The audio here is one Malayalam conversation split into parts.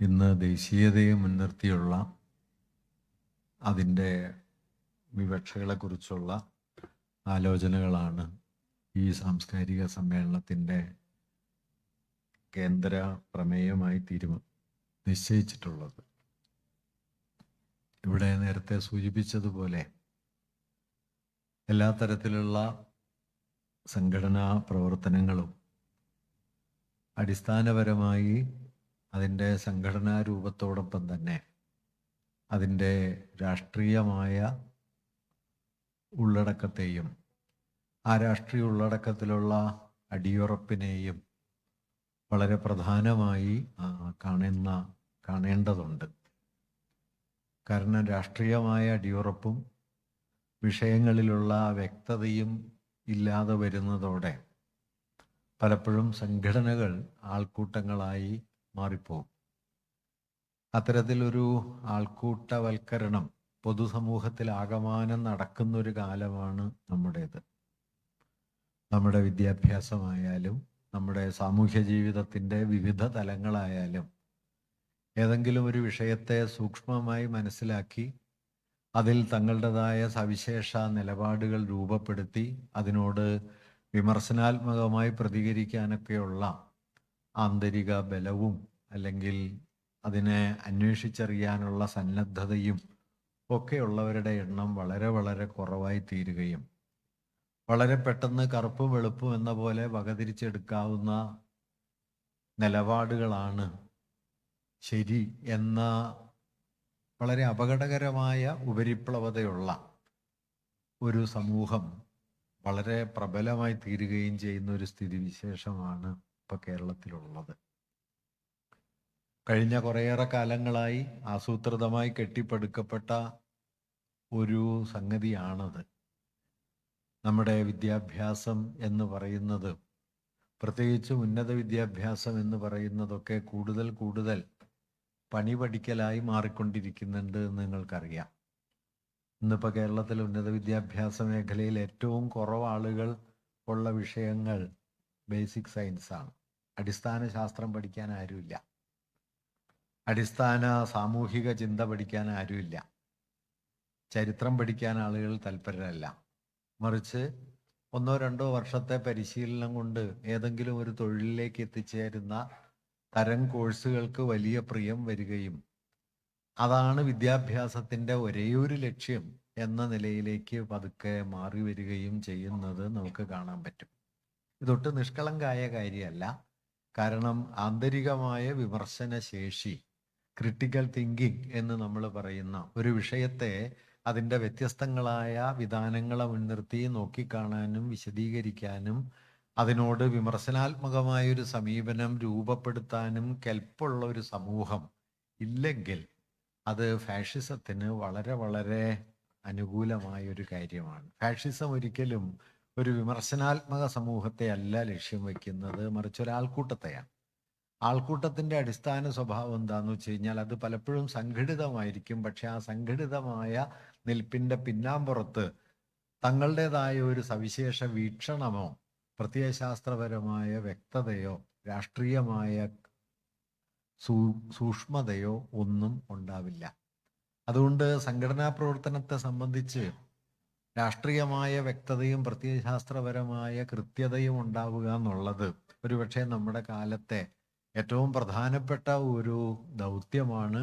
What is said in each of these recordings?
ഇന്ന് ദേശീയതയെ മുൻനിർത്തിയുള്ള അതിൻ്റെ വിവക്ഷകളെക്കുറിച്ചുള്ള ആലോചനകളാണ് ഈ സാംസ്കാരിക സമ്മേളനത്തിൻ്റെ കേന്ദ്ര പ്രമേയമായി നിശ്ചയിച്ചിട്ടുള്ളത്. ഇവിടെ നേരത്തെ സൂചിപ്പിച്ചതുപോലെ എല്ലാ തരത്തിലുള്ള സംഘടനാ പ്രവർത്തനങ്ങളും അടിസ്ഥാനപരമായി അതിൻ്റെ സംഘടനാ രൂപത്തോടൊപ്പം തന്നെ അതിൻ്റെ രാഷ്ട്രീയമായ ഉള്ളടക്കത്തെയും ആ രാഷ്ട്രീയ ഉള്ളടക്കത്തിലുള്ള അടിയുറപ്പിനെയും വളരെ പ്രധാനമായി കാണേണ്ടതുണ്ട്. കാരണം രാഷ്ട്രീയമായ അടിയുറപ്പും വിഷയങ്ങളിലുള്ള വ്യക്തതയും ഇല്ലാതെ വരുന്നതോടെ പലപ്പോഴും സംഘടനകൾ ആൾക്കൂട്ടങ്ങളായി മാറിപ്പോകും. അത്തരത്തിലൊരു ആൾക്കൂട്ടവൽക്കരണം പൊതുസമൂഹത്തിൽ ആകമാനം നടക്കുന്നൊരു കാലമാണ് നമ്മുടേത്. നമ്മുടെ വിദ്യാഭ്യാസമായാലും നമ്മുടെ സാമൂഹ്യ ജീവിതത്തിൻ്റെ വിവിധ തലങ്ങളായാലും ഏതെങ്കിലും ഒരു വിഷയത്തെ സൂക്ഷ്മമായി മനസ്സിലാക്കി അതിൽ തങ്ങളുടേതായ സവിശേഷ നിലപാടുകൾ രൂപപ്പെടുത്തി അതിനോട് വിമർശനാത്മകമായി പ്രതികരിക്കാനൊക്കെയുള്ള ആന്തരിക ബലവും അല്ലെങ്കിൽ അതിനെ അന്വേഷിച്ചറിയാനുള്ള സന്നദ്ധതയും ഒക്കെയുള്ളവരുടെ എണ്ണം വളരെ വളരെ കുറവായി തീരുകയും വളരെ പെട്ടെന്ന് കറുപ്പും വെളുപ്പും എന്ന പോലെ വകതിരിച്ചെടുക്കാവുന്ന നിലപാടുകളാണ് ശരി എന്ന വളരെ അപകടകരമായ ഉപരിപ്ലവതയുള്ള ഒരു സമൂഹം വളരെ പ്രബലമായി തീരുകയും ചെയ്യുന്ന ഒരു സ്ഥിതിവിശേഷമാണ് ഇപ്പോൾ കേരളത്തിലുള്ളത്. കഴിഞ്ഞ കുറേയേറെ കാലങ്ങളായി ആസൂത്രിതമായി കെട്ടിപ്പടുക്കപ്പെട്ട ഒരു സംഗതിയാണത്. നമ്മുടെ വിദ്യാഭ്യാസം എന്ന് പറയുന്നത്, പ്രത്യേകിച്ച് ഉന്നത വിദ്യാഭ്യാസം എന്ന് പറയുന്നതൊക്കെ കൂടുതൽ പണി പഠിക്കലായി മാറിക്കൊണ്ടിരിക്കുന്നുണ്ട് എന്ന് നിങ്ങൾക്കറിയാം. ഇന്നിപ്പോൾ കേരളത്തിൽ ഉന്നത വിദ്യാഭ്യാസ മേഖലയിൽ ഏറ്റവും കുറവ് ആളുകൾ ഉള്ള വിഷയങ്ങൾ ബേസിക് സയൻസാണ്. അടിസ്ഥാന ശാസ്ത്രം പഠിക്കാൻ ആരുമില്ല, അടിസ്ഥാന സാമൂഹിക ചിന്ത പഠിക്കാൻ ആരുമില്ല, ചരിത്രം പഠിക്കാൻ ആളുകൾ തൽപരരല്ല. മറിച്ച് 1-2 വർഷത്തെ പരിശീലനം കൊണ്ട് ഏതെങ്കിലും ഒരു തൊഴിലിലേക്ക് എത്തിച്ചേരുന്ന തരം കോഴ്സുകൾക്ക് വലിയ പ്രിയം വരികയും അതാണ് വിദ്യാഭ്യാസത്തിൻ്റെ ഒരേയൊരു ലക്ഷ്യം എന്ന നിലയിലേക്ക് പതുക്കെ മാറി വരികയും ചെയ്യുന്നത് നമുക്ക് കാണാൻ പറ്റും. ഇതൊട്ട് നിഷ്കളങ്കായ കാര്യമല്ല. കാരണം ആന്തരികമായ വിമർശന ശേഷി, ക്രിട്ടിക്കൽ തിങ്കിങ് എന്ന് നമ്മൾ പറയുന്ന ഒരു വിഷയത്തെ അതിൻ്റെ വ്യത്യസ്തങ്ങളായ വിധാനങ്ങളെ മുൻനിർത്തി നോക്കിക്കാണാനും വിശദീകരിക്കാനും അതിനോട് വിമർശനാത്മകമായൊരു സമീപനം രൂപപ്പെടുത്താനും കെൽപ്പുള്ള ഒരു സമൂഹം ഇല്ലെങ്കിൽ അത് ഫാഷിസത്തിന് വളരെ വളരെ അനുകൂലമായൊരു കാര്യമാണ്. ഫാഷിസം ഒരിക്കലും ഒരു വിമർശനാത്മക സമൂഹത്തെ അല്ല ലക്ഷ്യം വയ്ക്കുന്നത്, മറിച്ച് ഒരാൾക്കൂട്ടത്തെയാണ്. ആൾക്കൂട്ടത്തിൻ്റെ അടിസ്ഥാന സ്വഭാവം എന്താണെന്ന് വെച്ച് കഴിഞ്ഞാൽ അത് പലപ്പോഴും സംഘടിതമായിരിക്കും. പക്ഷെ ആ സംഘടിതമായ നിൽപ്പിൻ്റെ പിന്നാമ്പുറത്ത് തങ്ങളുടേതായ ഒരു സവിശേഷ വീക്ഷണമോ പ്രത്യയശാസ്ത്രപരമായ വ്യക്തതയോ രാഷ്ട്രീയമായ സൂക്ഷ്മതയോ ഒന്നും ഉണ്ടാവില്ല. അതുകൊണ്ട് സംഘടനാ പ്രവർത്തനത്തെ സംബന്ധിച്ച് രാഷ്ട്രീയമായ വ്യക്തതയും പ്രത്യയശാസ്ത്രപരമായ കൃത്യതയും ഉണ്ടാവുക എന്നുള്ളത് ഒരുപക്ഷെ നമ്മുടെ കാലത്തെ ഏറ്റവും പ്രധാനപ്പെട്ട ഒരു ദൗത്യമാണ്.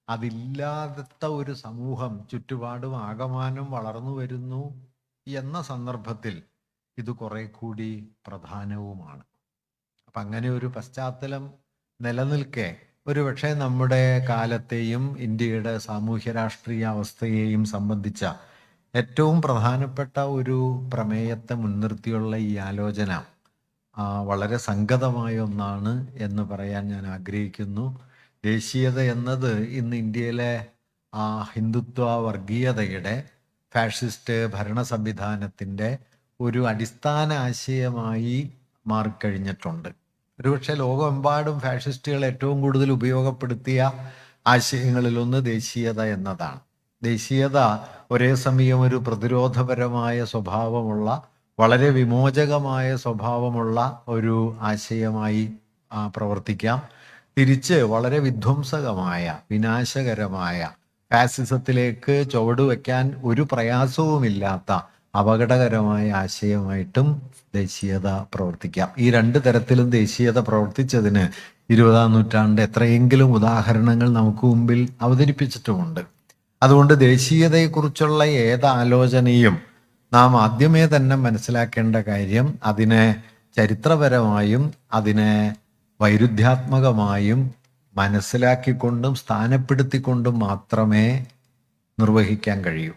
അതില്ലാത്ത ഒരു സമൂഹം ചുറ്റുപാടും ആകമാനം വളർന്നു വരുന്നു എന്ന സന്ദർഭത്തിൽ ഇത് കുറെ കൂടി പ്രധാനവുമാണ്. അപ്പം അങ്ങനെ ഒരു പശ്ചാത്തലം നിലനിൽക്കെ ഒരുപക്ഷെ നമ്മുടെ കാലത്തെയും ഇന്ത്യയുടെ സാമൂഹ്യ രാഷ്ട്രീയ അവസ്ഥയെയും സംബന്ധിച്ച ഏറ്റവും പ്രധാനപ്പെട്ട ഒരു പ്രമേയത്തെ മുൻനിർത്തിയുള്ള ഈ ആലോചന വളരെ സംഗതമായ ഒന്നാണ് എന്ന് പറയാൻ ഞാൻ ആഗ്രഹിക്കുന്നു. ദേശീയത എന്നത് ഇന്ന് ഇന്ത്യയിലെ ഹിന്ദുത്വ വർഗീയതയുടെ ഫാഷിസ്റ്റ് ഭരണ സംവിധാനത്തിൻ്റെ ഒരു അടിസ്ഥാന ആശയമായി മാറിക്കഴിഞ്ഞിട്ടുണ്ട്. ഒരുപക്ഷെ ലോകമെമ്പാടും ഫാഷിസ്റ്റുകൾ ഏറ്റവും കൂടുതൽ ഉപയോഗപ്പെടുത്തിയ ആശയങ്ങളിലൊന്ന് ദേശീയത എന്നതാണ്. ദേശീയത ഒരേ സമയം ഒരു പ്രതിരോധപരമായ സ്വഭാവമുള്ള, വളരെ വിമോചകമായ സ്വഭാവമുള്ള ഒരു ആശയമായി പ്രവർത്തിക്കാം. തിരിച്ച് വളരെ വിധ്വംസകമായ വിനാശകരമായ ഫാസിസത്തിലേക്ക് ചുവടുവെക്കാൻ ഒരു പ്രയാസവുമില്ലാത്ത അപകടകരമായ ആശയമായിട്ടും ദേശീയത പ്രവർത്തിക്കാം. ഈ രണ്ട് തരത്തിലും ദേശീയത പ്രവർത്തിച്ചതിന് 20-ാം നൂറ്റാണ്ട് എത്രയെങ്കിലും ഉദാഹരണങ്ങൾ നമുക്ക് മുമ്പിൽ അവതരിപ്പിച്ചിട്ടുമുണ്ട്. അതുകൊണ്ട് ദേശീയതയെക്കുറിച്ചുള്ള ഏതാലോചനയും നാം ആദ്യമേ തന്നെ മനസ്സിലാക്കേണ്ട കാര്യം അതിനെ ചരിത്രപരമായും അതിനെ വൈരുദ്ധ്യാത്മകമായും മനസ്സിലാക്കിക്കൊണ്ടും സ്ഥാനപ്പെടുത്തിക്കൊണ്ടും മാത്രമേ നിർവഹിക്കാൻ കഴിയൂ.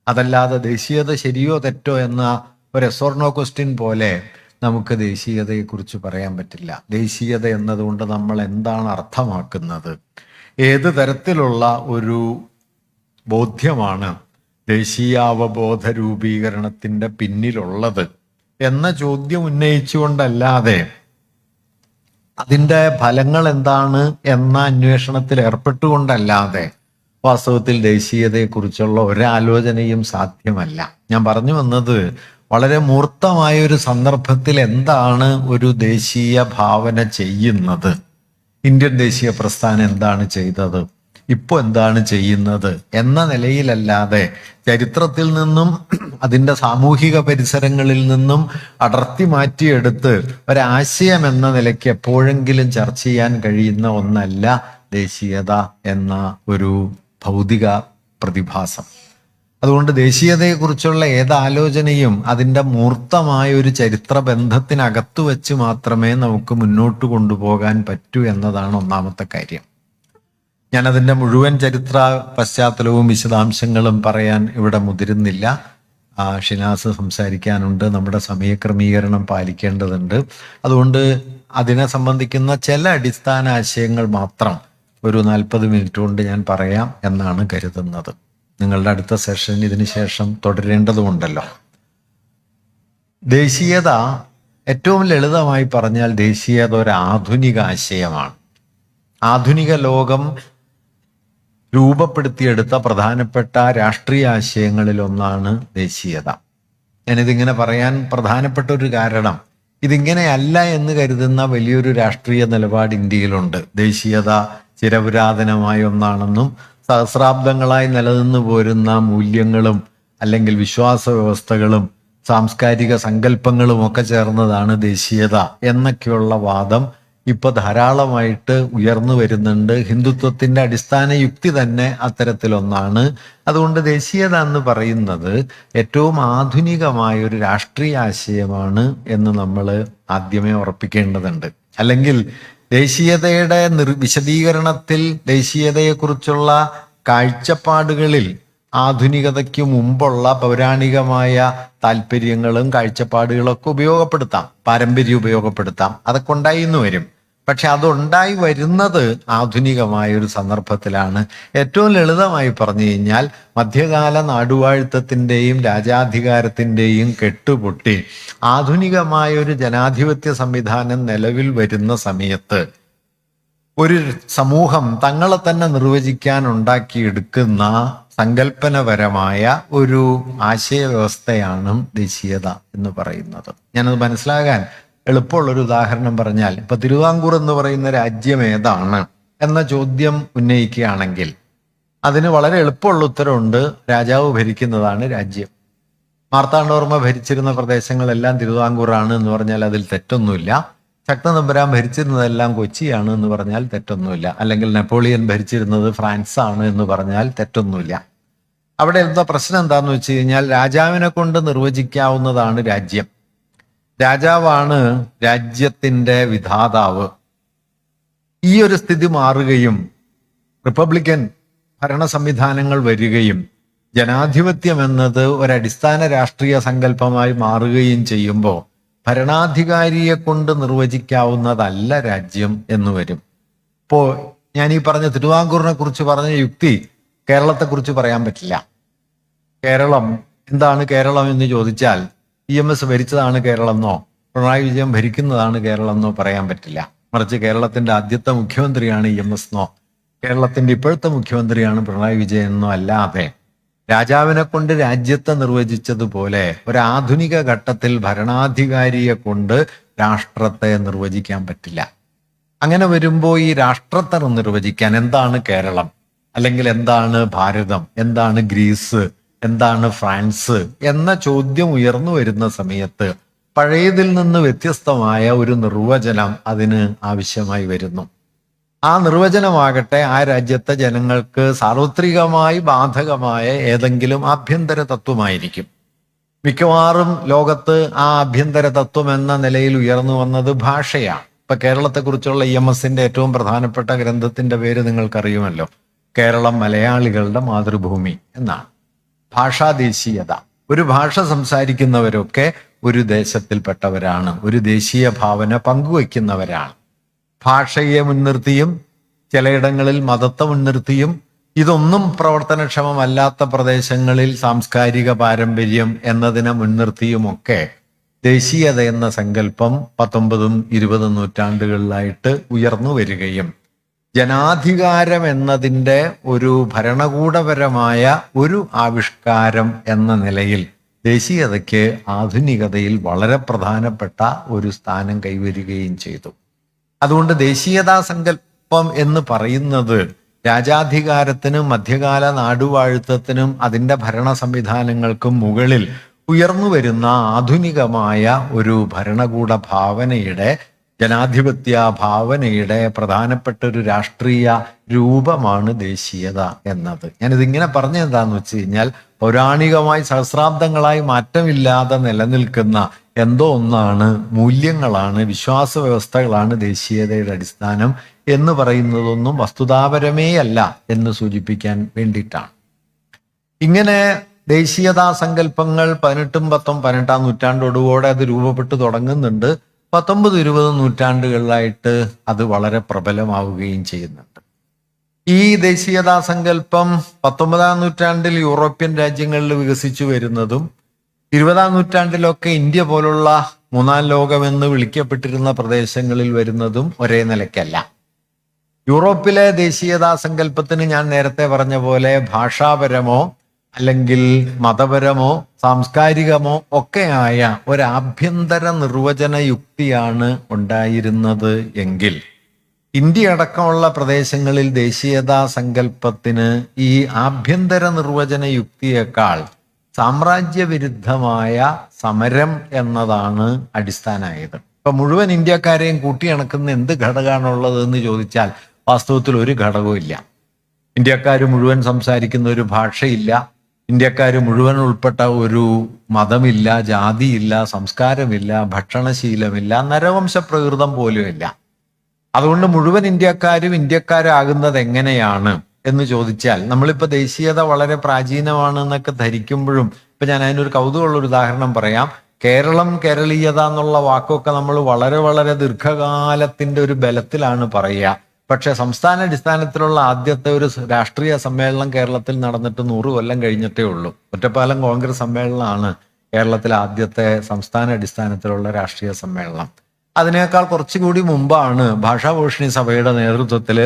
അതല്ലാതെ ദേശീയത ശരിയോ തെറ്റോ എന്ന ഒരു എസ് ഓർ നോ ക്വസ്റ്റ്യൻ പോലെ നമുക്ക് ദേശീയതയെക്കുറിച്ച് പറയാൻ പറ്റില്ല. ദേശീയത എന്നതുകൊണ്ട് നമ്മൾ എന്താണ് അർത്ഥമാക്കുന്നത്, ഏത് തരത്തിലുള്ള ഒരു ബോധ്യമാണ് ദേശീയാവബോധ രൂപീകരണത്തിൻ്റെ പിന്നിലുള്ളത് എന്ന ചോദ്യം ഉന്നയിച്ചുകൊണ്ടല്ലാതെ അതിൻ്റെ ഫലങ്ങൾ എന്താണ് എന്ന അന്വേഷണത്തിൽ ഏർപ്പെട്ടുകൊണ്ടല്ലാതെ വാസ്തവത്തിൽ ദേശീയതയെക്കുറിച്ചുള്ള ഒരാലോചനയും സാധ്യമല്ല. ഞാൻ പറഞ്ഞു വന്നത്, വളരെ മൂർത്തമായ ഒരു സന്ദർഭത്തിൽ എന്താണ് ഒരു ദേശീയ ഭാവന ചെയ്യുന്നത്, ഇന്ത്യൻ ദേശീയ പ്രസ്ഥാനം എന്താണ് ചെയ്തത്, ഇപ്പോൾ എന്താണ് ചെയ്യുന്നത് എന്ന നിലയിലല്ലാതെ ചരിത്രത്തിൽ നിന്നും അതിൻ്റെ സാമൂഹിക പരിസരങ്ങളിൽ നിന്നും അടർത്തി മാറ്റിയെടുത്ത് ഒരാശയം എന്ന നിലയ്ക്ക് എപ്പോഴെങ്കിലും ചർച്ച ചെയ്യാൻ കഴിയുന്ന ഒന്നല്ല ദേശീയത എന്ന ഒരു ഭൗതിക പ്രതിഭാസം. അതുകൊണ്ട് ദേശീയതയെക്കുറിച്ചുള്ള ഏതാലോചനയും അതിൻ്റെ മൂർത്തമായ ഒരു ചരിത്ര ബന്ധത്തിനകത്തു വെച്ച് മാത്രമേ നമുക്ക് മുന്നോട്ട് കൊണ്ടുപോകാൻ പറ്റൂ എന്നതാണ് ഒന്നാമത്തെ കാര്യം. ഞാനതിൻ്റെ മുഴുവൻ ചരിത്ര പശ്ചാത്തലവും വിശദാംശങ്ങളും പറയാൻ ഇവിടെ മുതിരുന്നില്ല. ഷിനാസ് സംസാരിക്കാനുണ്ട്, നമ്മുടെ സമയക്രമീകരണം പാലിക്കേണ്ടതുണ്ട്. അതുകൊണ്ട് അതിനെ സംബന്ധിക്കുന്ന ചില അടിസ്ഥാന ആശയങ്ങൾ മാത്രം ഒരു 40 മിനിറ്റ് കൊണ്ട് ഞാൻ പറയാം എന്നാണ് കരുതുന്നത്. നിങ്ങളുടെ അടുത്ത സെഷൻ ഇതിന് ശേഷം തുടരേണ്ടതുണ്ടല്ലോ. ദേശീയത ഏറ്റവും ലളിതമായി പറഞ്ഞാൽ ദേശീയത ഒരു ആധുനിക ആശയമാണ്. ആധുനിക ലോകം രൂപപ്പെടുത്തിയെടുത്ത പ്രധാനപ്പെട്ട രാഷ്ട്രീയ ആശയങ്ങളിൽ ഒന്നാണ് ദേശീയത. ഞാനിതിങ്ങനെ പറയാൻ പ്രധാനപ്പെട്ട ഒരു കാരണം, ഇതിങ്ങനെയല്ല എന്ന് കരുതുന്ന വലിയൊരു രാഷ്ട്രീയ നിലപാട് ഇന്ത്യയിലുണ്ട്. ദേശീയത ചിരപുരാതനമായ ഒന്നാണെന്നും സഹസ്രാബ്ദങ്ങളായി നിലനിന്നു പോരുന്ന മൂല്യങ്ങളും അല്ലെങ്കിൽ വിശ്വാസ വ്യവസ്ഥകളും സാംസ്കാരിക സങ്കല്പങ്ങളും ഒക്കെ ചേർന്നതാണ് ദേശീയത എന്നൊക്കെയുള്ള വാദം ഇപ്പൊ ധാരാളമായിട്ട് ഉയർന്നു വരുന്നുണ്ട്. ഹിന്ദുത്വത്തിന്റെ അടിസ്ഥാന യുക്തി തന്നെ അത്തരത്തിലൊന്നാണ്. അതുകൊണ്ട് ദേശീയത എന്ന് പറയുന്നത് ഏറ്റവും ആധുനികമായ ഒരു രാഷ്ട്രീയ ആശയമാണ് എന്ന് നമ്മൾ ആദ്യമേ ഉറപ്പിക്കേണ്ടതുണ്ട്. അല്ലെങ്കിൽ ദേശീയതയുടെ വിശദീകരണത്തിൽ ദേശീയതയെക്കുറിച്ചുള്ള കാഴ്ചപ്പാടുകളിൽ ആധുനികതയ്ക്ക് മുമ്പുള്ള പൗരാണികമായ താല്പര്യങ്ങളും കാഴ്ചപ്പാടുകളൊക്കെ ഉപയോഗപ്പെടുത്താം, പാരമ്പര്യം ഉപയോഗപ്പെടുത്താം, അതൊക്കെ ഉണ്ടായി എന്ന് വരും. പക്ഷെ അതുണ്ടായി വരുന്നത് ആധുനികമായ ഒരു സന്ദർഭത്തിലാണ്. ഏറ്റവും ലളിതമായി പറഞ്ഞു കഴിഞ്ഞാൽ മധ്യകാല നാടുവാഴ്ത്തത്തിൻ്റെയും രാജാധികാരത്തിൻ്റെയും കെട്ടുപൊട്ടി ആധുനികമായ ഒരു ജനാധിപത്യ സംവിധാനം നിലവിൽ വരുന്ന സമയത്ത് ഒരു സമൂഹം തങ്ങളെ തന്നെ നിർവചിക്കാൻ ഉണ്ടാക്കിയെടുക്കുന്ന സങ്കല്പനപരമായ ഒരു ആശയവ്യവസ്ഥയാണ് ദേശീയത എന്ന് പറയുന്നത്. ഞാനത് മനസ്സിലാകാൻ എളുപ്പമുള്ളൊരു ഉദാഹരണം പറഞ്ഞാൽ, ഇപ്പൊ തിരുവിതാംകൂർ എന്ന് പറയുന്ന രാജ്യം ഏതാണ് എന്ന ചോദ്യം ഉന്നയിക്കുകയാണെങ്കിൽ അതിന് വളരെ എളുപ്പമുള്ള ഉത്തരവുണ്ട്. രാജാവ് ഭരിക്കുന്നതാണ് രാജ്യം. മാർത്താണ്ഡവർമ്മ ഭരിച്ചിരുന്ന പ്രദേശങ്ങളെല്ലാം തിരുവിതാംകൂറാണ് എന്ന് പറഞ്ഞാൽ അതിൽ തെറ്റൊന്നുമില്ല. ശക്തതമ്പുരാൻ ഭരിച്ചിരുന്നതെല്ലാം കൊച്ചിയാണ് എന്ന് പറഞ്ഞാൽ തെറ്റൊന്നുമില്ല. അല്ലെങ്കിൽ നെപ്പോളിയൻ ഭരിച്ചിരുന്നത് ഫ്രാൻസ് ആണ് എന്ന് പറഞ്ഞാൽ തെറ്റൊന്നുമില്ല. അവിടെ എന്താ പ്രശ്നം എന്താന്ന് വെച്ച് കഴിഞ്ഞാൽ രാജാവിനെ കൊണ്ട് നിർവചിക്കാവുന്നതാണ് രാജ്യം. രാജാവാണ് രാജ്യത്തിൻ്റെ വിധാതാവ്. ഈ ഒരു സ്ഥിതി മാറുകയും റിപ്പബ്ലിക്കൻ ഭരണ സംവിധാനങ്ങൾ വരികയും ജനാധിപത്യം എന്നത് ഒരടിസ്ഥാന രാഷ്ട്രീയ സങ്കല്പമായി മാറുകയും ചെയ്യുമ്പോൾ ഭരണാധികാരിയെ കൊണ്ട് നിർവചിക്കാവുന്നതല്ല രാജ്യം എന്ന് വരും. ഇപ്പോൾ ഞാൻ ഈ പറഞ്ഞ തിരുവിതാംകൂറിനെ കുറിച്ച് പറഞ്ഞ യുക്തി കേരളത്തെക്കുറിച്ച് പറയാൻ പറ്റില്ല. കേരളം എന്താണ് കേരളം എന്ന് ചോദിച്ചാൽ EMS ഭരിച്ചതാണ് കേരളം എന്നോ പിണറായി വിജയൻ ഭരിക്കുന്നതാണ് കേരളം എന്നോ പറയാൻ പറ്റില്ല. മറിച്ച് കേരളത്തിന്റെ ആദ്യത്തെ മുഖ്യമന്ത്രിയാണ് EMS എന്നോ കേരളത്തിന്റെ ഇപ്പോഴത്തെ മുഖ്യമന്ത്രിയാണ് പിണറായി വിജയൻ എന്നോ അല്ലാതെ രാജാവിനെ കൊണ്ട് രാജ്യത്തെ നിർവചിച്ചതുപോലെ ഒരാധുനിക ഘട്ടത്തിൽ ഭരണാധികാരിയെ കൊണ്ട് രാഷ്ട്രത്തെ നിർവചിക്കാൻ പറ്റില്ല. അങ്ങനെ വരുമ്പോൾ ഈ രാഷ്ട്രത്തെ നിർവചിക്കാൻ എന്താണ് കേരളം, അല്ലെങ്കിൽ എന്താണ് ഭാരതം, എന്താണ് ഗ്രീസ്, എന്താണ് ഫ്രാൻസ് എന്ന ചോദ്യം ഉയർന്നു വരുന്ന സമയത്ത് പഴയതിൽ നിന്ന് വ്യത്യസ്തമായ ഒരു നിർവചനം അതിന് ആവശ്യമായി വരുന്നു. ആ നിർവചനമാകട്ടെ ആ രാജ്യത്തെ ജനങ്ങൾക്ക് സാർവത്രികമായി ബാധകമായ ഏതെങ്കിലും ആഭ്യന്തര തത്വമായിരിക്കും. മിക്കവാറും ലോകത്ത് ആ ആഭ്യന്തര തത്വം എന്ന നിലയിൽ ഉയർന്നു വന്നത് ഭാഷയാണ്. ഇപ്പൊ കേരളത്തെക്കുറിച്ചുള്ള EMSന്റെ ഏറ്റവും പ്രധാനപ്പെട്ട ഗ്രന്ഥത്തിന്റെ പേര് നിങ്ങൾക്കറിയുമല്ലോ, കേരളം മലയാളികളുടെ മാതൃഭൂമി എന്നാണ്. ഭാഷാദേശീയത. ഒരു ഭാഷ സംസാരിക്കുന്നവരൊക്കെ ഒരു ദേശത്തിൽപ്പെട്ടവരാണ്, ഒരു ദേശീയ ഭാവന പങ്കുവയ്ക്കുന്നവരാണ്. ഭാഷയെ മുൻനിർത്തിയും ചിലയിടങ്ങളിൽ മതത്തെ മുൻനിർത്തിയും ഇതൊന്നും പ്രവർത്തനക്ഷമമല്ലാത്ത പ്രദേശങ്ങളിൽ സാംസ്കാരിക പാരമ്പര്യം എന്നതിനെ മുൻനിർത്തിയുമൊക്കെ ദേശീയത എന്ന സങ്കല്പം 19ഉം 20ഉം നൂറ്റാണ്ടുകളിലായിട്ട് ഉയർന്നു വരികയും ജനാധികാരം എന്നതിൻ്റെ ഒരു ഭരണകൂടപരമായ ഒരു ആവിഷ്കാരം എന്ന നിലയിൽ ദേശീയതയ്ക്ക് ആധുനികതയിൽ വളരെ പ്രധാനപ്പെട്ട ഒരു സ്ഥാനം കൈവരികയും ചെയ്തു. അതുകൊണ്ട് ദേശീയതാ സങ്കല്പം എന്ന് പറയുന്നത് രാജാധികാരത്തിനും മധ്യകാല നാടുവാഴുത്തത്തിനും അതിൻ്റെ ഭരണ സംവിധാനങ്ങൾക്കും മുകളിൽ ഉയർന്നു വരുന്ന ആധുനികമായ ഒരു ഭരണകൂട ഭാവനയുടെ, ജനാധിപത്യ ഭാവനയുടെ പ്രധാനപ്പെട്ട ഒരു രാഷ്ട്രീയ രൂപമാണ് ദേശീയത എന്നത്. ഞാനിതിങ്ങനെ പറഞ്ഞെന്താന്ന് വെച്ച് കഴിഞ്ഞാൽ പൗരാണികമായി സഹസ്രാബ്ദങ്ങളായി മാറ്റമില്ലാതെ നിലനിൽക്കുന്ന എന്തോ ഒന്നാണ്, മൂല്യങ്ങളാണ്, വിശ്വാസ വ്യവസ്ഥകളാണ് ദേശീയതയുടെ അടിസ്ഥാനം എന്ന് പറയുന്നതൊന്നും വസ്തുതാപരമേ അല്ല എന്ന് സൂചിപ്പിക്കാൻ വേണ്ടിയിട്ടാണ്. ഇങ്ങനെ ദേശീയതാ സങ്കല്പങ്ങൾ 18-19 നൂറ്റാണ്ടോടുകൂടെ അത് രൂപപ്പെട്ടു തുടങ്ങുന്നുണ്ട്. 19-20 നൂറ്റാണ്ടുകളിലായിട്ട് അത് വളരെ പ്രബലമാവുകയും ചെയ്യുന്നുണ്ട്. ഈ ദേശീയതാ സങ്കല്പം 19 നൂറ്റാണ്ടിൽ യൂറോപ്യൻ രാജ്യങ്ങളിൽ വികസിച്ചു വരുന്നതും 20 നൂറ്റാണ്ടിലൊക്കെ ഇന്ത്യ പോലുള്ള മൂന്നാം ലോകമെന്ന് വിളിക്കപ്പെട്ടിരുന്ന പ്രദേശങ്ങളിൽ വരുന്നതും ഒരേ നിലയ്ക്കല്ല. യൂറോപ്പിലെ ദേശീയതാ സങ്കല്പത്തിന് ഞാൻ നേരത്തെ പറഞ്ഞ പോലെ ഭാഷാപരമോ അല്ലെങ്കിൽ മതപരമോ സാംസ്കാരികമോ ഒക്കെയായ ഒരാഭ്യന്തര നിർവചന യുക്തിയാണ് ഉണ്ടായിരുന്നത് എങ്കിൽ ഇന്ത്യ അടക്കമുള്ള പ്രദേശങ്ങളിൽ ദേശീയതാ സങ്കല്പത്തിന് ഈ ആഭ്യന്തര നിർവചന യുക്തിയേക്കാൾ സാമ്രാജ്യവിരുദ്ധമായ സമരം എന്നതാണ് അടിസ്ഥാനമായത്. ഇപ്പൊ മുഴുവൻ ഇന്ത്യക്കാരെയും കൂട്ടിയിണക്കുന്ന എന്ത് ഘടകമാണുള്ളത് എന്ന് ചോദിച്ചാൽ വാസ്തവത്തിൽ ഒരു ഘടകവും ഇല്ല. ഇന്ത്യക്കാർ മുഴുവൻ സംസാരിക്കുന്ന ഒരു ഭാഷയില്ല, ഇന്ത്യക്കാർ മുഴുവൻ ഉൾപ്പെട്ട ഒരു മതമില്ല, ജാതിയില്ല, സംസ്കാരമില്ല, ഭക്ഷണശീലമില്ല, നരവംശ പ്രകൃതം പോലുമില്ല. അതുകൊണ്ട് മുഴുവൻ ഇന്ത്യക്കാരും ഇന്ത്യക്കാരാകുന്നത് എങ്ങനെയാണ് എന്ന് ചോദിച്ചാൽ, നമ്മളിപ്പോൾ ദേശീയത വളരെ പ്രാചീനമാണ് എന്നൊക്കെ ധരിക്കുമ്പോഴും, ഇപ്പൊ ഞാൻ അതിനൊരു കൗതുകമുള്ളൊരു ഉദാഹരണം പറയാം. കേരളം, കേരളീയത എന്നുള്ള വാക്കൊക്കെ നമ്മൾ വളരെ വളരെ ദീർഘകാലത്തിന്റെ ഒരു ബലത്തിലാണ് പറയുക. പക്ഷെ സംസ്ഥാന അടിസ്ഥാനത്തിലുള്ള ആദ്യത്തെ ഒരു രാഷ്ട്രീയ സമ്മേളനം കേരളത്തിൽ നടന്നിട്ട് 100 കൊല്ലം കഴിഞ്ഞിട്ടേ ഉള്ളൂ. ഒറ്റപ്പാലം കോൺഗ്രസ് സമ്മേളനമാണ് കേരളത്തിലെ ആദ്യത്തെ സംസ്ഥാന അടിസ്ഥാനത്തിലുള്ള രാഷ്ട്രീയ സമ്മേളനം. അതിനേക്കാൾ കുറച്ചുകൂടി മുമ്പാണ് ഭാഷാഭൂഷണി സഭയുടെ നേതൃത്വത്തിൽ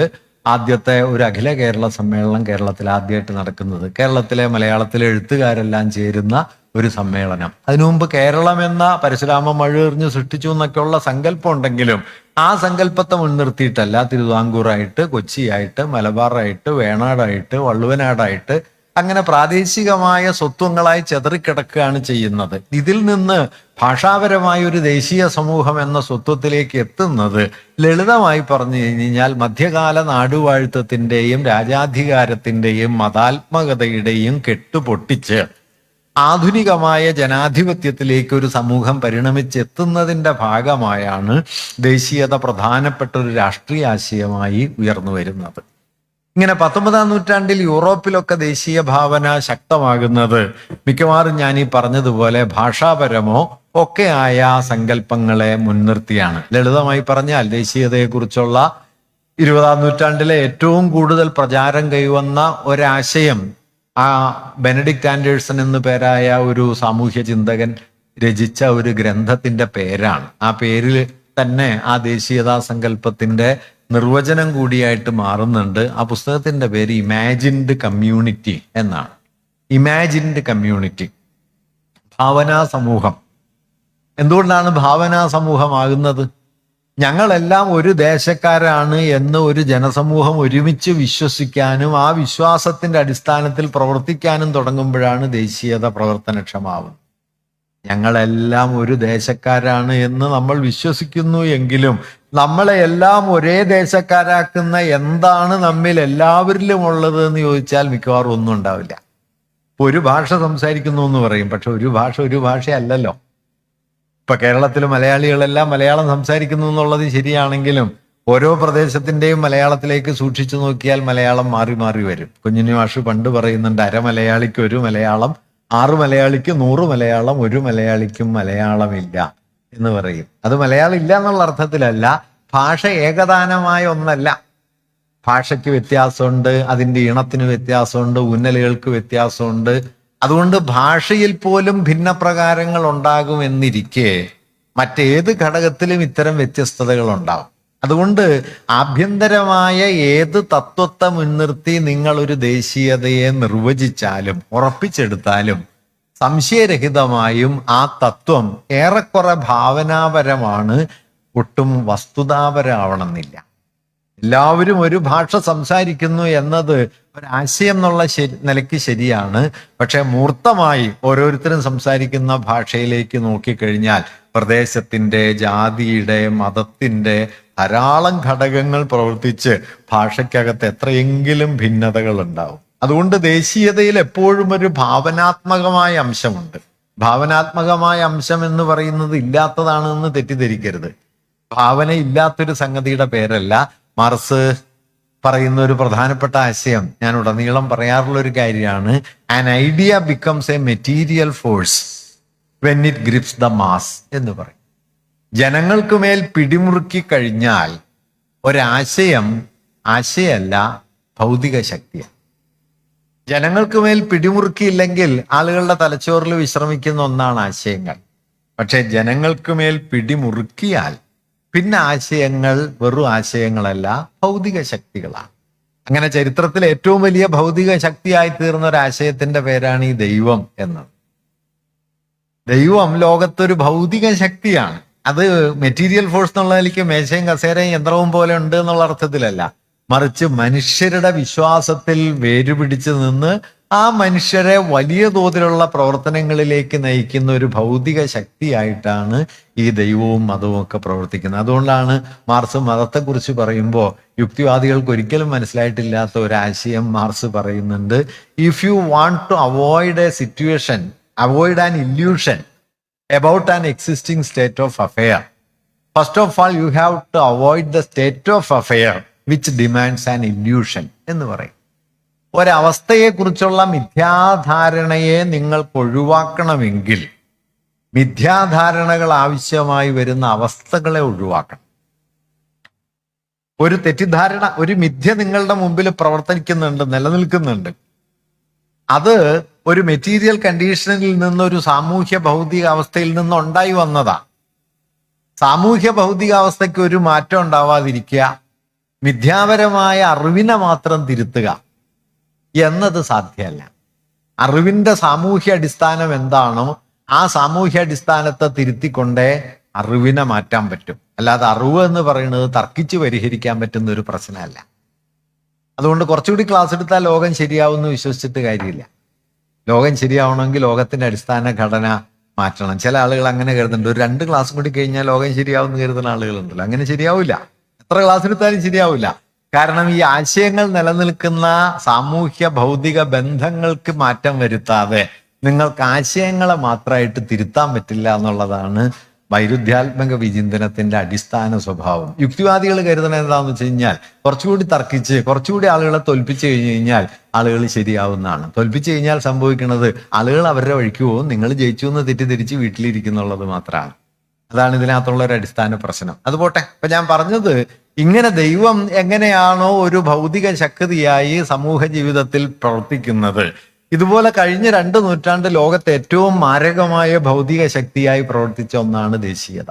ആദ്യത്തെ ഒരു അഖില കേരള സമ്മേളനം കേരളത്തിൽ ആദ്യമായിട്ട് നടക്കുന്നത്. കേരളത്തിലെ മലയാളത്തിലെ എഴുത്തുകാരെല്ലാം ചേരുന്ന ഒരു സമ്മേളനം. അതിനു മുമ്പ് കേരളം എന്ന പരശുരാമ മഴയെറിഞ്ഞ് സൃഷ്ടിച്ചു എന്നൊക്കെയുള്ള സങ്കല്പം ഉണ്ടെങ്കിലും ആ സങ്കല്പത്തെ മുൻനിർത്തിയിട്ടല്ല തിരുവിതാംകൂറായിട്ട്, കൊച്ചിയായിട്ട്, മലബാറായിട്ട്, വേണാടായിട്ട്, വള്ളുവനാടായിട്ട് അങ്ങനെ പ്രാദേശികമായ സ്വത്വങ്ങളായി ചെതറിക്കിടക്കുകയാണ് ചെയ്യുന്നത്. ഇതിൽ നിന്ന് ഭാഷാപരമായ ഒരു ദേശീയ സമൂഹം എന്ന സ്വത്വത്തിലേക്ക് എത്തുന്നത് ലളിതമായി പറഞ്ഞു കഴിഞ്ഞാൽ മധ്യകാല നാടുവാഴുത്തത്തിൻ്റെയും രാജാധികാരത്തിൻ്റെയും മതാത്മകതയുടെയും കെട്ടുപൊട്ടിച്ച് ആധുനികമായ ജനാധിപത്യത്തിലേക്ക് ഒരു സമൂഹം പരിണമിച്ചെത്തുന്നതിൻ്റെ ഭാഗമായാണ് ദേശീയത പ്രധാനപ്പെട്ട ഒരു രാഷ്ട്രീയ ആശയമായി ഉയർന്നു വരുന്നത്. ഇങ്ങനെ 19 നൂറ്റാണ്ടിൽ യൂറോപ്പിലൊക്കെ ദേശീയ ഭാവന ശക്തമാകുന്നത് മിക്കവാറും ഞാൻ ഈ പറഞ്ഞതുപോലെ ഭാഷാപരമോ ഒക്കെ ആയ സങ്കല്പങ്ങളെ മുൻനിർത്തിയാണ്. ലളിതമായി പറഞ്ഞാൽ ദേശീയതയെക്കുറിച്ചുള്ള 20 നൂറ്റാണ്ടിലെ ഏറ്റവും കൂടുതൽ പ്രചാരം കൈവന്ന ഒരാശയം ആ ബെനഡിക്റ്റ് ആൻഡേഴ്സൺ എന്നു പേരായ ഒരു സാമൂഹ്യ ചിന്തകൻ രചിച്ച ഒരു ഗ്രന്ഥത്തിന്റെ പേരാണ്. ആ പേരിൽ തന്നെ ആ ദേശീയതാ സങ്കല്പത്തിന്റെ നിർവചനം കൂടിയായിട്ട് മാറുന്നുണ്ട്. ആ പുസ്തകത്തിന്റെ പേര് ഇമാജിൻഡ് കമ്മ്യൂണിറ്റി എന്നാണ്. ഇമാജിൻഡ് കമ്മ്യൂണിറ്റി, ഭാവനാ സമൂഹം. എന്തുകൊണ്ടാണ് ഭാവനാ സമൂഹമാകുന്നത്? ഞങ്ങളെല്ലാം ഒരു ദേശക്കാരാണ് എന്ന് ഒരു ജനസമൂഹം ഒരുമിച്ച് വിശ്വസിക്കാനും ആ വിശ്വാസത്തിന്റെ അടിസ്ഥാനത്തിൽ പ്രവർത്തിക്കാനും തുടങ്ങുമ്പോഴാണ് ദേശീയത പ്രവർത്തനക്ഷമാവുന്നത്. ഞങ്ങളെല്ലാം ഒരു ദേശക്കാരാണ് എന്ന് നമ്മൾ വിശ്വസിക്കുന്നു എങ്കിലും നമ്മളെ എല്ലാം ഒരേ ദേശക്കാരാക്കുന്ന എന്താണ് നമ്മിൽ എല്ലാവരിലും ഉള്ളത് എന്ന് ചോദിച്ചാൽ മിക്കവാറും ഒന്നും ഉണ്ടാവില്ല. ഒരു ഭാഷ സംസാരിക്കുന്നു എന്ന് പറയും, പക്ഷെ ഒരു ഭാഷയല്ലല്ലോ. ഇപ്പൊ കേരളത്തിൽ മലയാളികളെല്ലാം മലയാളം സംസാരിക്കുന്നു എന്നുള്ളത് ശരിയാണെങ്കിലും ഓരോ പ്രദേശത്തിന്റെയും മലയാളത്തിലേക്ക് സൂക്ഷിച്ചു നോക്കിയാൽ മലയാളം മാറി മാറി വരും. കുഞ്ഞുണ്ണി മാഷ് പണ്ട് പറയുന്നുണ്ട്, അരമലയാളിക്ക് ഒരു മലയാളം, 6 മലയാളിക്ക് 100 മലയാളം, ഒരു മലയാളിക്കും മലയാളമില്ല എന്ന് പറയും. അത് മലയാളം ഇല്ല എന്നുള്ള അർത്ഥത്തിലല്ല, ഭാഷ ഏകദാനമായ ഒന്നല്ല. ഭാഷയ്ക്ക് വ്യത്യാസമുണ്ട്, അതിൻ്റെ ഈണത്തിന് വ്യത്യാസമുണ്ട്, ഊന്നലുകൾക്ക് വ്യത്യാസമുണ്ട്. അതുകൊണ്ട് ഭാഷയിൽ പോലും ഭിന്നപ്രകാരങ്ങൾ ഉണ്ടാകുമെന്നിരിക്കെ മറ്റേത് ഘടകത്തിലും ഇത്തരം വ്യത്യസ്തതകൾ ഉണ്ടാകും. അതുകൊണ്ട് ആഭ്യന്തരമായ ഏത് തത്വത്തെ മുൻനിർത്തി നിങ്ങൾ ഒരു ദേശീയതയെ നിർവചിച്ചാലും ഉറപ്പിച്ചെടുത്താലും സംശയരഹിതമായും ആ തത്വം ഏറെക്കുറെ ഭാവനാപരമാണ്, ഒട്ടും വസ്തുതാപരമാവണമെന്നില്ല. എല്ലാവരും ഒരു ഭാഷ സംസാരിക്കുന്നു എന്നത് ഒരാശയം എന്നുള്ള നിലയ്ക്ക് ശരിയാണ്. പക്ഷെ മൂർത്തമായി ഓരോരുത്തരും സംസാരിക്കുന്ന ഭാഷയിലേക്ക് നോക്കിക്കഴിഞ്ഞാൽ പ്രദേശത്തിന്റെ, ജാതിയുടെ, മതത്തിന്റെ ധാരാളം ഘടകങ്ങൾ പ്രവർത്തിച്ച് ഭാഷയ്ക്കകത്ത് എത്രയെങ്കിലും ഭിന്നതകൾ ഉണ്ടാവും. അതുകൊണ്ട് ദേശീയതയിൽ എപ്പോഴും ഒരു ഭാവനാത്മകമായ അംശമുണ്ട്. ഭാവനാത്മകമായ അംശം എന്ന് പറയുന്നത് ഇല്ലാത്തതാണെന്ന് തെറ്റിദ്ധരിക്കരുത്. ഭാവന ഇല്ലാത്തൊരു സംഗതിയുടെ പേരല്ല. മാർക്സ് പറയുന്ന ഒരു പ്രധാനപ്പെട്ട ആശയം ഞാൻ ഉടനീളം പറയാറുള്ള ഒരു കാര്യമാണ്, an idea becomes A material force when it grips the mass എന്ന് പറയും. ജനങ്ങൾക്ക് മേൽ പിടിമുറുക്കി കഴിഞ്ഞാൽ ആശയമല്ല, ഭൗതിക ശക്തിയാണ്. ജനങ്ങൾക്ക് മേൽ പിടിമുറുക്കിയില്ലെങ്കിൽ ആളുകളുടെ തലച്ചോറിൽ വിശ്രമിക്കുന്ന ഒന്നാണ് ആശയങ്ങൾ. പക്ഷെ ജനങ്ങൾക്ക് മേൽ പിടിമുറുക്കിയാൽ പിന്നെ ആശയങ്ങൾ വെറും ആശയങ്ങളല്ല, ഭൗതിക ശക്തികളാണ്. അങ്ങനെ ചരിത്രത്തിലെ ഏറ്റവും വലിയ ഭൗതിക ശക്തിയായി തീർന്ന ഒരു ആശയത്തിന്റെ പേരാണ് ഈ ദൈവം എന്നത്. ദൈവം ലോകത്തൊരു ഭൗതിക ശക്തിയാണ്. അത് മെറ്റീരിയൽ ഫോഴ്സ് എന്നുള്ള നിലയ്ക്ക് മേശയും കസേരയും യന്ത്രവും പോലെ ഉണ്ട് എന്നുള്ള അർത്ഥത്തിലല്ല, മറിച്ച് മനുഷ്യരുടെ വിശ്വാസത്തിൽ വേരുപിടിച്ച് നിന്ന് ആ മനുഷ്യരെ വലിയ തോതിലുള്ള പ്രവർത്തനങ്ങളിലേക്ക് നയിക്കുന്ന ഒരു ഭൗതിക ശക്തിയായിട്ടാണ് ഈ ദൈവവും മതവും ഒക്കെ പ്രവർത്തിക്കുന്നത്. അതുകൊണ്ടാണ് മാർക്സ് മതത്തെക്കുറിച്ച് പറയുമ്പോൾ യുക്തിവാദികൾക്ക് ഒരിക്കലും മനസ്സിലായിട്ടില്ലാത്ത ഒരാശയം മാർക്സ് പറയുന്നുണ്ട്. If you want to avoid a situation, avoid an illusion about an existing state of affair, first of all you have to avoid the state of affair which demands an illusion എന്ന് പറയും. ഒരവസ്ഥയെക്കുറിച്ചുള്ള മിഥ്യാധാരണയെ നിങ്ങൾക്ക് ഒഴിവാക്കണമെങ്കിൽ മിഥ്യാധാരണകൾ ആവശ്യമായി വരുന്ന അവസ്ഥകളെ ഒഴിവാക്കണം. ഒരു തെറ്റിദ്ധാരണ, ഒരു മിഥ്യ നിങ്ങളുടെ മുമ്പിൽ പ്രവർത്തിക്കുന്നുണ്ട്, നിലനിൽക്കുന്നുണ്ട്. അത് ഒരു മെറ്റീരിയൽ കണ്ടീഷനിൽ നിന്ന്, ഒരു സാമൂഹ്യ ഭൗതിക അവസ്ഥയിൽ നിന്ന് ഉണ്ടായി വന്നതാണ്. സാമൂഹ്യ ഭൗതിക അവസ്ഥയ്ക്ക് ഒരു മാറ്റം ഉണ്ടാവാതിരിക്കുക, മിഥ്യാപരമായ അറിവിനെ മാത്രം തിരുത്തുക എന്നത് സാധ്യമല്ല. അറിവിന്റെ സാമൂഹ്യ അടിസ്ഥാനം എന്താണോ ആ സാമൂഹ്യ അടിസ്ഥാനത്തെ തിരുത്തിക്കൊണ്ടേ അറിവിനെ മാറ്റാൻ പറ്റും. അല്ലാതെ അറിവ് എന്ന് പറയുന്നത് തർക്കിച്ച് പരിഹരിക്കാൻ പറ്റുന്ന ഒരു പ്രശ്നമല്ല. അതുകൊണ്ട് കുറച്ചുകൂടി ക്ലാസ് എടുത്താൽ ലോകം ശരിയാവുമെന്ന് വിശ്വസിച്ചിട്ട് കാര്യമില്ല. ലോകം ശരിയാവണമെങ്കിൽ ലോകത്തിന്റെ അടിസ്ഥാന ഘടന മാറ്റണം. ചില ആളുകൾ അങ്ങനെ കരുതുന്നുണ്ട്, ഒരു 2 ക്ലാസ് കൂടി കഴിഞ്ഞാൽ ലോകം ശരിയാവുമെന്ന് കരുതുന്ന ആളുകളുണ്ടല്ലോ. അങ്ങനെ ശരിയാവില്ല, എത്ര ക്ലാസ് എടുത്താലും ശരിയാവില്ല. കാരണം ഈ ആശയങ്ങൾ നിലനിൽക്കുന്ന സാമൂഹ്യ ഭൗതിക ബന്ധങ്ങൾക്ക് മാറ്റം വരുത്താതെ നിങ്ങൾക്ക് ആശയങ്ങളെ മാത്രമായിട്ട് തിരുത്താൻ പറ്റില്ല എന്നുള്ളതാണ് വൈരുദ്ധ്യാത്മക വിചിന്തനത്തിന്റെ അടിസ്ഥാന സ്വഭാവം. യുക്തിവാദികൾ കരുതുന്നത് എന്താണെന്ന് വെച്ച് കഴിഞ്ഞാൽ കുറച്ചുകൂടി തർക്കിച്ച് കുറച്ചുകൂടി ആളുകളെ തോൽപ്പിച്ചു കഴിഞ്ഞു കഴിഞ്ഞാൽ ആളുകൾ ശരിയാവുന്നതാണ്. തോൽപ്പിച്ചു കഴിഞ്ഞാൽ സംഭവിക്കുന്നത് ആളുകൾ അവരുടെ വഴിക്ക് പോകും, നിങ്ങൾ ജയിച്ചു എന്ന് തെറ്റിദ്ധരിച്ച് വീട്ടിലിരിക്കുന്നുള്ളത് മാത്രമാണ്. അതാണ് ഇതിനകത്തുള്ള ഒരു അടിസ്ഥാന പ്രശ്നം. അതുപോട്ടെ, ഇപ്പൊ ഞാൻ പറഞ്ഞത് ഇങ്ങനെ ദൈവം എങ്ങനെയാണോ ഒരു ഭൗതിക ശക്തിയായി സമൂഹ ജീവിതത്തിൽ പ്രവർത്തിക്കുന്നത്, ഇതുപോലെ കഴിഞ്ഞ 2 നൂറ്റാണ്ട് ലോകത്തെ ഏറ്റവും മാരകമായ ഭൗതിക ശക്തിയായി പ്രവർത്തിച്ച ഒന്നാണ് ദേശീയത.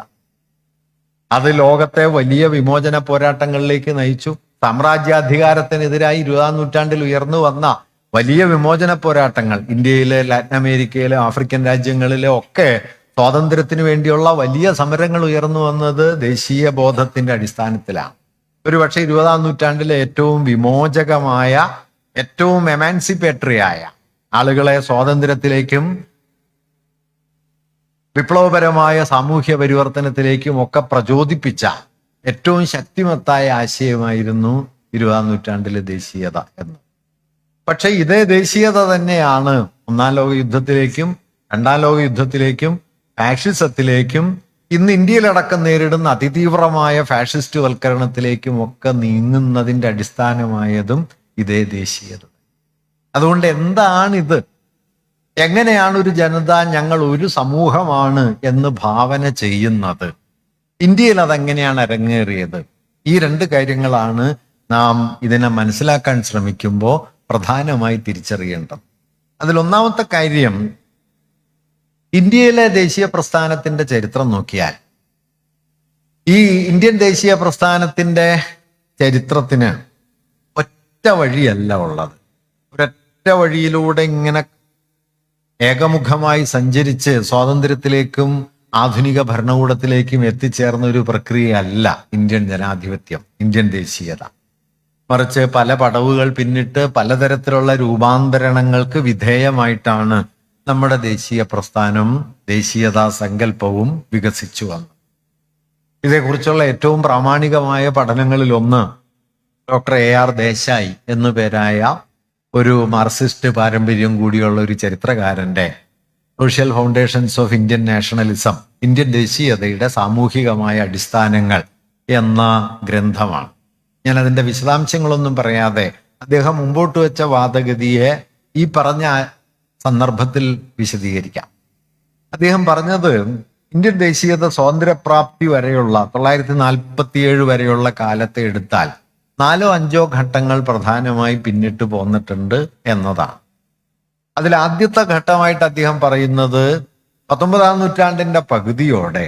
അത് ലോകത്തെ വലിയ വിമോചന പോരാട്ടങ്ങളിലേക്ക് നയിച്ചു. സാമ്രാജ്യാധികാരത്തിനെതിരായി 20-ാം നൂറ്റാണ്ടിൽ ഉയർന്നു വന്ന വലിയ വിമോചന പോരാട്ടങ്ങൾ ഇന്ത്യയിലെ, ലാറ്റിൻ അമേരിക്കയിലെ, ആഫ്രിക്കൻ രാജ്യങ്ങളിലെ ഒക്കെ സ്വാതന്ത്ര്യത്തിന് വേണ്ടിയുള്ള വലിയ സമരങ്ങൾ ഉയർന്നു വന്നത് ദേശീയ ബോധത്തിന്റെ അടിസ്ഥാനത്തിലാണ്. ഒരുപക്ഷെ 20-ാം നൂറ്റാണ്ടിലെ ഏറ്റവും വിമോചകമായ, ഏറ്റവും എമാൻസിപ്പേറ്ററി ആയ, ആളുകളെ സ്വാതന്ത്ര്യത്തിലേക്കും വിപ്ലവപരമായ സാമൂഹ്യ പരിവർത്തനത്തിലേക്കും ഒക്കെ പ്രചോദിപ്പിച്ച ഏറ്റവും ശക്തിമത്തായ ആശയമായിരുന്നു 20-ാം നൂറ്റാണ്ടിലെ ദേശീയത എന്ന്. പക്ഷെ ഇതേ ദേശീയത തന്നെയാണ് 1-ാം ലോക യുദ്ധത്തിലേക്കും 2-ാം ലോക യുദ്ധത്തിലേക്കും ഫാഷിസത്തിലേക്കും ഇന്ന് ഇന്ത്യയിലടക്കം നേരിടുന്ന അതിതീവ്രമായ ഫാഷിസ്റ്റ് വൽക്കരണത്തിലേക്കും ഒക്കെ നീങ്ങുന്നതിൻ്റെ അടിസ്ഥാനമായതും ഇതേ ദേശീയത. അതുകൊണ്ട് എന്താണിത്? എങ്ങനെയാണ് ഒരു ജനത, ഞങ്ങൾ ഒരു സമൂഹമാണ് എന്ന് ഭാവന ചെയ്യുന്നത്? ഇന്ത്യയിൽ അതെങ്ങനെയാണ് അരങ്ങേറിയത്? ഈ രണ്ട് കാര്യങ്ങളാണ് നാം ഇതിനെ മനസ്സിലാക്കാൻ ശ്രമിക്കുമ്പോൾ പ്രധാനമായി തിരിച്ചറിയേണ്ടത്. അതിലൊന്നാമത്തെ കാര്യം, ഇന്ത്യയിലെ ദേശീയ പ്രസ്ഥാനത്തിന്റെ ചരിത്രം നോക്കിയാൽ ഈ ഇന്ത്യൻ ദേശീയ പ്രസ്ഥാനത്തിന്റെ ചരിത്രത്തിന് ഒറ്റ വഴിയല്ല ഉള്ളത്. ഒരൊറ്റ വഴിയിലൂടെ ഇങ്ങനെ ഏകമുഖമായി സഞ്ചരിച്ച് സ്വാതന്ത്ര്യത്തിലേക്കും ആധുനിക ഭരണകൂടത്തിലേക്കും എത്തിച്ചേർന്ന ഒരു പ്രക്രിയയല്ല ഇന്ത്യൻ ജനാധിപത്യം, ഇന്ത്യൻ ദേശീയത. മറിച്ച് പല പടവുകൾ പിന്നിട്ട് പലതരത്തിലുള്ള രൂപാന്തരണങ്ങൾക്ക് വിധേയമായിട്ടാണ് നമ്മുടെ ദേശീയ പ്രസ്ഥാനം, ദേശീയതാ സങ്കല്പവും വികസിച്ചു വന്നത്. ഇതേക്കുറിച്ചുള്ള ഏറ്റവും പ്രാമാണികമായ പഠനങ്ങളിലൊന്ന് ഡോക്ടർ AR ദേശായി എന്നു പേരായ ഒരു മാർക്സിസ്റ്റ് പാരമ്പര്യം കൂടിയുള്ള ഒരു ചരിത്രകാരന്റെ social foundations of Indian nationalism, Indian ദേശീയതയുടെ സാമൂഹികമായ അടിസ്ഥാനങ്ങൾ എന്ന ഗ്രന്ഥമാണ്. ഞാൻ അതിൻ്റെ വിശദാംശങ്ങളൊന്നും പറയാതെ അദ്ദേഹം മുമ്പോട്ട് വെച്ച വാദഗതിയെ ഈ പറഞ്ഞ സന്ദർഭത്തിൽ വിശദീകരിക്കാം. അദ്ദേഹം പറഞ്ഞത്, ഇന്ത്യൻ ദേശീയത സ്വാതന്ത്ര്യപ്രാപ്തി വരെയുള്ള 1947 വരെയുള്ള കാലത്തെ എടുത്താൽ 4-5 ഘട്ടങ്ങൾ പ്രധാനമായി പിന്നിട്ട് പോന്നിട്ടുണ്ട് എന്നതാണ്. അതിൽ ആദ്യത്തെ ഘട്ടമായിട്ട് അദ്ദേഹം പറയുന്നത് 19-ാം നൂറ്റാണ്ടിന്റെ പകുതിയോടെ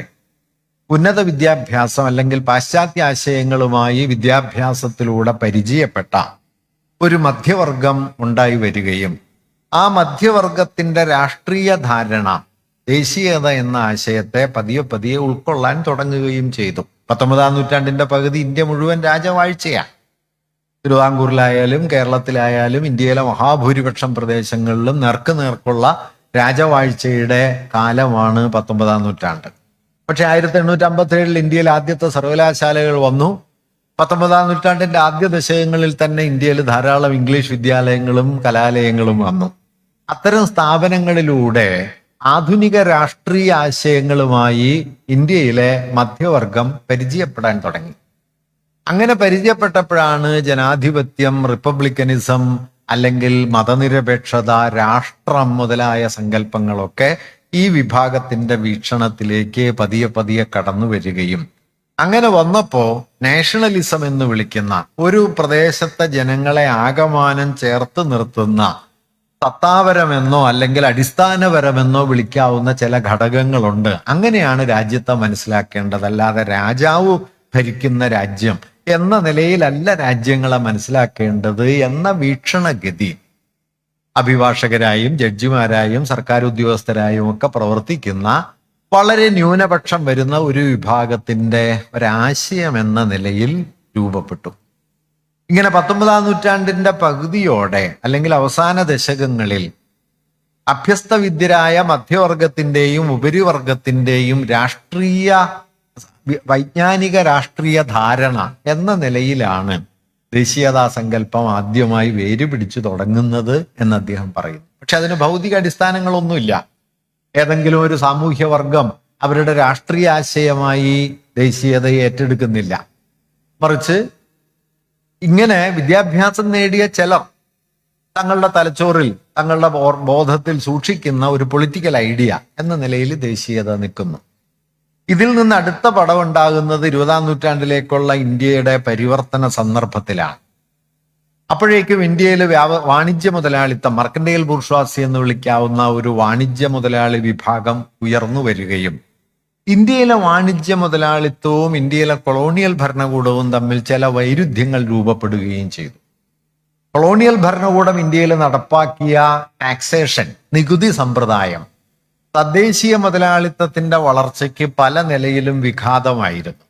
ഉന്നത വിദ്യാഭ്യാസം അല്ലെങ്കിൽ പാശ്ചാത്യ ആശയങ്ങളുമായി വിദ്യാഭ്യാസത്തിലൂടെ പരിചയപ്പെട്ട ഒരു മധ്യവർഗം ഉണ്ടായി വരികയും ആ മധ്യവർഗത്തിന്റെ രാഷ്ട്രീയ ധാരണ ദേശീയത എന്ന ആശയത്തെ പതിയെ പതിയെ ഉൾക്കൊള്ളാൻ തുടങ്ങുകയും ചെയ്തു. 19-ാം നൂറ്റാണ്ടിന്റെ പകുതി ഇന്ത്യ മുഴുവൻ രാജവാഴ്ചയാണ്. തിരുവിതാംകൂറിലായാലും കേരളത്തിലായാലും ഇന്ത്യയിലെ മഹാഭൂരിപക്ഷം പ്രദേശങ്ങളിലും നേർക്കുള്ള രാജവാഴ്ചയുടെ കാലമാണ് 19-ാം നൂറ്റാണ്ട്. പക്ഷെ 1857 ഇന്ത്യയിൽ ആദ്യത്തെ സർവകലാശാലകൾ വന്നു. 19-ാം നൂറ്റാണ്ടിന്റെ ആദ്യ ദശകങ്ങളിൽ തന്നെ ഇന്ത്യയിൽ ധാരാളം ഇംഗ്ലീഷ് വിദ്യാലയങ്ങളും കലാലയങ്ങളും വന്നു. അത്തരം സ്ഥാപനങ്ങളിലൂടെ ആധുനിക രാഷ്ട്രീയ ആശയങ്ങളുമായി ഇന്ത്യയിലെ മധ്യവർഗം പരിചയപ്പെടാൻ തുടങ്ങി. അങ്ങനെ പരിചയപ്പെട്ടപ്പോഴാണ് ജനാധിപത്യം, റിപ്പബ്ലിക്കനിസം അല്ലെങ്കിൽ മതനിരപേക്ഷത, രാഷ്ട്രം മുതലായ സങ്കല്പങ്ങളൊക്കെ ഈ വിഭാഗത്തിന്റെ വീക്ഷണത്തിലേക്ക് പതിയെ പതിയെ കടന്നു വരികയും, അങ്ങനെ വന്നപ്പോ നാഷണലിസം എന്ന് വിളിക്കുന്ന ഒരു പ്രദേശത്തെ ജനങ്ങളെ ആകമാനം ചേർത്ത് നിർത്തുന്ന സത്താപരമെന്നോ അല്ലെങ്കിൽ അടിസ്ഥാനപരമെന്നോ വിളിക്കാവുന്ന ചില ഘടകങ്ങളുണ്ട്. അങ്ങനെയാണ് രാജ്യത്തെ മനസ്സിലാക്കേണ്ടത്. അല്ലാതെ രാജാവ് ഭരിക്കുന്ന രാജ്യം എന്ന നിലയിലല്ല രാജ്യങ്ങളെ മനസ്സിലാക്കേണ്ടത് എന്ന വീക്ഷണഗതി അഭിഭാഷകരായും ജഡ്ജിമാരായും സർക്കാർ ഉദ്യോഗസ്ഥരായും ഒക്കെ പ്രവർത്തിക്കുന്ന വളരെ ന്യൂനപക്ഷം വരുന്ന ഒരു വിഭാഗത്തിന്റെ ഒരാശയം എന്ന നിലയിൽ രൂപപ്പെട്ടു. ഇങ്ങനെ 19-ാം നൂറ്റാണ്ടിന്റെ പകുതിയോടെ അല്ലെങ്കിൽ അവസാന ദശകങ്ങളിൽ അഭ്യസ്തവിദ്യരായ മധ്യവർഗത്തിന്റെയും ഉപരിവർഗത്തിന്റെയും വൈജ്ഞാനിക രാഷ്ട്രീയ ധാരണ എന്ന നിലയിലാണ് ദേശീയതാ സങ്കല്പം ആദ്യമായി വേരുപിടിച്ചു തുടങ്ങുന്നത് എന്ന് അദ്ദേഹം പറയുന്നു. പക്ഷെ അതിന് ഭൗതിക അടിസ്ഥാനങ്ങളൊന്നുമില്ല. ഏതെങ്കിലും ഒരു സാമൂഹ്യ വർഗം അവരുടെ രാഷ്ട്രീയ ആശയമായി ദേശീയതയെ ഏറ്റെടുക്കുന്നില്ല. മറിച്ച് ഇങ്ങനെ വിദ്യാഭ്യാസം നേടിയ ചിലർ തങ്ങളുടെ തലച്ചോറിൽ, തങ്ങളുടെ ബോധത്തിൽ സൂക്ഷിക്കുന്ന ഒരു പൊളിറ്റിക്കൽ ഐഡിയ എന്ന നിലയിൽ ദേശീയത നിൽക്കുന്നു. ഇതിൽ നിന്ന് അടുത്ത പടവുണ്ടാകുന്നത് 20-ാം നൂറ്റാണ്ടിലേക്കുള്ള ഇന്ത്യയുടെ പരിവർത്തന സന്ദർഭത്തിലാണ്. അപ്പോഴേക്കും ഇന്ത്യയിൽ വാണിജ്യ മുതലാളിത്തം, മർക്കന്റൈൽ ബൂർഷ്വാസി എന്ന് വിളിക്കാവുന്ന ഒരു വാണിജ്യ മുതലാളി വിഭാഗം ഉയർന്നു വരികയും ഇന്ത്യയിലെ വാണിജ്യ മുതലാളിത്തവും ഇന്ത്യയിലെ കൊളോണിയൽ ഭരണകൂടവും തമ്മിൽ ചില വൈരുദ്ധ്യങ്ങൾ രൂപപ്പെടുകയും ചെയ്തു. കൊളോണിയൽ ഭരണകൂടം ഇന്ത്യയിൽ നടപ്പാക്കിയ ടാക്സേഷൻ, നികുതി സമ്പ്രദായം തദ്ദേശീയ മുതലാളിത്തത്തിന്റെ വളർച്ചയ്ക്ക് പല നിലയിലും വിഘാതമായിരുന്നു.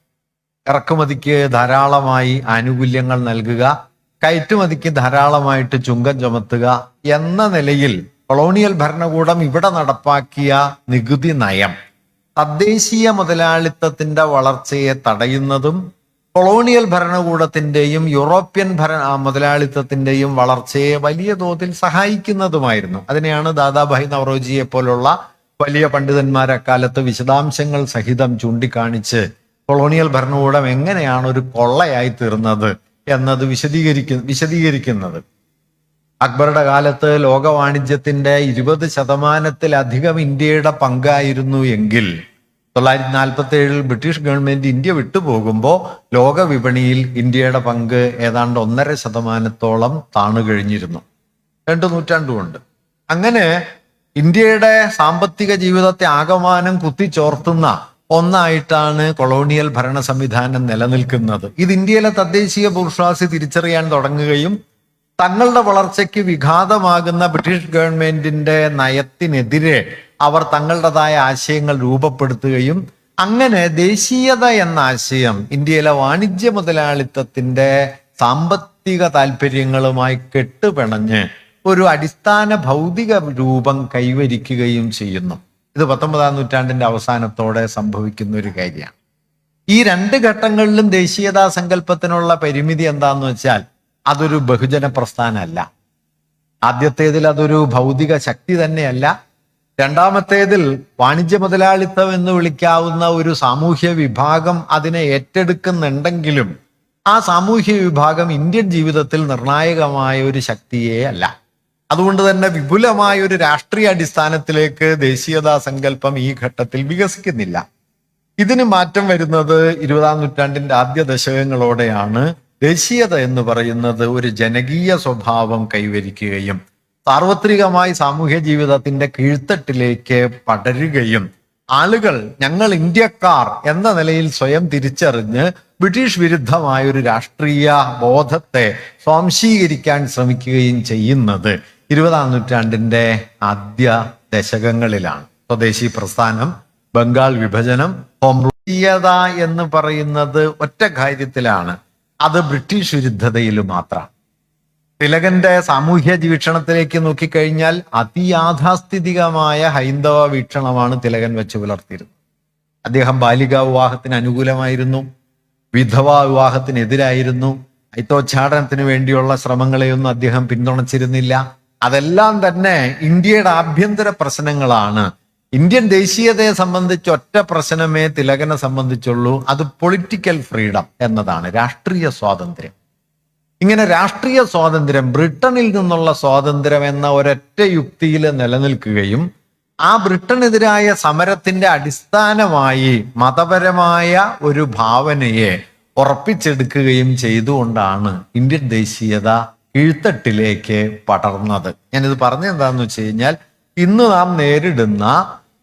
ഇറക്കുമതിക്ക് ധാരാളമായി ആനുകൂല്യങ്ങൾ നൽകുക, കയറ്റുമതിക്ക് ധാരാളമായിട്ട് ചുങ്കം ചുമത്തുക എന്ന നിലയിൽ കൊളോണിയൽ ഭരണകൂടം ഇവിടെ നടപ്പാക്കിയ നികുതി നയം തദ്ദേശീയ മുതലാളിത്തത്തിന്റെ വളർച്ചയെ തടയുന്നതും കൊളോണിയൽ ഭരണകൂടത്തിന്റെയും യൂറോപ്യൻ മുതലാളിത്തത്തിന്റെയും വളർച്ചയെ വലിയ തോതിൽ സഹായിക്കുന്നതുമായിരുന്നു. അതിനെയാണ് ദാദാഭായ് നവറോജിയെ പോലുള്ള വലിയ പണ്ഡിതന്മാർ അക്കാലത്ത് വിശദാംശങ്ങൾ സഹിതം ചൂണ്ടിക്കാണിച്ച് കൊളോണിയൽ ഭരണകൂടം എങ്ങനെയാണ് ഒരു കൊള്ളയായി തീർന്നത് എന്നത് വിശദീകരിക്കുന്നത്. അക്ബറുടെ കാലത്ത് ലോക വാണിജ്യത്തിന്റെ 20% ഇന്ത്യയുടെ പങ്കായിരുന്നു എങ്കിൽ 947 ബ്രിട്ടീഷ് ഗവൺമെന്റ് ഇന്ത്യ വിട്ടുപോകുമ്പോൾ ലോക വിപണിയിൽ ഇന്ത്യയുടെ പങ്ക് ഏതാണ്ട് 1.5% താണു കഴിഞ്ഞിരുന്നു. 2 നൂറ്റാണ്ടുകൊണ്ട്. അങ്ങനെ ഇന്ത്യയുടെ സാമ്പത്തിക ജീവിതത്തെ ആകമാനം കുത്തിച്ചോർത്തുന്ന ഒന്നായിട്ടാണ് കൊളോണിയൽ ഭരണ സംവിധാനം നിലനിൽക്കുന്നത്. ഇത് ഇന്ത്യയിലെ തദ്ദേശീയ ബൂർഷ്വാസി തിരിച്ചറിയാൻ തുടങ്ങുകയും തങ്ങളുടെ വളർച്ചയ്ക്ക് വിഘാതമാകുന്ന ബ്രിട്ടീഷ് ഗവൺമെന്റിന്റെ നയത്തിനെതിരെ അവർ തങ്ങളുടേതായ ആശയങ്ങൾ രൂപപ്പെടുത്തുകയും അങ്ങനെ ദേശീയത എന്ന ആശയം ഇന്ത്യയിലെ വാണിജ്യ മുതലാളിത്തത്തിന്റെ സാമ്പത്തിക താല്പര്യങ്ങളുമായി കെട്ടുപിണഞ്ഞ് ഒരു അടിസ്ഥാന ഭൗതിക രൂപം കൈവരിക്കുകയും ചെയ്യുന്നു. ഇത് 19-ാം നൂറ്റാണ്ടിന്റെ അവസാനത്തോടെ സംഭവിക്കുന്ന ഒരു കാര്യമാണ്. ഈ 2 ഘട്ടങ്ങളിലും ദേശീയതാ സങ്കല്പത്തിനുള്ള പരിമിതി എന്താന്ന് വെച്ചാൽ അതൊരു ബഹുജന പ്രസ്ഥാനമല്ല. ആദ്യത്തേതിൽ അതൊരു ഭൗതിക ശക്തി തന്നെയല്ല. രണ്ടാമത്തേതിൽ വാണിജ്യ മുതലാളിത്തം എന്ന് വിളിക്കാവുന്ന ഒരു സാമൂഹ്യ വിഭാഗം അതിനെ ഏറ്റെടുക്കുന്നുണ്ടെങ്കിലും ആ സാമൂഹ്യ വിഭാഗം ഇന്ത്യൻ ജീവിതത്തിൽ നിർണായകമായ ഒരു ശക്തിയേ അല്ല. അതുകൊണ്ട് തന്നെ വിപുലമായ ഒരു രാഷ്ട്രീയ അടിസ്ഥാനത്തിലേക്ക് ദേശീയതാ സങ്കല്പം ഈ ഘട്ടത്തിൽ വികസിക്കുന്നില്ല. ഇതിന് മാറ്റം വരുന്നത് 20-ാം നൂറ്റാണ്ടിന്റെ ആദ്യ ദശകങ്ങളോടെയാണ്. ദേശീയത എന്ന് പറയുന്നത് ഒരു ജനകീയ സ്വഭാവം കൈവരിക്കുകയും സാർവത്രികമായി സാമൂഹ്യ ജീവിതത്തിന്റെ കീഴ്ത്തട്ടിലേക്ക് പടരുകയും ആളുകൾ ഞങ്ങൾ ഇന്ത്യക്കാർ എന്ന നിലയിൽ സ്വയം തിരിച്ചറിഞ്ഞ് ബ്രിട്ടീഷ് വിരുദ്ധമായ ഒരു രാഷ്ട്രീയ ബോധത്തെ സ്വാംശീകരിക്കാൻ ശ്രമിക്കുകയും ചെയ്യുന്നത് 20-ാം നൂറ്റാണ്ടിന്റെ ആദ്യ ദശകങ്ങളിലാണ്. സ്വദേശി പ്രസ്ഥാനം, ബംഗാൾ വിഭജനം, ദേശീയത എന്ന് പറയുന്നത് ഒറ്റ കാര്യത്തിലാണ്, അത് ബ്രിട്ടീഷ് വിരുദ്ധതയിൽ മാത്രം. തിലകന്റെ സാമൂഹ്യ വീക്ഷണത്തിലേക്ക് നോക്കിക്കഴിഞ്ഞാൽ അതിയാഥാസ്ഥിതികമായ ഹൈന്ദവ വീക്ഷണമാണ് തിലകൻ വെച്ച് പുലർത്തിയിരുന്നത്. അദ്ദേഹം ബാലികാ വിവാഹത്തിന് അനുകൂലമായിരുന്നു, വിധവാ വിവാഹത്തിനെതിരായിരുന്നു, അയിത്തോച്ചാടനത്തിന് വേണ്ടിയുള്ള ശ്രമങ്ങളെയൊന്നും അദ്ദേഹം പിന്തുണച്ചിരുന്നില്ല. അതെല്ലാം തന്നെ ഇന്ത്യയുടെ ആഭ്യന്തര പ്രശ്നങ്ങളാണ്. ഇന്ത്യൻ ദേശീയതയെ സംബന്ധിച്ച് ഒറ്റ പ്രശ്നമേ തിലകനെ സംബന്ധിച്ചുള്ളൂ, അത് പൊളിറ്റിക്കൽ ഫ്രീഡം എന്നതാണ്, രാഷ്ട്രീയ സ്വാതന്ത്ര്യം. ഇങ്ങനെ രാഷ്ട്രീയ സ്വാതന്ത്ര്യം, ബ്രിട്ടനിൽ നിന്നുള്ള സ്വാതന്ത്ര്യം എന്ന ഒരൊറ്റ യുക്തിയിൽ നിലനിൽക്കുകയും ആ ബ്രിട്ടനെതിരായ സമരത്തിന്റെ അടിസ്ഥാനമായി മതപരമായ ഒരു ഭാവനയെ ഉറപ്പിച്ചെടുക്കുകയും ചെയ്തുകൊണ്ടാണ് ഇന്ത്യൻ ദേശീയത കീഴ്ത്തട്ടിലേക്ക് പടർന്നത്. ഞാനിത് പറഞ്ഞെന്താന്ന് വെച്ച് കഴിഞ്ഞാൽ ഇന്ന് നാം നേരിടുന്ന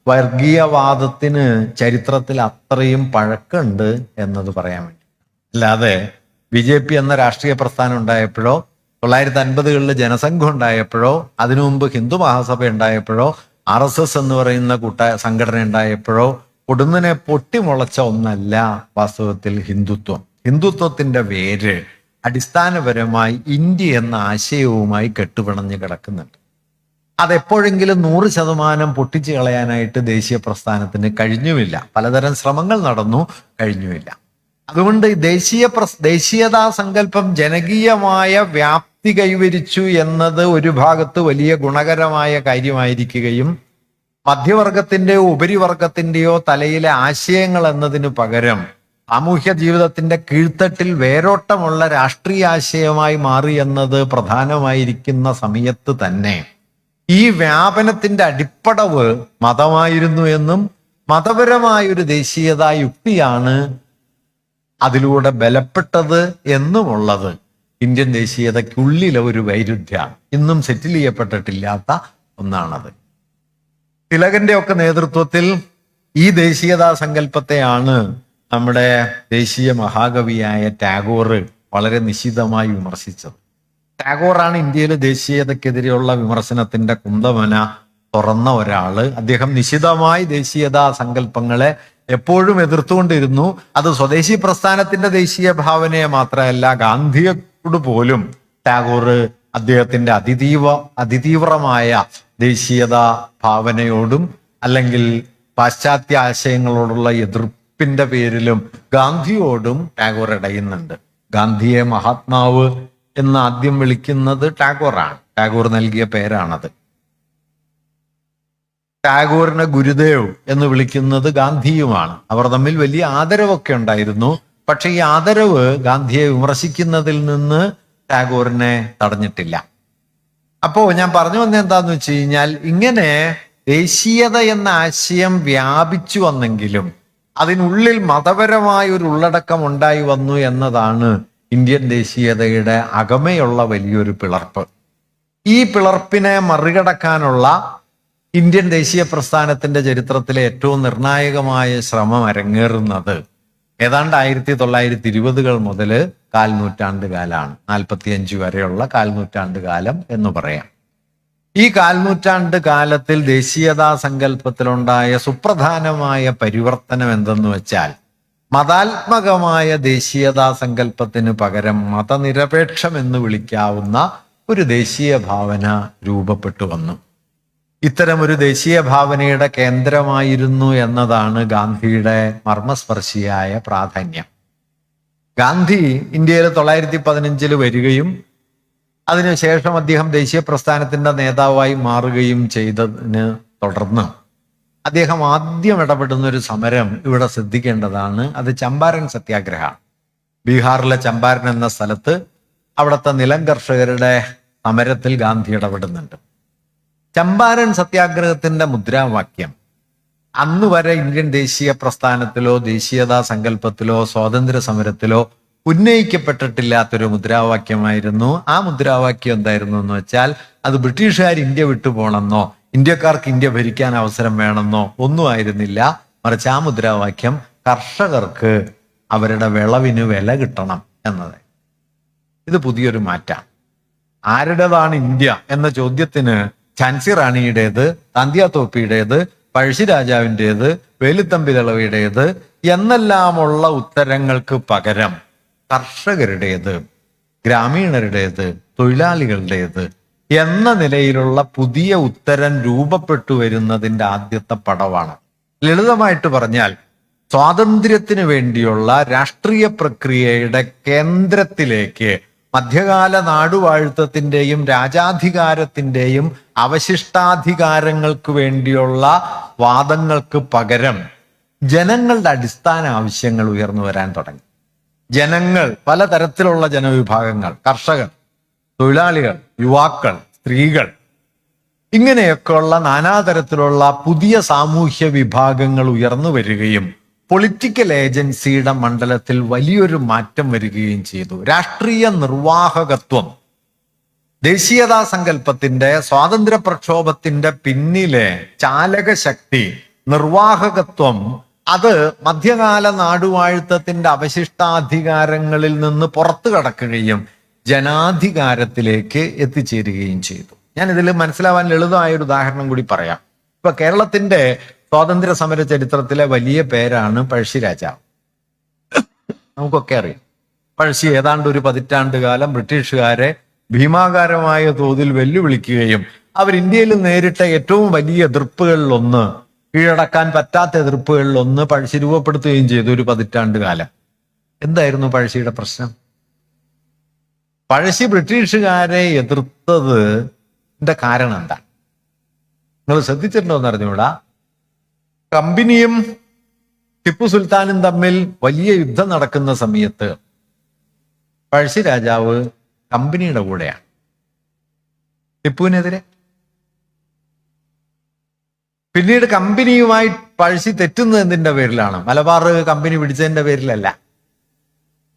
വർഗീയവാദത്തിന് ചരിത്രത്തിൽ അത്രയും പഴക്കമുണ്ട് എന്നത് പറയാൻ വേണ്ടി. അല്ലാതെ BJP എന്ന രാഷ്ട്രീയ പ്രസ്ഥാനം ഉണ്ടായപ്പോഴോ 950-കളിൽ ജനസംഘം ഉണ്ടായപ്പോഴോ അതിനു മുമ്പ് ഹിന്ദു മഹാസഭ ഉണ്ടായപ്പോഴോ RSS എന്ന് പറയുന്ന സംഘടന ഉണ്ടായപ്പോഴോ പൊടുന്നനെ പൊട്ടിമുളച്ച ഒന്നല്ല വാസ്തവത്തിൽ ഹിന്ദുത്വം. ഹിന്ദുത്വത്തിന്റെ വേര് അടിസ്ഥാനപരമായി ഇന്ത്യ എന്ന ആശയവുമായി കെട്ടുപിണഞ്ഞ് കിടക്കുന്നുണ്ട്. അതെപ്പോഴെങ്കിലും 100% പൊട്ടിച്ചു കളയാനായിട്ട് ദേശീയ പ്രസ്ഥാനത്തിന് കഴിഞ്ഞുമില്ല. പലതരം ശ്രമങ്ങൾ നടന്നു, കഴിഞ്ഞുമില്ല. അതുകൊണ്ട് ദേശീയതാ സങ്കല്പം ജനകീയമായ വ്യാപ്തി കൈവരിച്ചു എന്നത് ഒരു ഭാഗത്ത് വലിയ ഗുണകരമായ കാര്യമായിരിക്കുകയും മധ്യവർഗത്തിന്റെയോ ഉപരിവർഗത്തിന്റെയോ തലയിലെ ആശയങ്ങൾ എന്നതിനു പകരം സാമൂഹ്യ ജീവിതത്തിന്റെ കീഴ്ത്തട്ടിൽ വേരോട്ടമുള്ള രാഷ്ട്രീയ ആശയമായി മാറി എന്നത് പ്രധാനമായിരിക്കുന്ന സമയത്ത് തന്നെ ഈ വ്യാപനത്തിന്റെ അടിപ്പടവ് മതമായിരുന്നു എന്നും മതപരമായ ഒരു ദേശീയതാ യുക്തിയാണ് അതിലൂടെ ബലപ്പെട്ടത് എന്നുമുള്ളത് ഇന്ത്യൻ ദേശീയതയ്ക്കുള്ളിലെ ഒരു വൈരുദ്ധ്യമാണ്. ഇന്നും സെറ്റിൽ ചെയ്യപ്പെട്ടിട്ടില്ലാത്ത ഒന്നാണത്. തിലകന്റെ ഒക്കെ നേതൃത്വത്തിൽ ഈ ദേശീയതാ സങ്കല്പത്തെയാണ് നമ്മുടെ ദേശീയ മഹാകവിയായ ടാഗോർ വളരെ നിശിതമായി വിമർശിച്ചത്. ടാഗോറാണ് ഇന്ത്യയിലെ ദേശീയതക്കെതിരെയുള്ള വിമർശനത്തിന്റെ കുന്തമന തുറന്ന ഒരാള്. അദ്ദേഹം നിശിതമായി ദേശീയതാ സങ്കല്പങ്ങളെ എപ്പോഴും എതിർത്തുകൊണ്ടിരുന്നു. അത് സ്വദേശി പ്രസ്ഥാനത്തിന്റെ ദേശീയ ഭാവനയെ മാത്രമല്ല, ഗാന്ധിയോട് പോലും ടാഗോർ അദ്ദേഹത്തിന്റെ അതിതീവ്രമായ ദേശീയതാ ഭാവനയോടും അല്ലെങ്കിൽ പാശ്ചാത്യ ആശയങ്ങളോടുള്ള എതിർപ്പിന്റെ പേരിലും ഗാന്ധിയോടും ടാഗോർ ഇടയുന്നുണ്ട്. ഗാന്ധിയെ മഹാത്മാവ് എന്ന് ആദ്യം വിളിക്കുന്നത് ടാഗോറാണ്. ടാഗോർ നൽകിയ പേരാണത്. ടാഗോറിനെ ഗുരുദേവ് എന്ന് വിളിക്കുന്നത് ഗാന്ധിയുമാണ്. അവർ തമ്മിൽ വലിയ ആദരവൊക്കെ ഉണ്ടായിരുന്നു. പക്ഷെ ഈ ആദരവ് ഗാന്ധിയെ വിമർശിക്കുന്നതിൽ നിന്ന് ടാഗോറിനെ തടഞ്ഞിട്ടില്ല. അപ്പോ ഞാൻ പറഞ്ഞു വന്നത് എന്താന്ന് വെച്ച് കഴിഞ്ഞാൽ, ഇങ്ങനെ ദേശീയത എന്ന ആശയം വ്യാപിച്ചു വന്നെങ്കിലും അതിനുള്ളിൽ മതപരമായ ഒരു ഉള്ളടക്കം ഉണ്ടായി വന്നു എന്നതാണ് ഇന്ത്യൻ ദേശീയതയുടെ അകമയുള്ള വലിയൊരു പിളർപ്പ്. ഈ പിളർപ്പിനെ മറികടക്കാനുള്ള ഇന്ത്യൻ ദേശീയ പ്രസ്ഥാനത്തിന്റെ ചരിത്രത്തിലെ ഏറ്റവും നിർണായകമായ ശ്രമം അരങ്ങേറുന്നത് ഏതാണ്ട് 1920-കൾ മുതൽ കാൽനൂറ്റാണ്ട് കാലാണ്. 45 വരെയുള്ള കാൽനൂറ്റാണ്ട് കാലം എന്ന് പറയാം. ഈ കാൽനൂറ്റാണ്ട് കാലത്തിൽ ദേശീയതാ സങ്കല്പത്തിലുണ്ടായ സുപ്രധാനമായ പരിവർത്തനം എന്തെന്ന് വെച്ചാൽ, മതാത്മകമായ ദേശീയതാ സങ്കല്പത്തിന് പകരം മതനിരപേക്ഷം എന്ന് വിളിക്കാവുന്ന ഒരു ദേശീയ ഭാവന രൂപപ്പെട്ടു വന്നു. ഇത്തരം ഒരു ദേശീയ ഭാവനയുടെ കേന്ദ്രമായിരുന്നു എന്നതാണ് ഗാന്ധിയുടെ മർമ്മസ്പർശിയായ പ്രാധാന്യം. ഗാന്ധി ഇന്ത്യയിൽ 1915 വരികയും അതിനുശേഷം അദ്ദേഹം ദേശീയ പ്രസ്ഥാനത്തിന്റെ നേതാവായി മാറുകയും ചെയ്തതിന് തുടർന്ന് അദ്ദേഹം ആദ്യം ഇടപെടുന്ന ഒരു സമരം ഇവിടെ ശ്രദ്ധിക്കേണ്ടതാണ്. അത് ചമ്പാരൻ സത്യാഗ്രഹമാണ്. ബീഹാറിലെ ചമ്പാരൻ എന്ന സ്ഥലത്ത് അവിടുത്തെ നിലം കർഷകരുടെ സമരത്തിൽ ഗാന്ധി ഇടപെടുന്നുണ്ട്. ചമ്പാരൻ സത്യാഗ്രഹത്തിന്റെ മുദ്രാവാക്യം അന്ന് വരെ ഇന്ത്യൻ ദേശീയ പ്രസ്ഥാനത്തിലോ ദേശീയതാ സങ്കല്പത്തിലോ സ്വാതന്ത്ര്യ സമരത്തിലോ ഉന്നയിക്കപ്പെട്ടിട്ടില്ലാത്തൊരു മുദ്രാവാക്യമായിരുന്നു. ആ മുദ്രാവാക്യം എന്തായിരുന്നു എന്ന് വെച്ചാൽ, അത് ബ്രിട്ടീഷുകാർ ഇന്ത്യ വിട്ടുപോകണമെന്നോ ഇന്ത്യക്കാർക്ക് ഇന്ത്യ ഭരിക്കാൻ അവസരം വേണമെന്നോ ഒന്നും ആയിരുന്നില്ല. മറിച്ച് ആ മുദ്രാവാക്യം കർഷകർക്ക് അവരുടെ വിളവിന് വില കിട്ടണം എന്നത്. ഇത് പുതിയൊരു മാറ്റാണ്. ആരുടേതാണ് ഇന്ത്യ എന്ന ചോദ്യത്തിന് ഝാൻസി റാണിയുടേത്, താന്തിയ തോപ്പിയുടേത്, പഴശ്ശിരാജാവിൻ്റെത്, വേലുത്തമ്പി ദളവയുടേത് എന്നെല്ലാമുള്ള ഉത്തരങ്ങൾക്ക് പകരം കർഷകരുടേത്, ഗ്രാമീണരുടേത്, തൊഴിലാളികളുടേത് എന്ന നിലയിലുള്ള പുതിയ ഉത്തരം രൂപപ്പെട്ടു വരുന്നതിൻ്റെ ആദ്യത്തെ പടവാണ്. ലളിതമായിട്ട് പറഞ്ഞാൽ, സ്വാതന്ത്ര്യത്തിന് വേണ്ടിയുള്ള രാഷ്ട്രീയ പ്രക്രിയയുടെ കേന്ദ്രത്തിലേക്ക് മധ്യകാല നാടുവാഴ്ത്തത്തിൻ്റെയും രാജാധികാരത്തിൻ്റെയും അവശിഷ്ടാധികാരങ്ങൾക്ക് വേണ്ടിയുള്ള വാദങ്ങൾക്ക് പകരം ജനങ്ങളുടെ അടിസ്ഥാന ആവശ്യങ്ങൾ ഉയർന്നു വരാൻ തുടങ്ങി. ജനങ്ങൾ, പലതരത്തിലുള്ള ജനവിഭാഗങ്ങൾ, കർഷകർ, തൊഴിലാളികൾ, യുവാക്കൾ, സ്ത്രീകൾ, ഇങ്ങനെയൊക്കെയുള്ള നാനാതരത്തിലുള്ള പുതിയ സാമൂഹ്യ വിഭാഗങ്ങൾ ഉയർന്നു വരികയും പൊളിറ്റിക്കൽ ഏജൻസിയുടെ മണ്ഡലത്തിൽ വലിയൊരു മാറ്റം വരികയും ചെയ്തു. രാഷ്ട്രീയ നിർവാഹകത്വം, ദേശീയതാ സങ്കല്പത്തിന്റെ, സ്വാതന്ത്ര്യ പ്രക്ഷോഭത്തിന്റെ പിന്നിലെ ചാലക ശക്തി, നിർവാഹകത്വം, അത് മധ്യകാല നാടുവാഴ്ത്തത്തിന്റെ അവശിഷ്ടാധികാരങ്ങളിൽ നിന്ന് പുറത്തു കടക്കുകയും ജനാധികാരത്തിലേക്ക് എത്തിച്ചേരുകയും ചെയ്തു. ഞാൻ ഇതിൽ മനസ്സിലാവാൻ ലളിതമായ ഒരു ഉദാഹരണം കൂടി പറയാം. ഇപ്പൊ കേരളത്തിന്റെ സ്വാതന്ത്ര്യ സമര ചരിത്രത്തിലെ വലിയ പേരാണ് പഴശ്ശിരാജാവ്. നമുക്കൊക്കെ അറിയാം. പഴശ്ശി ഏതാണ്ട് ഒരു 10 പതിറ്റാണ്ട് കാലം ബ്രിട്ടീഷുകാരെ ഭീമാകാരമായ തോതിൽ വെല്ലുവിളിക്കുകയും അവർ ഇന്ത്യയിൽ നേരിട്ട ഏറ്റവും വലിയ എതിർപ്പുകളിലൊന്ന്, കീഴടക്കാൻ പറ്റാത്ത എതിർപ്പുകളിലൊന്ന് പഴശ്ശി രൂപപ്പെടുത്തുകയും ചെയ്തു. ഒരു 10 പതിറ്റാണ്ട് കാലം. എന്തായിരുന്നു പഴശ്ശിയുടെ പ്രശ്നം? പഴശ്ശി ബ്രിട്ടീഷുകാരെ എതിർത്തതിന്റെ കാരണം എന്താ? നിങ്ങൾ ശ്രദ്ധിച്ചിട്ടുണ്ടോ എന്ന് അറിഞ്ഞൂടാ. കമ്പനിയും ടിപ്പു സുൽത്താനും തമ്മിൽ വലിയ യുദ്ധം നടക്കുന്ന സമയത്ത് പഴശ്ശി രാജാവ് കമ്പനിയുടെ കൂടെയാണ് ടിപ്പുവിനെതിരെ. പിന്നീട് കമ്പനിയുമായി പഴശ്ശി തെറ്റുന്നത് എന്തിന്റെ പേരിലാണ്? മലബാർ കമ്പനി പിടിച്ചതിന്റെ പേരിലല്ല,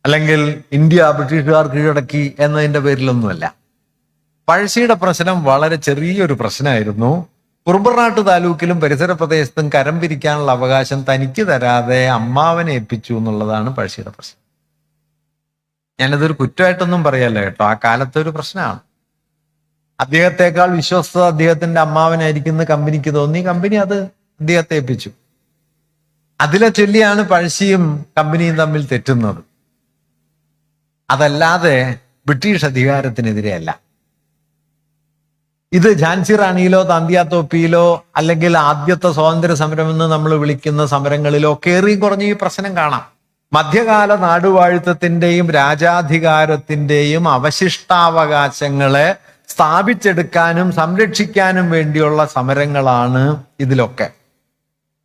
അല്ലെങ്കിൽ ഇന്ത്യ ബ്രിട്ടീഷുകാർ കീഴടക്കി എന്നതിന്റെ പേരിലൊന്നുമല്ല. പഴശ്ശിയുടെ പ്രശ്നം വളരെ ചെറിയൊരു പ്രശ്നമായിരുന്നു. കുറുമ്പനാട്ട് താലൂക്കിലും പരിസര പ്രദേശത്തും കരം പിരിക്കാനുള്ള അവകാശം തനിക്ക് തരാതെ അമ്മാവനെ ഏൽപ്പിച്ചു എന്നുള്ളതാണ് പഴശ്ശിയുടെ പ്രശ്നം. ഞാനിതൊരു കുറ്റമായിട്ടൊന്നും പറയല്ല കേട്ടോ, ആ കാലത്തെ ഒരു പ്രശ്നമാണ്. അദ്ദേഹത്തെക്കാൾ വിശ്വസ്തത അദ്ദേഹത്തിന്റെ അമ്മാവനായിരിക്കുന്ന കമ്പനിക്ക് തോന്നി. കമ്പനി അത് അദ്ദേഹത്തെ ഏൽപ്പിച്ചു. അതിലെ ചൊല്ലിയാണ് പഴശ്ശിയും കമ്പനിയും തമ്മിൽ തെറ്റുന്നത്. അതല്ലാതെ ബ്രിട്ടീഷ് അധികാരത്തിനെതിരെയല്ല. ഇത് ഝാൻസി റാണിയിലോ താന്തിയാത്തോപ്പിയിലോ അല്ലെങ്കിൽ ആദ്യത്തെ സ്വാതന്ത്ര്യ സമരം എന്ന് നമ്മൾ വിളിക്കുന്ന സമരങ്ങളിലോ കേറി കുറഞ്ഞ് ഈ പ്രശ്നം കാണാം. മധ്യകാല നാടുവാഴുത്തത്തിന്റെയും രാജാധികാരത്തിന്റെയും അവശിഷ്ടാവകാശങ്ങളെ സ്ഥാപിച്ചെടുക്കാനും സംരക്ഷിക്കാനും വേണ്ടിയുള്ള സമരങ്ങളാണ് ഇതിലൊക്കെ.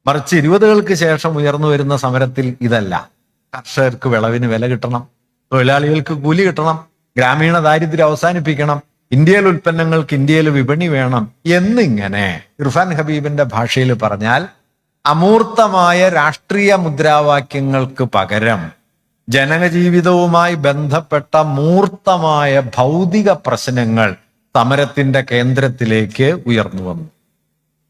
മറിച്ച് 20കൾക്ക് ശേഷം ഉയർന്നു വരുന്ന സമരത്തിൽ ഇതല്ല. കർഷകർക്ക് വിളവിന് വില കിട്ടണം, തൊഴിലാളികൾക്ക് കൂലി കിട്ടണം, ഗ്രാമീണ ദാരിദ്ര്യം അവസാനിപ്പിക്കണം, ഇന്ത്യയിലെ ഉൽപ്പന്നങ്ങൾക്ക് ഇന്ത്യയിൽ വിപണി വേണം എന്നിങ്ങനെ ഇർഫാൻ ഹബീബിന്റെ ഭാഷയിൽ പറഞ്ഞാൽ അമൂർത്തമായ രാഷ്ട്രീയ മുദ്രാവാക്യങ്ങൾക്ക് പകരം ജനജീവിതവുമായി ബന്ധപ്പെട്ട മൂർത്തമായ ഭൗതിക പ്രശ്നങ്ങൾ സമരത്തിന്റെ കേന്ദ്രത്തിലേക്ക് ഉയർന്നു വന്നു.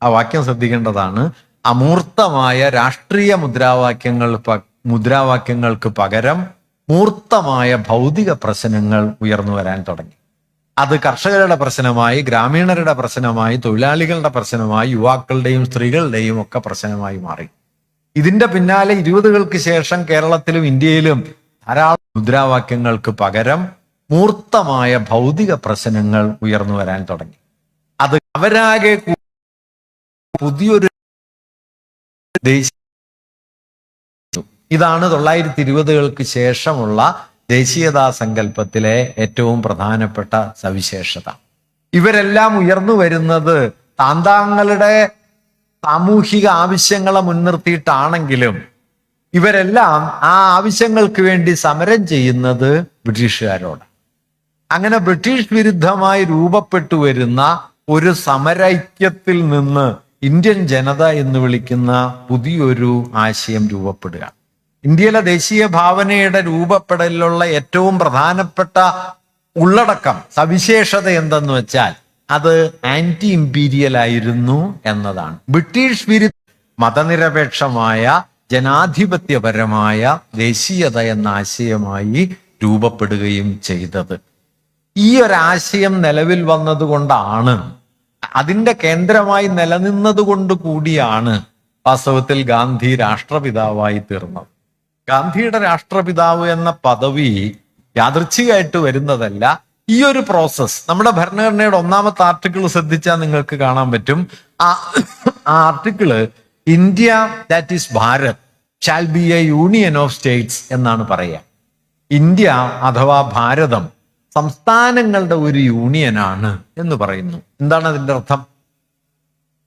ആ വാക്യം ശ്രദ്ധിക്കേണ്ടതാണ്. അമൂർത്തമായ രാഷ്ട്രീയ മുദ്രാവാക്യങ്ങൾക്ക് പകരം മൂർത്തമായ ഭൗതിക പ്രശ്നങ്ങൾ ഉയർന്നു വരാൻ തുടങ്ങി. അത് കർഷകരുടെ പ്രശ്നമായി, ഗ്രാമീണരുടെ പ്രശ്നമായി, തൊഴിലാളികളുടെ പ്രശ്നമായി, യുവാക്കളുടെയും സ്ത്രീകളുടെയും ഒക്കെ പ്രശ്നമായി മാറി. ഇതിന്റെ പിന്നാലെ 20കൾക്ക് ശേഷം കേരളത്തിലും ഇന്ത്യയിലും ധാരാളം മുദ്രാവാക്യങ്ങൾക്ക് പകരം മൂർത്തമായ ഭൗതിക പ്രശ്നങ്ങൾ ഉയർന്നു വരാൻ തുടങ്ങി. അത് അവരാകെ പുതിയൊരു ദേശീയ ഇതാണ് 920കൾക്ക് ശേഷമുള്ള ദേശീയതാ സങ്കല്പത്തിലെ ഏറ്റവും പ്രധാനപ്പെട്ട സവിശേഷത. ഇവരെല്ലാം ഉയർന്നു വരുന്നത് താന്താങ്ങളുടെ സാമൂഹിക ആവശ്യങ്ങളെ മുൻനിർത്തിയിട്ടാണെങ്കിലും ഇവരെല്ലാം ആ ആവശ്യങ്ങൾക്ക് വേണ്ടി സമരം ചെയ്യുന്നത് ബ്രിട്ടീഷുകാരോട്. അങ്ങനെ ബ്രിട്ടീഷ് വിരുദ്ധമായി രൂപപ്പെട്ടു വരുന്ന ഒരു സമരൈക്യത്തിൽ നിന്ന് ഇന്ത്യൻ ജനത എന്ന് വിളിക്കുന്ന പുതിയൊരു ആശയം രൂപപ്പെടുക. ഇന്ത്യയിലെ ദേശീയ ഭാവനയുടെ രൂപപ്പെടലിലുള്ള ഏറ്റവും പ്രധാനപ്പെട്ട ഉള്ളടക്കം, സവിശേഷത എന്തെന്ന് വെച്ചാൽ അത് ആന്റി ഇമ്പീരിയൽ ആയിരുന്നു എന്നതാണ്. ബ്രിട്ടീഷ് വിരുദ്ധ മതനിരപേക്ഷമായ ജനാധിപത്യപരമായ ദേശീയത എന്ന ആശയമായി രൂപപ്പെടുകയും ചെയ്തത്. ഈ ഒരാശയം നിലവിൽ വന്നതുകൊണ്ടാണ്, അതിന്റെ കേന്ദ്രമായി നിലനിന്നത് കൊണ്ട് കൂടിയാണ് വാസ്തവത്തിൽ ഗാന്ധി രാഷ്ട്രപിതാവായി തീർന്നത്. ഗാന്ധിയുടെ രാഷ്ട്രപിതാവ് എന്ന പദവി യാദൃച്ഛികമായിട്ട് വരുന്നതല്ല. ഈ ഒരു പ്രോസസ് നമ്മുടെ ഭരണഘടനയുടെ 1ാമത്തെ ആർട്ടിക്കിൾ ശ്രദ്ധിച്ചാൽ നിങ്ങൾക്ക് കാണാൻ പറ്റും. ആ article India that is Bharat shall be A union of States എന്നാണ് പറയുക. ഇന്ത്യ അഥവാ ഭാരതം സംസ്ഥാനങ്ങളുടെ ഒരു യൂണിയനാണ് എന്ന് പറയുന്നു. എന്താണ് അതിന്റെ അർത്ഥം?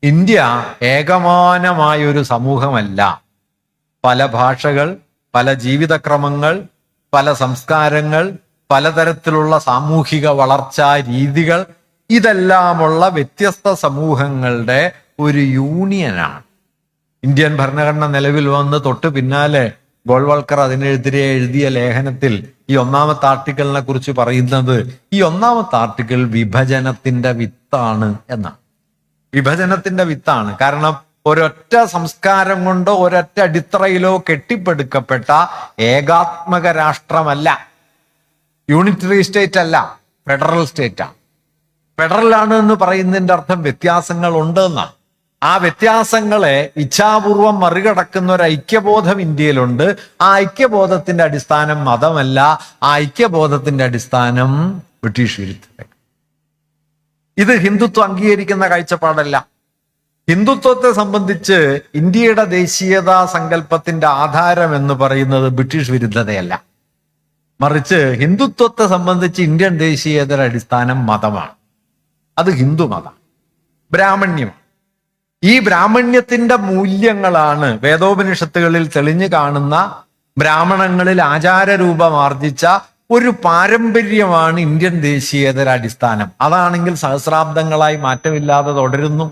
ഇന്ത്യ ഏകമാനമായ ഒരു സമൂഹമല്ല. പല ഭാഷകൾ, പല ജീവിതക്രമങ്ങൾ, പല സംസ്കാരങ്ങൾ, പലതരത്തിലുള്ള സാമൂഹിക വളർച്ചാ രീതികൾ, ഇതെല്ലാമുള്ള വ്യത്യസ്ത സമൂഹങ്ങളുടെ ഒരു യൂണിയനാണ്. ഇന്ത്യൻ ഭരണഘടന നിലവിൽ വന്ന് തൊട്ട് പിന്നാലെ ഗോൾവൾക്കർ അതിനെതിരെ എഴുതിയ ലേഖനത്തിൽ ഈ 1ാമത്തെ ആർട്ടിക്കിളിനെ കുറിച്ച് പറയുന്നത് ഈ 1ാമത്തെ ആർട്ടിക്കിൾ വിഭജനത്തിന്റെ വിത്താണ് എന്നാണ്. വിഭജനത്തിന്റെ വിത്താണ്. കാരണം ഒരൊറ്റ സംസ്കാരം കൊണ്ടോ ഒരൊറ്റ അടിത്തറയിലോ കെട്ടിപ്പടുക്കപ്പെട്ട ഏകാത്മക രാഷ്ട്രമല്ല, യൂണിറ്ററി സ്റ്റേറ്റ് അല്ല, ഫെഡറൽ സ്റ്റേറ്റാണ്. ഫെഡറൽ ആണ് എന്ന് പറയുന്നതിന്റെ അർത്ഥം വ്യത്യാസങ്ങൾ ഉണ്ട് എന്നാണ്. ആ വ്യത്യാസങ്ങളെ ഇച്ഛാപൂർവം മറികടക്കുന്ന ഒരു ഐക്യബോധം ഇന്ത്യയിലുണ്ട്. ആ ഐക്യബോധത്തിന്റെ അടിസ്ഥാനം മതമല്ല, ആ ഐക്യബോധത്തിന്റെ അടിസ്ഥാനം ബ്രിട്ടീഷ് വിരുദ്ധത. ഇത് ഹിന്ദുത്വം അംഗീകരിക്കുന്ന കാഴ്ചപ്പാടല്ല. ഹിന്ദുത്വത്തെ സംബന്ധിച്ച് ഇന്ത്യയുടെ ദേശീയതാ സങ്കല്പത്തിന്റെ ആധാരം എന്ന് പറയുന്നത് ബ്രിട്ടീഷ് വിരുദ്ധതയല്ല, മറിച്ച് ഹിന്ദുത്വത്തെ സംബന്ധിച്ച് ഇന്ത്യൻ ദേശീയതയുടെ അടിസ്ഥാനം മതമാണ്. അത് ഹിന്ദു മതം, ബ്രാഹ്മണ്യം. ഈ ബ്രാഹ്മണ്യത്തിന്റെ മൂല്യങ്ങളാണ് വേദോപനിഷത്തുകളിൽ തെളിഞ്ഞു കാണുന്ന, ബ്രാഹ്മണങ്ങളിൽ ആചാരരൂപമാർജിച്ച ഒരു പാരമ്പര്യമാണ് ഇന്ത്യൻ ദേശീയതയുടെ അടിസ്ഥാനം. അതാണെങ്കിൽ സഹസ്രാബ്ദങ്ങളായി മാറ്റമില്ലാതെ തുടരുന്നു.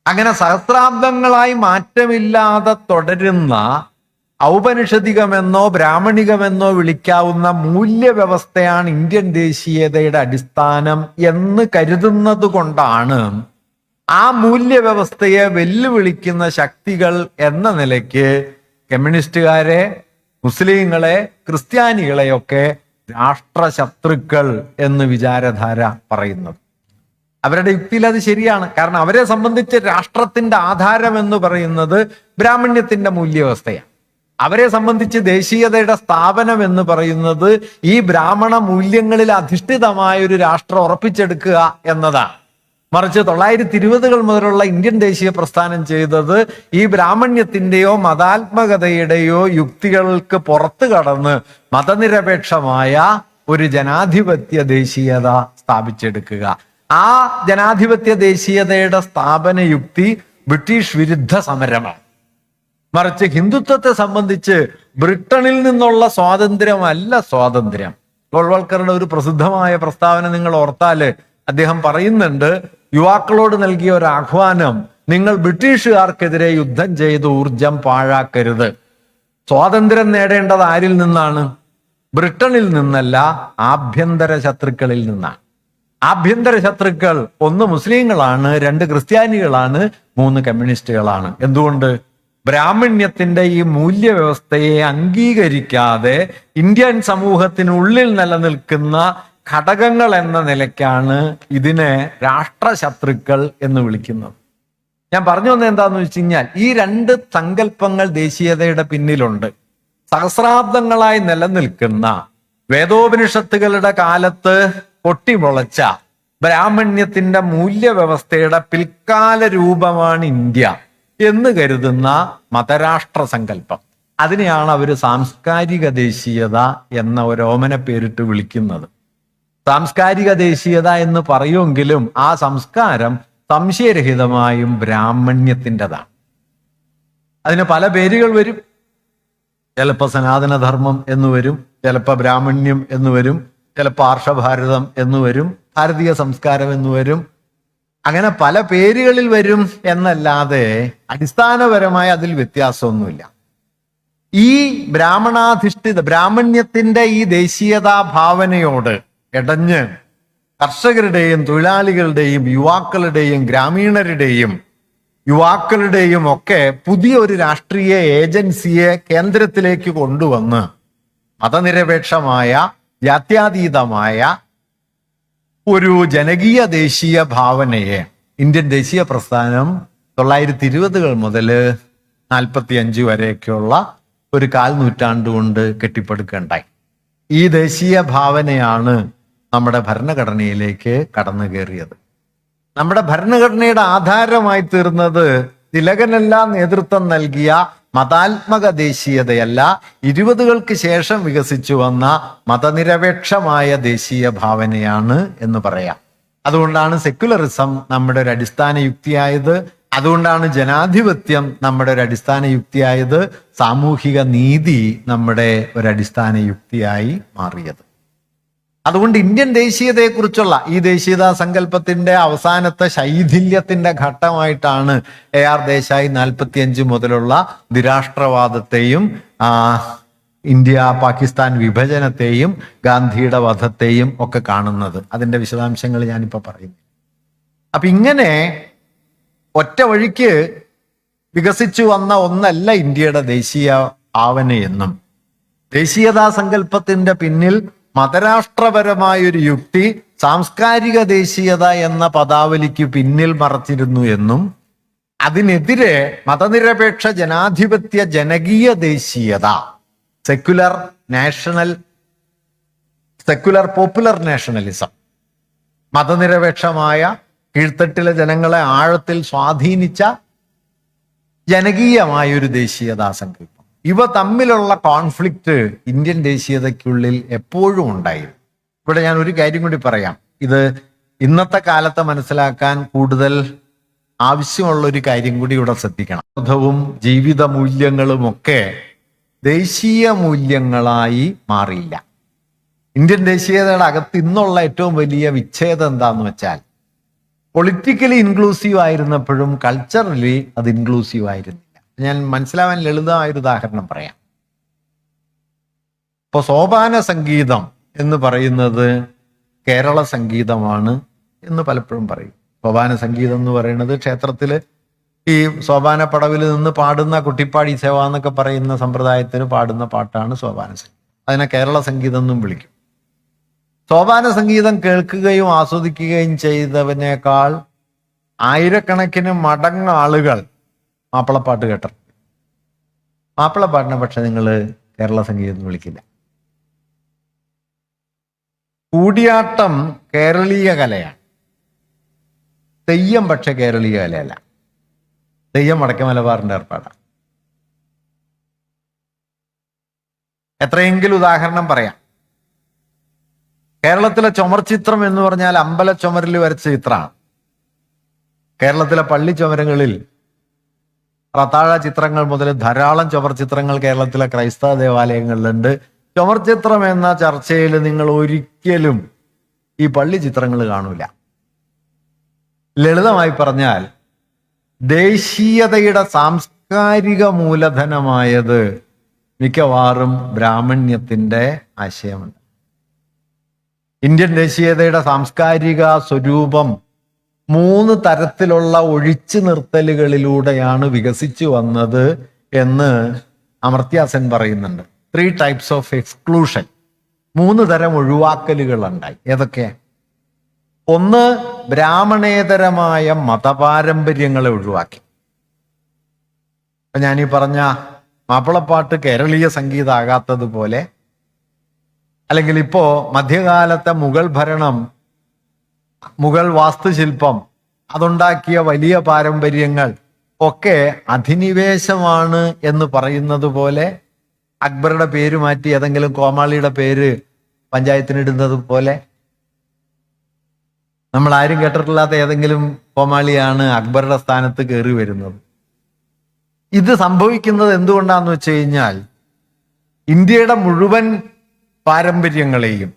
അങ്ങനെ സഹസ്രാബ്ദങ്ങളായി മാറ്റമില്ലാതെ തുടരുന്ന ഔപനിഷദികമെന്നോ ബ്രാഹ്മണികമെന്നോ വിളിക്കാവുന്ന മൂല്യവ്യവസ്ഥയാണ് ഇന്ത്യൻ ദേശീയതയുടെ അടിസ്ഥാനം എന്ന് കരുതുന്നത് കൊണ്ടാണ് ആ മൂല്യവ്യവസ്ഥയെ വെല്ലുവിളിക്കുന്ന ശക്തികൾ എന്ന നിലയ്ക്ക് കമ്മ്യൂണിസ്റ്റുകാരെ, മുസ്ലിങ്ങളെ, ക്രിസ്ത്യാനികളെയൊക്കെ രാഷ്ട്രശത്രുക്കൾ എന്ന് വിചാരധാര പറയുന്നത്. അവരുടെ യുക്തിയിൽ അത് ശരിയാണ്. കാരണം അവരെ സംബന്ധിച്ച് രാഷ്ട്രത്തിന്റെ ആധാരം എന്ന് പറയുന്നത് ബ്രാഹ്മണ്യത്തിന്റെ മൂല്യവ്യവസ്ഥയാണ്. അവരെ സംബന്ധിച്ച് ദേശീയതയുടെ സ്ഥാപനം എന്ന് പറയുന്നത് ഈ ബ്രാഹ്മണ മൂല്യങ്ങളിൽ അധിഷ്ഠിതമായ ഒരു രാഷ്ട്രം ഉറപ്പിച്ചെടുക്കുക എന്നതാണ്. മറിച്ച് 1920-കൾ മുതലുള്ള ഇന്ത്യൻ ദേശീയ പ്രസ്ഥാനം ചെയ്തത് ഈ ബ്രാഹ്മണ്യത്തിന്റെയോ മതാത്മകതയുടെയോ യുക്തികൾക്ക് പുറത്തു കടന്ന് മതനിരപേക്ഷമായ ഒരു ജനാധിപത്യ ദേശീയത സ്ഥാപിച്ചെടുക്കുക. ആ ജനാധിപത്യ ദേശീയതയുടെ സ്ഥാപന യുക്തി ബ്രിട്ടീഷ് വിരുദ്ധ സമരമാണ്. മറിച്ച് ഹിന്ദുത്വത്തെ സംബന്ധിച്ച് ബ്രിട്ടനിൽ നിന്നുള്ള സ്വാതന്ത്ര്യമല്ല സ്വാതന്ത്ര്യം. ഗോൾവൾക്കറുടെ ഒരു പ്രസിദ്ധമായ പ്രസ്താവന നിങ്ങൾ ഓർത്താല് അദ്ദേഹം പറയുന്നുണ്ട്, യുവാക്കളോട് നൽകിയ ഒരു ആഹ്വാനം, നിങ്ങൾ ബ്രിട്ടീഷുകാർക്കെതിരെ യുദ്ധം ചെയ്ത് ഊർജം പാഴാക്കരുത്. സ്വാതന്ത്ര്യം നേടേണ്ടത് ആരിൽ നിന്നാണ്? ബ്രിട്ടനിൽ നിന്നല്ല, ആഭ്യന്തര ശത്രുക്കളിൽ നിന്നാണ്. ആഭ്യന്തര ശത്രുക്കൾ 1 മുസ്ലിങ്ങളാണ്, 2 ക്രിസ്ത്യാനികളാണ്, 3 കമ്മ്യൂണിസ്റ്റുകളാണ്. എന്തുകൊണ്ട്? ബ്രാഹ്മണ്യത്തിന്റെ ഈ മൂല്യവ്യവസ്ഥയെ അംഗീകരിക്കാതെ ഇന്ത്യൻ സമൂഹത്തിനുള്ളിൽ നിലനിൽക്കുന്ന ഘടകങ്ങൾ എന്ന നിലയ്ക്കാണ് ഇതിനെ രാഷ്ട്രശത്രുക്കൾ എന്ന് വിളിക്കുന്നത്. ഞാൻ പറഞ്ഞു വന്നത് എന്താന്ന് വെച്ച് കഴിഞ്ഞാൽ, ഈ 2 സങ്കല്പങ്ങൾ ദേശീയതയുടെ പിന്നിലുണ്ട്. സഹസ്രാബ്ദങ്ങളായി നിലനിൽക്കുന്ന വേദോപനിഷത്തുകളുടെ കാലത്ത് പൊട്ടിമുളച്ച ബ്രാഹ്മണ്യത്തിന്റെ മൂല്യവ്യവസ്ഥയുടെ പിൽക്കാല രൂപമാണ് ഇന്ത്യ എന്ന് കരുതുന്ന മതരാഷ്ട്ര സങ്കല്പം. അതിനെയാണ് അവർ സാംസ്കാരിക ദേശീയത എന്ന ഒരു ഓമന പേരിട്ട് വിളിക്കുന്നത്. സാംസ്കാരിക ദേശീയത എന്ന് പറയുമെങ്കിലും ആ സംസ്കാരം സംശയരഹിതമായും ബ്രാഹ്മണ്യത്തിൻ്റെതാണ്. അതിന് പല പേരുകൾ വരും. ചിലപ്പോൾ സനാതനധർമ്മം എന്ന് വരും, ചിലപ്പോൾ ബ്രാഹ്മണ്യം എന്ന് വരും, ചിലപ്പോൾ ആർഷഭാരതം എന്ന് വരും, ഭാരതീയ സംസ്കാരം എന്ന് വരും. അങ്ങനെ പല പേരുകളിൽ വരും എന്നല്ലാതെ അടിസ്ഥാനപരമായ അതിൽ വ്യത്യാസമൊന്നുമില്ല. ഈ ബ്രാഹ്മണ്യത്തിന്റെ ഈ ദേശീയതാ ഭാവനയോട് ഇടഞ്ഞ് കർഷകരുടെയും തൊഴിലാളികളുടെയും യുവാക്കളുടെയും ഗ്രാമീണരുടെയും യുവാക്കളുടെയും ഒക്കെ പുതിയ ഒരു രാഷ്ട്രീയ ഏജൻസിയെ കേന്ദ്രത്തിലേക്ക് കൊണ്ടുവന്ന് മതനിരപേക്ഷമായ ജാത്യാതീതമായ ഒരു ജനകീയ ദേശീയ ഭാവനയെ ഇന്ത്യൻ ദേശീയ പ്രസ്ഥാനം 1920-കൾ മുതൽ 45 വരെയൊക്കെയുള്ള ഒരു 1/4 നൂറ്റാണ്ട് കൊണ്ട് കെട്ടിപ്പടുക്കുകയുണ്ടായി. ഈ ദേശീയ ഭാവനയാണ് നമ്മുടെ ഭരണഘടനയിലേക്ക് കടന്നു കയറിയത്. നമ്മുടെ ഭരണഘടനയുടെ ആധാരമായി തീർന്നത് തിലകനെല്ലാം നേതൃത്വം നൽകിയ മതാത്മക ദേശീയതയല്ല, 20-കൾക്ക് ശേഷം വികസിച്ചു വന്ന മതനിരപേക്ഷമായ ദേശീയ ഭാവനയാണ് എന്ന് പറയാം. അതുകൊണ്ടാണ് സെക്യുലറിസം നമ്മുടെ ഒരു അടിസ്ഥാന യുക്തിയായത്. അതുകൊണ്ടാണ് ജനാധിപത്യം നമ്മുടെ ഒരു അടിസ്ഥാന യുക്തിയായത്. സാമൂഹിക നീതി നമ്മുടെ ഒരു അടിസ്ഥാന യുക്തിയായി മാറിയത്. അതുകൊണ്ട് ഇന്ത്യൻ ദേശീയതയെക്കുറിച്ചുള്ള ഈ ദേശീയതാ സങ്കല്പത്തിന്റെ അവസാനത്തെ ശൈഥില്യത്തിന്റെ ഘട്ടമായിട്ടാണ് AR ദേശായി 45 മുതലുള്ള നിരാഷ്ട്രവാദത്തെയും ഇന്ത്യ പാകിസ്ഥാൻ വിഭജനത്തെയും ഗാന്ധിയുടെ വധത്തെയും ഒക്കെ കാണുന്നത്. അതിന്റെ വിശദാംശങ്ങൾ ഞാനിപ്പോൾ പറയുന്നു. അപ്പൊ ഇങ്ങനെ ഒറ്റ വഴിക്ക് വികസിച്ചു വന്ന ഒന്നല്ല ഇന്ത്യയുടെ ദേശീയ ഭാവനയെന്നും, ദേശീയതാ സങ്കല്പത്തിന്റെ പിന്നിൽ മതരാഷ്ട്രപരമായൊരു യുക്തി സാംസ്കാരിക ദേശീയത എന്ന പദാവലിക്ക് പിന്നിൽ മറച്ചിരുന്നു എന്നും, അതിനെതിരെ മതനിരപേക്ഷ ജനാധിപത്യ ജനകീയ ദേശീയത, സെക്യുലർ പോപ്പുലർ നാഷണലിസം, മതനിരപേക്ഷമായ കീഴ്ത്തട്ടിലെ ജനങ്ങളെ ആഴത്തിൽ സ്വാധീനിച്ച ജനകീയമായൊരു ദേശീയതാ സങ്കല്പം, ഇവ തമ്മിലുള്ള കോൺഫ്ലിക്റ്റ് ഇന്ത്യൻ ദേശീയതയ്ക്കുള്ളിൽ എപ്പോഴും ഉണ്ടായിരുന്നു. ഇവിടെ ഞാൻ ഒരു കാര്യം കൂടി പറയാം. ഇത് ഇന്നത്തെ കാലത്ത് മനസ്സിലാക്കാൻ കൂടുതൽ ആവശ്യമുള്ള ഒരു കാര്യം കൂടി ഇവിടെ ശ്രദ്ധിക്കണം. ബോധവും ജീവിത മൂല്യങ്ങളും ഒക്കെ ദേശീയ മൂല്യങ്ങളായി മാറിയില്ല. ഇന്ത്യൻ ദേശീയതയുടെ അകത്ത് ഇന്നുള്ള ഏറ്റവും വലിയ വിച്ഛേദം എന്താന്ന് വെച്ചാൽ, പൊളിറ്റിക്കലി ഇൻക്ലൂസീവ് ആയിരുന്നപ്പോഴും കൾച്ചറലി അത് ഇൻക്ലൂസീവ് ആയിരുന്നില്ല. ഞാൻ മനസ്സിലാവാൻ ലളിതമായൊരു ഉദാഹരണം പറയാം. ഇപ്പൊ സോപാന സംഗീതം എന്ന് പറയുന്നത് കേരള സംഗീതമാണ് എന്ന് പലപ്പോഴും പറയും. സോപാന സംഗീതം എന്ന് പറയുന്നത് ക്ഷേത്രത്തിൽ ഈ സോപാന പടവിൽ നിന്ന് പാടുന്ന കുട്ടിപ്പാടി സേവ എന്നൊക്കെ പറയുന്ന സമ്പ്രദായത്തിന് പാടുന്ന പാട്ടാണ് സോപാന സംഗീതം. അതിനെ കേരള സംഗീതം എന്നും വിളിക്കും. സോപാന സംഗീതം കേൾക്കുകയും ആസ്വദിക്കുകയും ചെയ്തവനേക്കാൾ ആയിരക്കണക്കിന് മടങ്ങ് ആളുകൾ മാപ്പിളപ്പാട്ട് കേട്ടു. മാപ്പിളപ്പാട്ടിനെ പക്ഷെ നിങ്ങൾ കേരള സംഗീതം എന്ന് വിളിക്കില്ല. കൂടിയാട്ടം കേരളീയ കലയാണ്. തെയ്യം പക്ഷെ കേരളീയ കലയല്ല. തെയ്യം വടക്കേ മലബാറിന്റെ ഏർപ്പാടാണ്. എത്രയെങ്കിലും ഉദാഹരണം പറയാം. കേരളത്തിലെ ചുമർ ചിത്രം എന്ന് പറഞ്ഞാൽ അമ്പല ചുമരിൽ വരച്ച ചിത്രമാണ്. കേരളത്തിലെ പള്ളി ചുമരങ്ങളിൽ റത്താഴ ചിത്രങ്ങൾ മുതൽ ധാരാളം ചുമർ ചിത്രങ്ങൾ കേരളത്തിലെ ക്രൈസ്തവ ദേവാലയങ്ങളിലുണ്ട്. ചുമർ ചിത്രം എന്ന ചർച്ചയിൽ നിങ്ങൾ ഒരിക്കലും ഈ പള്ളി ചിത്രങ്ങൾ കാണൂല. ലളിതമായി പറഞ്ഞാൽ ദേശീയതയുടെ സാംസ്കാരിക മൂലധനമായത് മിക്കവാറും ബ്രാഹ്മണ്യത്തിന്റെ ആശയമുണ്ട്. ഇന്ത്യൻ ദേശീയതയുടെ സാംസ്കാരിക സ്വരൂപം 3 തരത്തിലുള്ള ഒഴിച്ചു നിർത്തലുകളിലൂടെയാണ് വികസിച്ചു വന്നത് എന്ന് അമർത്യ സെൻ പറയുന്നുണ്ട്. 3 types of exclusion. 3 തരം ഒഴിവാക്കലുകൾ ഉണ്ടായി. ഏതൊക്കെ? ഒന്ന്, ബ്രാഹ്മണേതരമായ മതപാരമ്പര്യങ്ങളെ ഒഴിവാക്കി. അപ്പൊ ഞാനീ പറഞ്ഞ മാപ്പിളപ്പാട്ട് കേരളീയ സംഗീതമാകാത്തതുപോലെ, അല്ലെങ്കിൽ ഇപ്പോ മധ്യകാലത്തെ മുഗൾ ഭരണം, മുഗൾ വാസ്തുശില്പം, അതുണ്ടാക്കിയ വലിയ പാരമ്പര്യങ്ങൾ ഒക്കെ അധിനിവേശമാണ് എന്ന് പറയുന്നത് പോലെ, അക്ബറുടെ പേര് മാറ്റി ഏതെങ്കിലും കോമാളിയുടെ പേര് പഞ്ചായത്തിനിടുന്നത് പോലെ, നമ്മൾ ആരും കേട്ടിട്ടില്ലാത്ത ഏതെങ്കിലും കോമാളിയാണ് അക്ബറുടെ സ്ഥാനത്ത് കയറി വരുന്നത്. ഇത് സംഭവിക്കുന്നത് എന്തുകൊണ്ടാന്ന് വെച്ച് കഴിഞ്ഞാൽ ഇന്ത്യയുടെ മുഴുവൻ പാരമ്പര്യങ്ങളെയും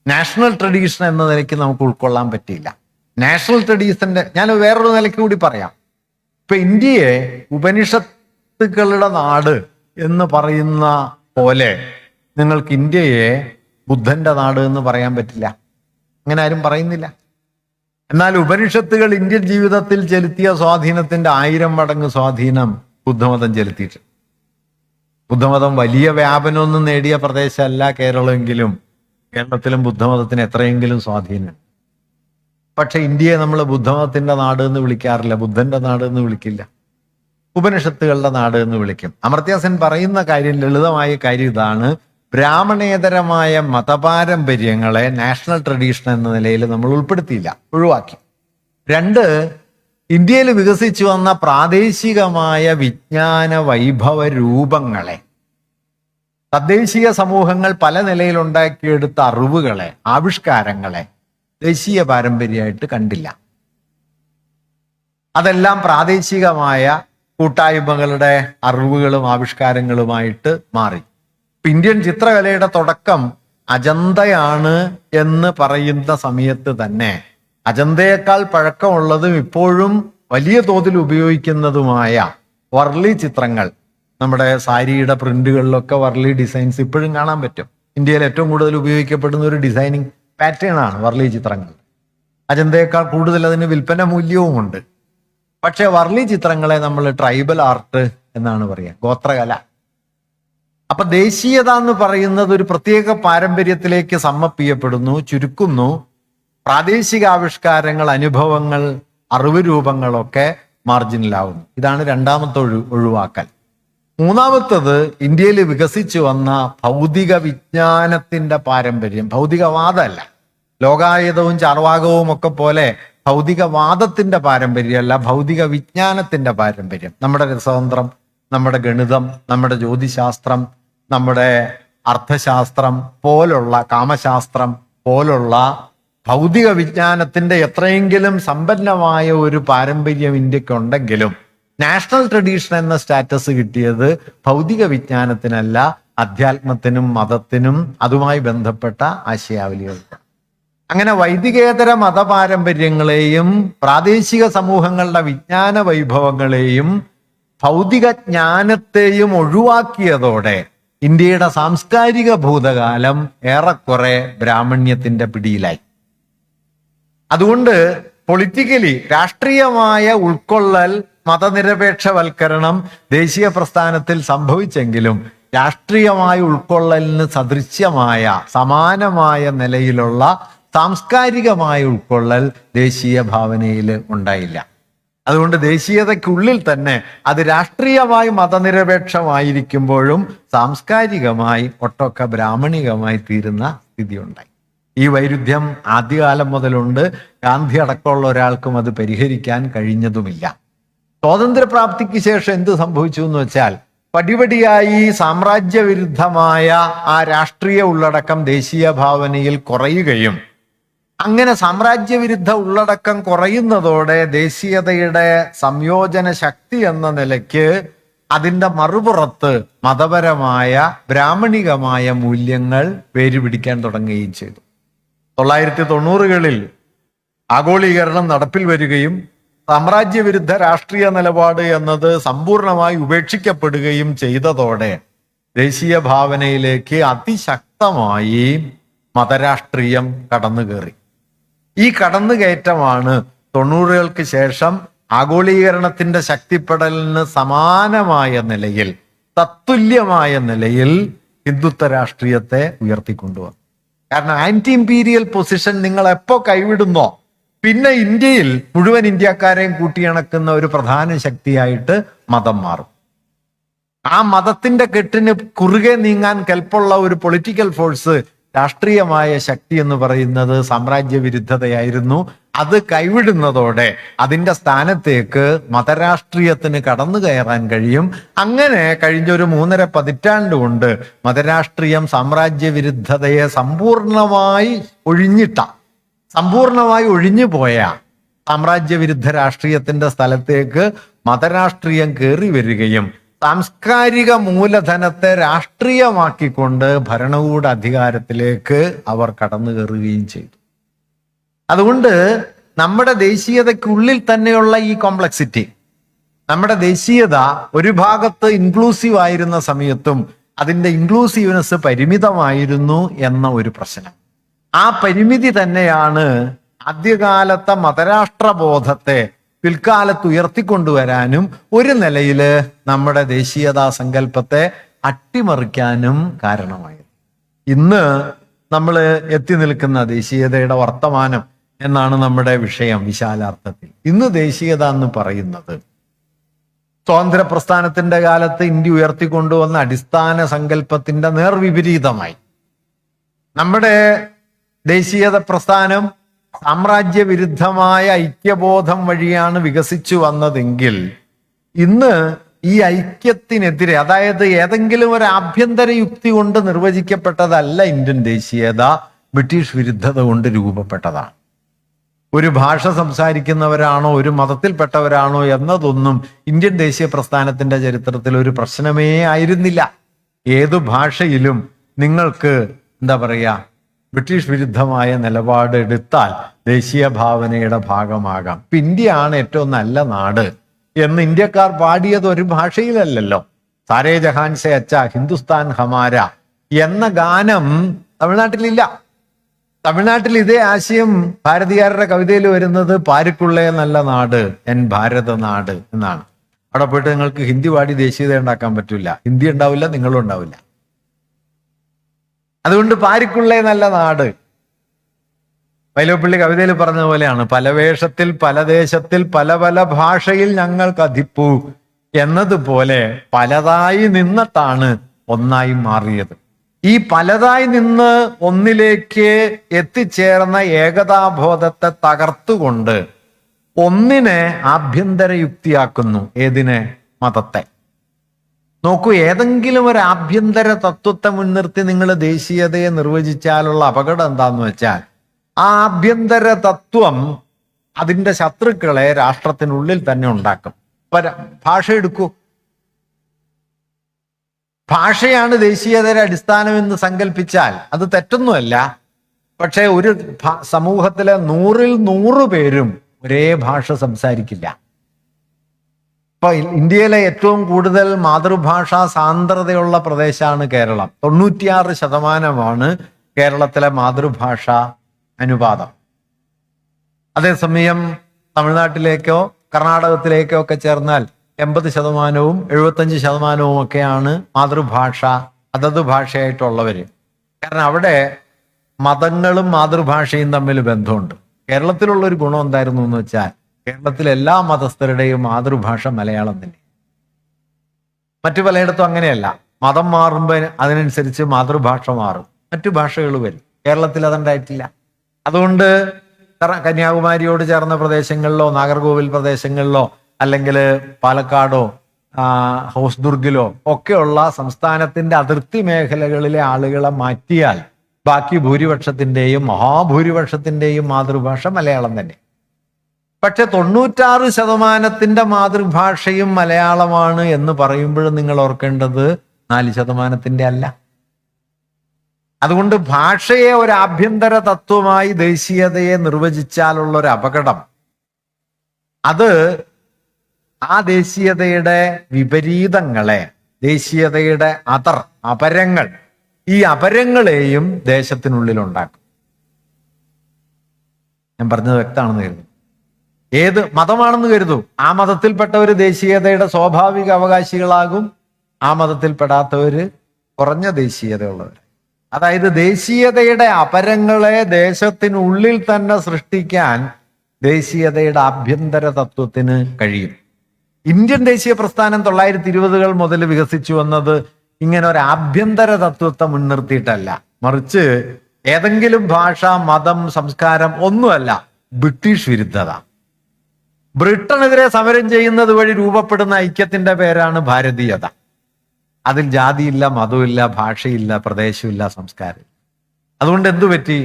നാഷണൽ ട്രഡീഷൻ എന്ന നിലയ്ക്ക് നമുക്ക് ഉൾക്കൊള്ളാൻ പറ്റിയില്ല. നാഷണൽ ട്രഡീഷന്റെ ഞാൻ വേറൊരു നിലയ്ക്ക് കൂടി പറയാം. ഇപ്പൊ ഇന്ത്യയെ ഉപനിഷത്തുക്കളുടെ നാട് എന്ന് പറയുന്ന പോലെ നിങ്ങൾക്ക് ഇന്ത്യയെ ബുദ്ധന്റെ നാട് എന്ന് പറയാൻ പറ്റില്ല. അങ്ങനെ ആരും പറയുന്നില്ല. എന്നാൽ ഉപനിഷത്തുകൾ ഇന്ത്യൻ ജീവിതത്തിൽ ചെലുത്തിയ സ്വാധീനത്തിന്റെ 1000 മടങ്ങ് സ്വാധീനം ബുദ്ധമതം ചെലുത്തിയിട്ടുണ്ട്. ബുദ്ധമതം വലിയ വ്യാപനമൊന്നും നേടിയ പ്രദേശമല്ല കേരളമെങ്കിലും കേരളത്തിലും ബുദ്ധമതത്തിന് എത്രയെങ്കിലും സ്വാധീനം. പക്ഷെ ഇന്ത്യയെ നമ്മൾ ബുദ്ധമതത്തിന്റെ നാട് എന്ന് വിളിക്കാറില്ല, ബുദ്ധന്റെ നാട് എന്ന് വിളിക്കില്ല, ഉപനിഷത്തുകളുടെ നാട് എന്ന് വിളിക്കും. അമർത്യ സെൻ പറയുന്ന കാര്യം, ലളിതമായ കാര്യം ഇതാണ്: ബ്രാഹ്മണേതരമായ മതപാരമ്പര്യങ്ങളെ നാഷണൽ ട്രഡീഷൻ എന്ന നിലയിൽ നമ്മൾ ഉൾപ്പെടുത്തിയില്ല, ഒഴിവാക്കി. 2, ഇന്ത്യയിൽ വികസിച്ചു വന്ന പ്രാദേശികമായ വിജ്ഞാന വൈഭവ രൂപങ്ങളെ, തദ്ദേശീയ സമൂഹങ്ങൾ പല നിലയിൽ ഉണ്ടാക്കിയെടുത്ത അറിവുകളെ, ആവിഷ്കാരങ്ങളെ ദേശീയ പാരമ്പര്യമായിട്ട് കണ്ടില്ല. അതെല്ലാം പ്രാദേശികമായ കൂട്ടായ്മകളുടെ അറിവുകളും ആവിഷ്കാരങ്ങളുമായിട്ട് മാറി. ഇന്ത്യൻ ചിത്രകലയുടെ തുടക്കം അജന്തയാണ് എന്ന് പറയുന്ന സമയത്ത് തന്നെ അജന്തയേക്കാൾ പഴക്കമുള്ളതും ഇപ്പോഴും വലിയ തോതിൽ ഉപയോഗിക്കുന്നതുമായ വർലി ചിത്രങ്ങൾ, നമ്മുടെ സാരിയുടെ പ്രിന്റുകളിലൊക്കെ വർലി ഡിസൈൻസ് ഇപ്പോഴും കാണാൻ പറ്റും. ഇന്ത്യയിൽ ഏറ്റവും കൂടുതൽ ഉപയോഗിക്കപ്പെടുന്ന ഒരു ഡിസൈനിങ് പാറ്റേൺ ആണ് വർലി ചിത്രങ്ങൾ. അജന്തയേക്കാൾ കൂടുതൽ അതിന് വിൽപ്പന മൂല്യവുമുണ്ട്. പക്ഷെ വർലി ചിത്രങ്ങളെ നമ്മൾ ട്രൈബൽ ആർട്ട് എന്നാണ് പറയുക, ഗോത്രകല. അപ്പൊ ദേശീയത എന്ന് പറയുന്നത് ഒരു പ്രത്യേക പാരമ്പര്യത്തിലേക്ക് സമ്മപ്പിക്കപ്പെടുന്നു, ചുരുക്കുന്നു. പ്രാദേശിക ആവിഷ്കാരങ്ങൾ, അനുഭവങ്ങൾ, അറിവ് രൂപങ്ങളൊക്കെ മാർജിനലാവുന്നു. ഇതാണ് രണ്ടാമത്തെ ഒഴിവാക്കൽ. മൂന്നാമത്തത്, ഇന്ത്യയിൽ വികസിച്ചു വന്ന ഭൗതിക വിജ്ഞാനത്തിന്റെ പാരമ്പര്യം. ഭൗതികവാദമല്ല, ലോകായതവും ചാർവാകവും ഒക്കെ പോലെ ഭൗതികവാദത്തിന്റെ പാരമ്പര്യമല്ല, ഭൗതിക വിജ്ഞാനത്തിന്റെ പാരമ്പര്യം. നമ്മുടെ രസതന്ത്രം, നമ്മുടെ ഗണിതം, നമ്മുടെ ജ്യോതിശാസ്ത്രം, നമ്മുടെ അർത്ഥശാസ്ത്രം പോലുള്ള, കാമശാസ്ത്രം പോലുള്ള ഭൗതിക വിജ്ഞാനത്തിന്റെ എത്രയെങ്കിലും സമ്പന്നമായ ഒരു പാരമ്പര്യം ഇന്ത്യക്കുണ്ടെങ്കിലും നാഷണൽ ട്രഡീഷൻ എന്ന സ്റ്റാറ്റസ് കിട്ടിയത് ഭൗതിക വിജ്ഞാനത്തിനല്ല, അധ്യാത്മത്തിനും മതത്തിനും അതുമായി ബന്ധപ്പെട്ട ആശയാവലികൾക്കും. അങ്ങനെ വൈദികേതര മതപാരമ്പര്യങ്ങളെയും പ്രാദേശിക സമൂഹങ്ങളുടെ വിജ്ഞാന വൈഭവങ്ങളെയും ഭൗതിക ജ്ഞാനത്തെയും ഒഴിവാക്കിയതോടെ ഇന്ത്യയുടെ സാംസ്കാരിക ഭൂതകാലം ഏറെക്കുറെ ബ്രാഹ്മണ്യത്തിന്റെ പിടിയിലായി. അതുകൊണ്ട് പൊളിറ്റിക്കലി, രാഷ്ട്രീയമായ ഉൾക്കൊള്ളൽ, മതനിരപേക്ഷവൽക്കരണം ദേശീയ പ്രസ്ഥാനത്തിൽ സംഭവിച്ചെങ്കിലും രാഷ്ട്രീയമായ ഉൾക്കൊള്ളലിന് സദൃശ്യമായ സമാനമായ നിലയിലുള്ള സാംസ്കാരികമായ ഉൾക്കൊള്ളൽ ദേശീയ ഭാവനയിൽ ഉണ്ടായില്ല. അതുകൊണ്ട് ദേശീയതയ്ക്കുള്ളിൽ തന്നെ അത് രാഷ്ട്രീയമായി മതനിരപേക്ഷമായിരിക്കുമ്പോഴും സാംസ്കാരികമായി ഒട്ടൊക്കെ ബ്രാഹ്മണികമായി തീരുന്ന സ്ഥിതി ഉണ്ടായി. ഈ വൈരുദ്ധ്യം ആദ്യകാലം മുതലുണ്ട്. ഗാന്ധി അടക്കമുള്ള ഒരാൾക്കും അത് പരിഹരിക്കാൻ കഴിഞ്ഞതുമില്ല. സ്വാതന്ത്ര്യപ്രാപ്തിക്ക് ശേഷം എന്ത് സംഭവിച്ചു എന്ന് വെച്ചാൽ പടിപടിയായി സാമ്രാജ്യവിരുദ്ധമായ ആ രാഷ്ട്രീയ ഉള്ളടക്കം ദേശീയ ഭാവനയിൽ കുറയുകയും അങ്ങനെ സാമ്രാജ്യവിരുദ്ധ ഉള്ളടക്കം കുറയുന്നതോടെ ദേശീയതയുടെ സംയോജന ശക്തി എന്ന നിലയ്ക്ക് അതിൻ്റെ മറുപുറത്ത് മതപരമായ ബ്രാഹ്മണികമായ മൂല്യങ്ങൾ വേരുപിടിക്കാൻ തുടങ്ങുകയും ചെയ്തു. 1990-കളിൽ ആഗോളീകരണം നടപ്പിൽ വരികയും സാമ്രാജ്യവിരുദ്ധ രാഷ്ട്രീയ നിലപാട് എന്നത് സമ്പൂർണമായി ഉപേക്ഷിക്കപ്പെടുകയും ചെയ്തതോടെ ദേശീയ ഭാവനയിലേക്ക് അതിശക്തമായി മതരാഷ്ട്രീയം കടന്നുകയറി. ഈ കടന്നുകയറ്റമാണ് 90-കൾക്ക് ശേഷം ആഗോളീകരണത്തിന്റെ ശക്തിപ്പെടലിന് സമാനമായ നിലയിൽ, തത്തുല്യമായ നിലയിൽ ഹിന്ദുത്വ രാഷ്ട്രീയത്തെ ഉയർത്തിക്കൊണ്ടുവന്നു. കാരണം ആന്റി ഇമ്പീരിയൽ പൊസിഷൻ നിങ്ങൾ എപ്പോ കൈവിടുന്നോ പിന്നെ ഇന്ത്യയിൽ മുഴുവൻ ഇന്ത്യക്കാരെയും കൂട്ടിയിണക്കുന്ന ഒരു പ്രധാന ശക്തിയായിട്ട് മതം മാറും. ആ മതത്തിന്റെ കെട്ടിന് കുറുകെ നീങ്ങാൻ കെൽപ്പുള്ള ഒരു പൊളിറ്റിക്കൽ ഫോഴ്സ്, രാഷ്ട്രീയമായ ശക്തി എന്ന് പറയുന്നത് സാമ്രാജ്യവിരുദ്ധതയായിരുന്നു. അത് കൈവിടുന്നതോടെ അതിൻ്റെ സ്ഥാനത്തേക്ക് മതരാഷ്ട്രീയത്തിന് കടന്നു കയറാൻ കഴിയും. അങ്ങനെ കഴിഞ്ഞൊരു 3.5 പതിറ്റാണ്ട് കൊണ്ട് മതരാഷ്ട്രീയം സാമ്രാജ്യവിരുദ്ധതയെ സമ്പൂർണമായി ഒഴിഞ്ഞു പോയ സാമ്രാജ്യവിരുദ്ധ രാഷ്ട്രീയത്തിന്റെ സ്ഥലത്തേക്ക് മതരാഷ്ട്രീയം കയറി വരികയും സാംസ്കാരിക മൂലധനത്തെ രാഷ്ട്രീയമാക്കിക്കൊണ്ട് ഭരണകൂട അധികാരത്തിലേക്ക് അവർ കടന്നു കയറുകയും ചെയ്തു. അതുകൊണ്ട് നമ്മുടെ ദേശീയതയ്ക്കുള്ളിൽ തന്നെയുള്ള ഈ കോംപ്ലക്സിറ്റി, നമ്മുടെ ദേശീയത ഒരു ഭാഗത്ത് ഇൻക്ലൂസീവ് ആയിരുന്ന സമയത്തും അതിൻ്റെ ഇൻക്ലൂസീവ്നെസ് പരിമിതമായിരുന്നു എന്ന ഒരു പ്രശ്നം. ആ പരിമിതി തന്നെയാണ് ആദ്യകാലത്തെ മതരാഷ്ട്രബോധത്തെ പിൽക്കാലത്ത് ഉയർത്തിക്കൊണ്ടുവരാനും ഒരു നിലയിൽ നമ്മുടെ ദേശീയതാ സങ്കല്പത്തെ അട്ടിമറിക്കാനും കാരണമായത്. ഇന്ന് നമ്മൾ എത്തി നിൽക്കുന്ന ദേശീയതയുടെ വർത്തമാനം എന്നാണ് നമ്മുടെ വിഷയം വിശാലാർത്ഥത്തിൽ. ഇന്ന് ദേശീയത എന്ന് പറയുന്നത് സ്വാതന്ത്ര്യ പ്രസ്ഥാനത്തിന്റെ കാലത്ത് ഇന്ത്യ ഉയർത്തിക്കൊണ്ടുവന്ന അടിസ്ഥാന സങ്കല്പത്തിന്റെ നേർവിപരീതമായി നമ്മുടെ ദേശീയത പ്രസ്ഥാനം സാമ്രാജ്യവിരുദ്ധമായ ഐക്യബോധം വഴിയാണ് വികസിച്ചു വന്നതെങ്കിൽ ഇന്ന് ഈ ഐക്യത്തിനെതിരെ, അതായത് ഏതെങ്കിലും ഒരു ആഭ്യന്തര യുക്തി കൊണ്ട് നിർവചിക്കപ്പെട്ടതല്ല ഇന്ത്യൻ ദേശീയത, ബ്രിട്ടീഷ് വിരുദ്ധത കൊണ്ട് രൂപപ്പെട്ടതാണ്. ഒരു ഭാഷ സംസാരിക്കുന്നവരാണോ ഒരു മതത്തിൽപ്പെട്ടവരാണോ എന്നതൊന്നും ഇന്ത്യൻ ദേശീയ പ്രസ്ഥാനത്തിന്റെ ചരിത്രത്തിൽ ഒരു പ്രശ്നമേ ആയിരുന്നില്ല. ഏതു ഭാഷയിലും നിങ്ങൾക്ക് എന്താ പറയുക, ബ്രിട്ടീഷ് വിരുദ്ധമായ നിലപാട് എടുത്താൽ ദേശീയ ഭാവനയുടെ ഭാഗമാകാം. ഇപ്പൊ ഇന്ത്യയാണ് ഏറ്റവും നല്ല നാട് എന്ന് ഇന്ത്യക്കാർ പാടിയത് ഒരു ഭാഷയിലല്ലല്ലോ. സാരേ ജഹാൻ സെ അച്ഛാ ഹിന്ദുസ്ഥാൻ ഹമാര എന്ന ഗാനം തമിഴ്നാട്ടിലില്ല. തമിഴ്നാട്ടിൽ ഇതേ ആശയം ഭാരതീയരുടെ കവിതയിൽ വരുന്നത് പാരിക്കുള്ളേ നല്ല നാട് എൻ ഭാരത നാട് എന്നാണ്. അവിടെ പോയിട്ട് നിങ്ങൾക്ക് ഹിന്ദി പാടി ദേശീയത ഉണ്ടാക്കാൻ പറ്റില്ല. ഹിന്ദി ഉണ്ടാവില്ല, നിങ്ങളും ഉണ്ടാവില്ല. അതുകൊണ്ട് പാരിക്കുള്ളേ നല്ല നാട്. വൈലോപ്പിള്ളി കവിതയിൽ പറഞ്ഞ പോലെയാണ്, പല വേഷത്തിൽ പല ദേശത്തിൽ പല പല ഭാഷയിൽ ഞങ്ങൾക്ക് അധിപ്പു എന്നതുപോലെ പലതായി നിന്നിട്ടാണ് ഒന്നായി മാറിയത്. ഈ പലതായി നിന്ന് ഒന്നിലേക്ക് എത്തിച്ചേർന്ന ഏകതാബോധത്തെ തകർത്തുകൊണ്ട് ഒന്നിനെ ആഭ്യന്തര യുക്തിയാക്കുന്നു. ഏതിനെ? മതത്തെ. നോക്കൂ, ഏതെങ്കിലും ഒരു ആഭ്യന്തര തത്വത്തെ മുൻനിർത്തി നിങ്ങൾ ദേശീയതയെ നിർവചിച്ചാലുള്ള അപകടം എന്താന്ന് വെച്ചാൽ ആ ആഭ്യന്തര തത്വം അതിൻ്റെ ശത്രുക്കളെ രാഷ്ട്രത്തിനുള്ളിൽ തന്നെ ഉണ്ടാക്കും. ഭാഷ എടുക്കൂ. ഭാഷയാണ് ദേശീയതയുടെ അടിസ്ഥാനം എന്ന് സങ്കല്പിച്ചാൽ അത് തെറ്റൊന്നുമല്ല. പക്ഷേ ഒരു സമൂഹത്തിലെ 100-ൽ 100 പേരും ഒരേ ഭാഷ സംസാരിക്കില്ല. ഇപ്പൊ ഇന്ത്യയിലെ ഏറ്റവും കൂടുതൽ മാതൃഭാഷാ സാന്ദ്രതയുള്ള പ്രദേശമാണ് കേരളം. 96% കേരളത്തിലെ മാതൃഭാഷ അനുപാതം. അതേസമയം തമിഴ്നാട്ടിലേക്കോ കർണാടകത്തിലേക്കോ ഒക്കെ ചേർന്നാൽ 80%, 75% ഒക്കെയാണ് മാതൃഭാഷ, അതത് ഭാഷയായിട്ടുള്ളവർ. കാരണം അവിടെ മതങ്ങളും മാതൃഭാഷയും തമ്മിൽ ബന്ധമുണ്ട്. കേരളത്തിലുള്ളൊരു ഗുണം എന്തായിരുന്നു എന്ന് വെച്ചാൽ കേരളത്തിലെ എല്ലാ മതസ്ഥരുടെയും മാതൃഭാഷ മലയാളം തന്നെ. മറ്റു പലയിടത്തും അങ്ങനെയല്ല. മതം മാറുമ്പോൾ അതിനനുസരിച്ച് മാതൃഭാഷ മാറും, മറ്റു ഭാഷകൾ വരും. കേരളത്തിൽ അതുണ്ടായിട്ടില്ല. അതുകൊണ്ട് കന്യാകുമാരിയോട് ചേർന്ന പ്രദേശങ്ങളിലോ നാഗർകോവിൽ പ്രദേശങ്ങളിലോ അല്ലെങ്കിൽ പാലക്കാടോ ഹോസ്ദുർഗിലോ ഒക്കെയുള്ള സംസ്ഥാനത്തിന്റെ അതിർത്തി മേഖലകളിലെ ആളുകളെ മാറ്റിയാൽ ബാക്കി ഭൂരിപക്ഷത്തിന്റെയും മഹാഭൂരിപക്ഷത്തിന്റെയും മാതൃഭാഷ മലയാളം തന്നെ. പക്ഷെ 96% മാതൃഭാഷയും മലയാളമാണ് എന്ന് പറയുമ്പോഴും നിങ്ങൾ ഓർക്കേണ്ടത് 4% അല്ല. അതുകൊണ്ട് ഭാഷയെ ഒരു ആഭ്യന്തര തത്വമായി ദേശീയതയെ നിർവചിച്ചാലുള്ള ഒരു അപകടം, അത് ആ ദേശീയതയുടെ വിപരീതങ്ങളെ, ദേശീയതയുടെ അപരങ്ങൾ, ഈ അപരങ്ങളെയും ദേശത്തിനുള്ളിലുണ്ടാക്കും. ഞാൻ പറഞ്ഞത് വ്യക്തമാണെന്ന് കരുതും. ഏത് മതമാണെന്ന് കരുതൂ, ആ മതത്തിൽപ്പെട്ടവർ ദേശീയതയുടെ സ്വാഭാവിക അവകാശികളാകും, ആ മതത്തിൽപ്പെടാത്തവര് കുറഞ്ഞ ദേശീയതയുള്ളവർ. അതായത് ദേശീയതയുടെ അപരങ്ങളെ ദേശത്തിനുള്ളിൽ തന്നെ സൃഷ്ടിക്കാൻ ദേശീയതയുടെ ആഭ്യന്തര തത്വത്തിന് കഴിയും. ഇന്ത്യൻ ദേശീയ പ്രസ്ഥാനം 1920-കൾ മുതൽ വികസിച്ചു വന്നത് ഇങ്ങനെ ഒരു ആഭ്യന്തര തത്വത്തെ മുൻനിർത്തിയിട്ടല്ല, മറിച്ച് ഏതെങ്കിലും ഭാഷ, മതം, സംസ്കാരം ഒന്നുമല്ല, ബ്രിട്ടീഷ് വിരുദ്ധത. ബ്രിട്ടനെതിരെ സമരം ചെയ്യുന്നത് വഴി രൂപപ്പെടുന്ന ഐക്യത്തിന്റെ പേരാണ് ഭാരതീയത. അതിൽ ജാതിയില്ല, മതമില്ല, ഭാഷയില്ല, പ്രദേശമില്ല, സംസ്കാരം. അതുകൊണ്ട് എന്തു പറ്റി?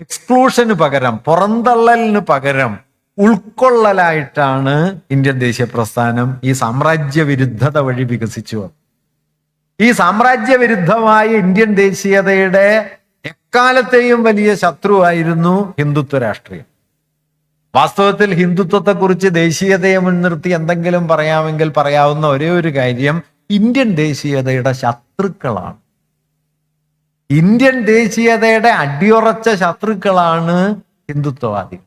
എക്സ്ക്ലൂഷന് പകരം, പുറന്തള്ളലിന് പകരം ഉൾക്കൊള്ളലായിട്ടാണ് ഇന്ത്യൻ ദേശീയ പ്രസ്ഥാനം ഈ സാമ്രാജ്യ വിരുദ്ധത വഴി വികസിച്ചു വന്നത്. ഈ സാമ്രാജ്യ വിരുദ്ധമായ ഇന്ത്യൻ ദേശീയതയുടെ എക്കാലത്തെയും വലിയ ശത്രുവായിരുന്നു ഹിന്ദുത്വ രാഷ്ട്രീയം. വാസ്തവത്തിൽ ഹിന്ദുത്വത്തെക്കുറിച്ച് ദേശീയതയെ മുൻനിർത്തി എന്തെങ്കിലും പറയാമെങ്കിൽ പറയാവുന്ന ഒരേ ഒരു കാര്യം, ഇന്ത്യൻ ദേശീയതയുടെ ശത്രുക്കളാണ്. ഇന്ത്യൻ ദേശീയതയുടെ അടിയുറച്ച ശത്രുക്കളാണ് ഹിന്ദുത്വവാദികൾ.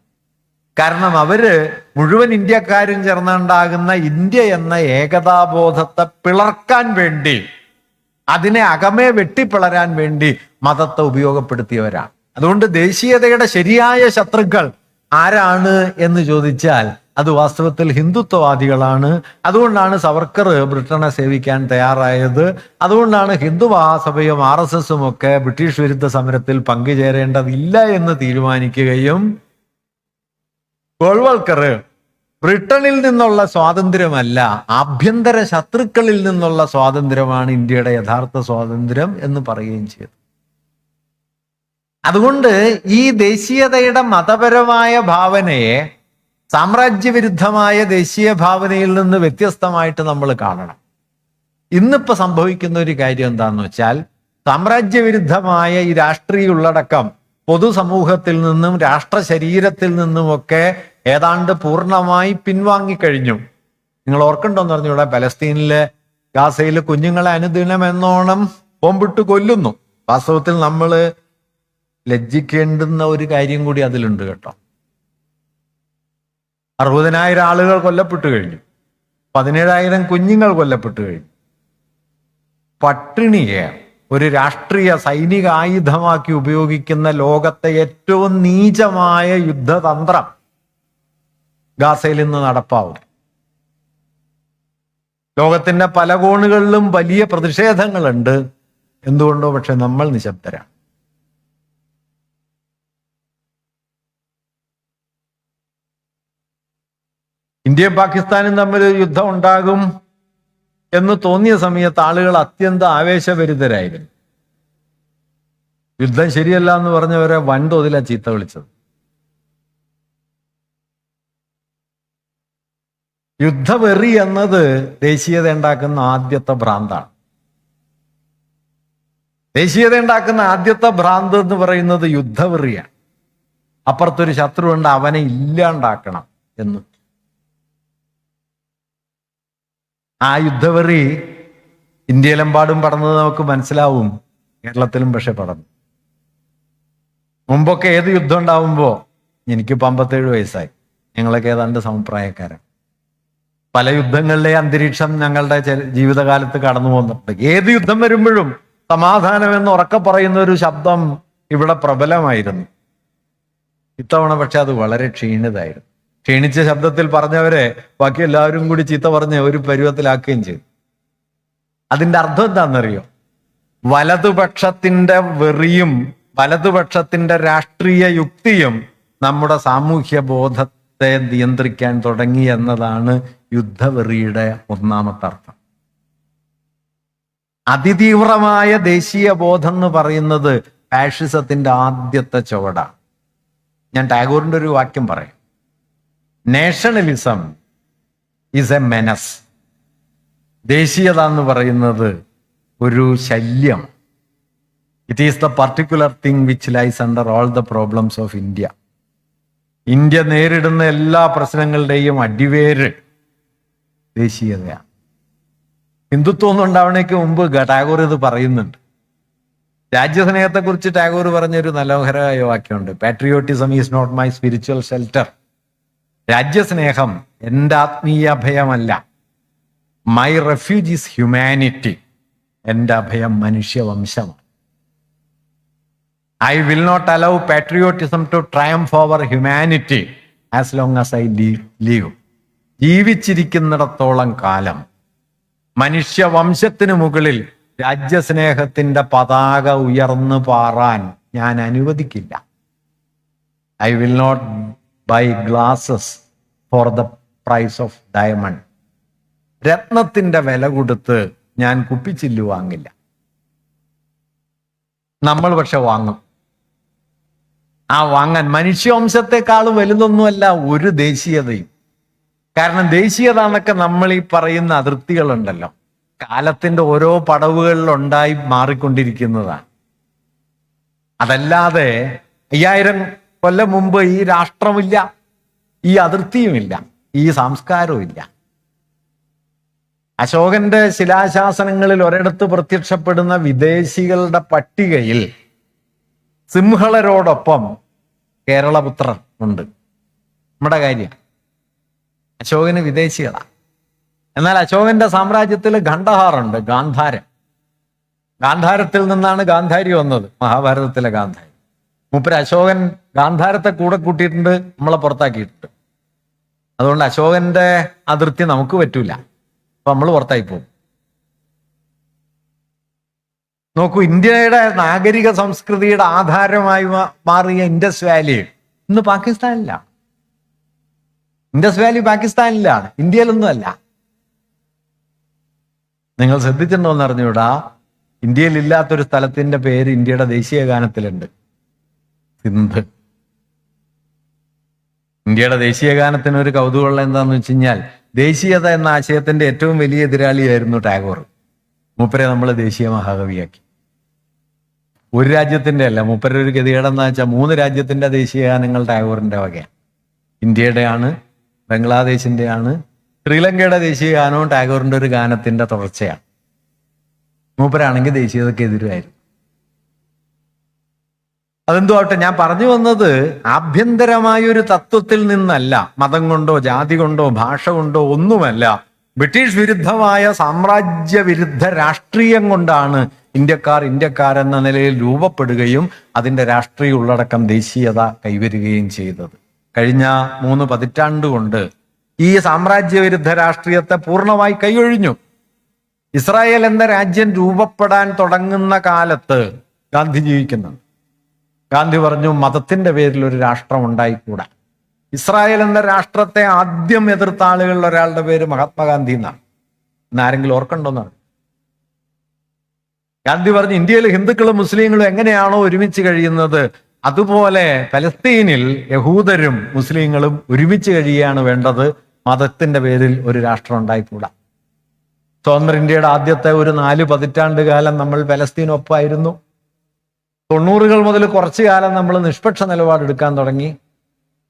കാരണം അവര് മുഴുവൻ ഇന്ത്യക്കാരും ചേർന്നുണ്ടാകുന്ന ഇന്ത്യ എന്ന ഏകതാബോധത്തെ പിളർക്കാൻ വേണ്ടി, അതിനെ അകമേ വെട്ടിപ്പിളരാൻ വേണ്ടി മതത്തെ ഉപയോഗപ്പെടുത്തിയവരാണ്. അതുകൊണ്ട് ദേശീയതയുടെ ശരിയായ ശത്രുക്കൾ ആരാണ് എന്ന് ചോദിച്ചാൽ അത് വാസ്തവത്തിൽ ഹിന്ദുത്വവാദികളാണ്. അതുകൊണ്ടാണ് സവർക്കർ ബ്രിട്ടനെ സേവിക്കാൻ തയ്യാറായത്. അതുകൊണ്ടാണ് ഹിന്ദു മഹാസഭയും RSSും ഒക്കെ ബ്രിട്ടീഷ് വിരുദ്ധ സമരത്തിൽ പങ്കുചേരേണ്ടതില്ല എന്ന് തീരുമാനിക്കുകയും ഗോൾവൾക്കർ ബ്രിട്ടനിൽ നിന്നുള്ള സ്വാതന്ത്ര്യമല്ല, ആഭ്യന്തര ശത്രുക്കളിൽ നിന്നുള്ള സ്വാതന്ത്ര്യമാണ് ഇന്ത്യയുടെ യഥാർത്ഥ സ്വാതന്ത്ര്യം എന്ന് പറയുകയും ചെയ്തു. അതുകൊണ്ട് ഈ ദേശീയതയുടെ മതപരമായ ഭാവനയെ സാമ്രാജ്യവിരുദ്ധമായ ദേശീയ ഭാവനയിൽ നിന്ന് വ്യത്യസ്തമായിട്ട് നമ്മൾ കാണണം. ഇന്നിപ്പോ സംഭവിക്കുന്ന ഒരു കാര്യം എന്താന്ന് വെച്ചാൽ, സാമ്രാജ്യവിരുദ്ധമായ ഈ രാഷ്ട്രീയ ഉള്ളടക്കം പൊതുസമൂഹത്തിൽ നിന്നും രാഷ്ട്ര ശരീരത്തിൽ നിന്നുമൊക്കെ ഏതാണ്ട് പൂർണ്ണമായി പിൻവാങ്ങിക്കഴിഞ്ഞു. നിങ്ങൾ ഓർക്കണ്ടോന്ന് പറഞ്ഞൂടെ, പലസ്തീനിലെ ഗാസയിലെ കുഞ്ഞുങ്ങളെ അനുദിനം എന്നോണം ബോംബിട്ട് കൊല്ലുന്നു. വാസ്തവത്തിൽ നമ്മൾ ലജ്ജിക്കേണ്ടുന്ന ഒരു കാര്യം കൂടി അതിലുണ്ട് കേട്ടോ. 60,000 ആളുകൾ കൊല്ലപ്പെട്ടു കഴിഞ്ഞു, 17,000 കുഞ്ഞുങ്ങൾ കൊല്ലപ്പെട്ടു കഴിഞ്ഞു. പട്ടിണിയെ ഒരു രാഷ്ട്രീയ സൈനിക ആയുധമാക്കി ഉപയോഗിക്കുന്ന ലോകത്തെ ഏറ്റവും നീചമായ യുദ്ധതന്ത്രം ഗാസയിൽ നിന്ന് നടപ്പാവും. ലോകത്തിന്റെ പല കോണുകളിലും വലിയ പ്രതിഷേധങ്ങളുണ്ട്. എന്തുകൊണ്ടോ പക്ഷെ നമ്മൾ നിശബ്ദരാണ്. ഇന്ത്യയും പാകിസ്ഥാനും തമ്മിൽ യുദ്ധം ഉണ്ടാകും എന്ന് തോന്നിയ സമയത്ത് ആളുകൾ അത്യന്തം ആവേശഭരിതരായിരുന്നു. യുദ്ധം ശരിയല്ല എന്ന് പറഞ്ഞവരെ വൻതോതിലാ ചീത്ത വിളിച്ചത്. യുദ്ധവെറി എന്നത് ദേശീയത ഉണ്ടാക്കുന്ന ആദ്യത്തെ ഭ്രാന്താണ്. ദേശീയത ഉണ്ടാക്കുന്ന ആദ്യത്തെ ഭ്രാന്ത് എന്ന് പറയുന്നത് യുദ്ധവെറിയാണ്. അപ്പുറത്തൊരു ശത്രുവുണ്ട്, അവനെ ഇല്ലാണ്ടാക്കണം എന്ന്. ആ യുദ്ധവെറി ഇന്ത്യയിലെമ്പാടും പടർന്നത് നമുക്ക് മനസ്സിലാവും. കേരളത്തിലും പക്ഷെ പടർന്നു. മുമ്പൊക്കെ ഏത് യുദ്ധം ഉണ്ടാവുമ്പോ, എനിക്കിപ്പോൾ 57 വയസ്സായി, ഞങ്ങളൊക്കെ ഏതാണ്ട് സമപ്രായക്കാരാണ്. പല യുദ്ധങ്ങളിലെ അന്തരീക്ഷം ഞങ്ങളുടെ ജീവിതകാലത്ത് കടന്നു വന്നിട്ടുണ്ട്. ഏത് യുദ്ധം വരുമ്പോഴും സമാധാനം എന്ന് ഉറക്കെ പറയുന്ന ഒരു ശബ്ദം ഇവിടെ പ്രബലമായിരുന്നു. ഇത്തവണ പക്ഷെ അത് വളരെ ക്ഷീണിതായിരുന്നു. ക്ഷീണിച്ച ശബ്ദത്തിൽ പറഞ്ഞവരെ ബാക്കി എല്ലാവരും കൂടി ചീത്ത പറഞ്ഞ് ഒരു പരുവത്തിലാക്കുകയും ചെയ്തു. അതിന്റെ അർത്ഥം എന്താണെന്നറിയോ? വലതുപക്ഷത്തിന്റെ വെറിയും വലതുപക്ഷത്തിന്റെ രാഷ്ട്രീയ യുക്തിയും നമ്മുടെ സാമൂഹ്യ ബോധത്തെ നിയന്ത്രിക്കാൻ തുടങ്ങി എന്നതാണ് യുദ്ധവെറിയുടെ ഒന്നാമത്തെ അർത്ഥം. അതിതീവ്രമായ ദേശീയ ബോധം എന്ന് പറയുന്നത് ഫാഷിസത്തിന്റെ ആദ്യത്തെ ചുവടാണ്. ഞാൻ ടാഗോറിന്റെ ഒരു വാക്യം പറയാം. Nationalism is a menace. ദേശീയത എന്ന് പറയുന്നത് ഒരു ശല്യം. It is the particular thing which lies under all the problems of India. India നേരിടുന്ന എല്ലാ പ്രശ്നങ്ങളുടെയും അടിവേര് ദേശീയതയാണ്. ഹിന്ദുത്വം ഒന്നും ഉണ്ടാവണേക്ക് മുമ്പ് ടാഗോർ ഇത് പറയുന്നുണ്ട്. രാജ്യസ്നേഹത്തെക്കുറിച്ച് ടാഗോർ പറഞ്ഞൊരു മനോഹരമായ വാക്യമുണ്ട്. Patriotism is not my spiritual shelter. രാജ്യസ്നേഹം എൻ്റെ ആത്മീയ അഭയമല്ല. My refuge is humanity. എൻ്റെ അഭയം മനുഷ്യവംശമാണ്. I will not allow patriotism to triumph over humanity as long as I live. ജീവിച്ചിരിക്കുന്നിടത്തോളം കാലം മനുഷ്യവംശത്തിനു മുകളിൽ രാജ്യസ്നേഹത്തിന്റെ പതാക ഉയർന്നു പാറാൻ ഞാൻ അനുവദിക്കില്ല. I will not buy glasses for the price of diamond. രത്നത്തിന്റെ വില കൊടുത്ത് ഞാൻ കുപ്പിച്ചില്ലു വാങ്ങില്ല. നമ്മൾ പക്ഷെ വാങ്ങും. ആ വാങ്ങാൻ മനുഷ്യവംശത്തെക്കാളും വലുതൊന്നുമല്ല ഒരു ദേശീയതയും. കാരണം ദേശീയത എന്നൊക്കെ നമ്മൾ ഈ പറയുന്ന അതിർത്തികളുണ്ടല്ലോ, കാലത്തിന്റെ ഓരോ പടവുകളിലുണ്ടായി മാറിക്കൊണ്ടിരിക്കുന്നതാണ്. അതല്ലാതെ 5000 കൊല്ലം മുമ്പ് ഈ രാഷ്ട്രമില്ല, ഈ അതിർത്തിയുമില്ല, ഈ സംസ്കാരവും ഇല്ല. അശോകന്റെ ശിലാശാസനങ്ങളിൽ ഒരിടത്ത് പ്രത്യക്ഷപ്പെടുന്ന വിദേശികളുടെ പട്ടികയിൽ സിംഹളരോടൊപ്പം കേരളപുത്രർ ഉണ്ട്. നമ്മുടെ കാര്യം അശോകന് വിദേശികളാണ്. എന്നാൽ അശോകന്റെ സാമ്രാജ്യത്തിൽ ഖണ്ഡഹാറുണ്ട്, ഗാന്ധാരം. ഗാന്ധാരത്തിൽ നിന്നാണ് ഗാന്ധാരി വന്നത്, മഹാഭാരതത്തിലെ ഗാന്ധാരി. മൂപ്പര് അശോകൻ ഗാന്ധാരത്തെ കൂടെ കൂട്ടിയിട്ടുണ്ട്, നമ്മളെ പുറത്താക്കിയിട്ടുണ്ട്. അതുകൊണ്ട് അശോകന്റെ അതിർത്തി നമുക്ക് പറ്റൂല, അപ്പൊ നമ്മൾ പുറത്തായി പോകും. നോക്കൂ, ഇന്ത്യയുടെ നാഗരിക സംസ്കൃതിയുടെ ആധാരമായി മാറിയ ഇൻഡസ് വാലി ഇന്ന് പാകിസ്ഥാനില്ല. ഇൻഡസ് വാലി പാകിസ്ഥാനിലാണ്, ഇന്ത്യയിലൊന്നും അല്ല. നിങ്ങൾ ശ്രദ്ധിച്ചിട്ടുണ്ടോ എന്ന് അറിഞ്ഞൂടാ, ഇന്ത്യയിൽ ഇല്ലാത്തൊരു സ്ഥലത്തിന്റെ പേര് ഇന്ത്യയുടെ ദേശീയ ഗാനത്തിലുണ്ട്, സിന്ധ്. ഇന്ത്യയുടെ ദേശീയ ഗാനത്തിന് ഒരു കൗതുകമുള്ള എന്താന്ന് വെച്ച് കഴിഞ്ഞാൽ, ദേശീയത എന്ന ആശയത്തിന്റെ ഏറ്റവും വലിയ എതിരാളിയായിരുന്നു ടാഗോർ. മൂപ്പരെ നമ്മൾ ദേശീയ മഹാകവിയാക്കി. ഒരു രാജ്യത്തിന്റെ അല്ല, മൂപ്പരുടെ ഒരു ഗതികേടെന്ന് വെച്ചാൽ 3 രാജ്യത്തിന്റെ ദേശീയ ഗാനങ്ങൾ ടാഗോറിന്റെ വകയാണ്. ഇന്ത്യയുടെ ആണ്, ബംഗ്ലാദേശിന്റെ ആണ്, ശ്രീലങ്കയുടെ ദേശീയ ഗാനവും ടാഗോറിന്റെ ഒരു ഗാനത്തിന്റെ തുടർച്ചയാണ്. മൂപ്പരാണെങ്കിൽ ദേശീയതയ്ക്ക് എതിരായിരുന്നു. അതെന്തോ ആവട്ടെ, ഞാൻ പറഞ്ഞു വന്നത് ആഭ്യന്തരമായ ഒരു തത്വത്തിൽ നിന്നല്ല, മതം കൊണ്ടോ ജാതി കൊണ്ടോ ഭാഷ കൊണ്ടോ ഒന്നുമല്ല, ബ്രിട്ടീഷ് വിരുദ്ധമായ സാമ്രാജ്യ വിരുദ്ധ രാഷ്ട്രീയം കൊണ്ടാണ് ഇന്ത്യക്കാരെന്ന നിലയിൽ രൂപപ്പെടുകയും അതിൻ്റെ രാഷ്ട്രീയ ഉള്ളടക്കം ദേശീയത കൈവരുകയും ചെയ്തത്. കഴിഞ്ഞ 3 പതിറ്റാണ്ട് കൊണ്ട് ഈ സാമ്രാജ്യ വിരുദ്ധ രാഷ്ട്രീയത്തെ പൂർണ്ണമായി കൈയൊഴിഞ്ഞു. ഇസ്രായേൽ എന്ന രാജ്യം രൂപപ്പെടാൻ തുടങ്ങുന്ന കാലത്ത് ഗാന്ധി ജീവിക്കുന്നുണ്ട്. ഗാന്ധി പറഞ്ഞു, മതത്തിന്റെ പേരിൽ ഒരു രാഷ്ട്രം ഉണ്ടായിക്കൂടാ. ഇസ്രായേൽ എന്ന രാഷ്ട്രത്തെ ആദ്യം എതിർത്ത ആളുകളിൽ ഒരാളുടെ പേര് മഹാത്മാഗാന്ധി എന്നാണ്. ഇന്നാരെങ്കിലും ഓർക്കണ്ടോന്നാണ്. ഗാന്ധി പറഞ്ഞു, ഇന്ത്യയിൽ ഹിന്ദുക്കളും മുസ്ലിങ്ങളും എങ്ങനെയാണോ ഒരുമിച്ച് കഴിയുന്നത്, അതുപോലെ പലസ്തീനിൽ യഹൂദരും മുസ്ലിങ്ങളും ഒരുമിച്ച് കഴിയുകയാണ് വേണ്ടത്. മതത്തിന്റെ പേരിൽ ഒരു രാഷ്ട്രം ഉണ്ടായിക്കൂടാ. സ്വതന്ത്ര ഇന്ത്യയുടെ ആദ്യത്തെ ഒരു 4 പതിറ്റാണ്ട് കാലം നമ്മൾ പലസ്തീനൊപ്പമായിരുന്നു. 90കൾ മുതൽ കുറച്ചു കാലം നമ്മൾ നിഷ്പക്ഷ നിലപാടെടുക്കാൻ തുടങ്ങി.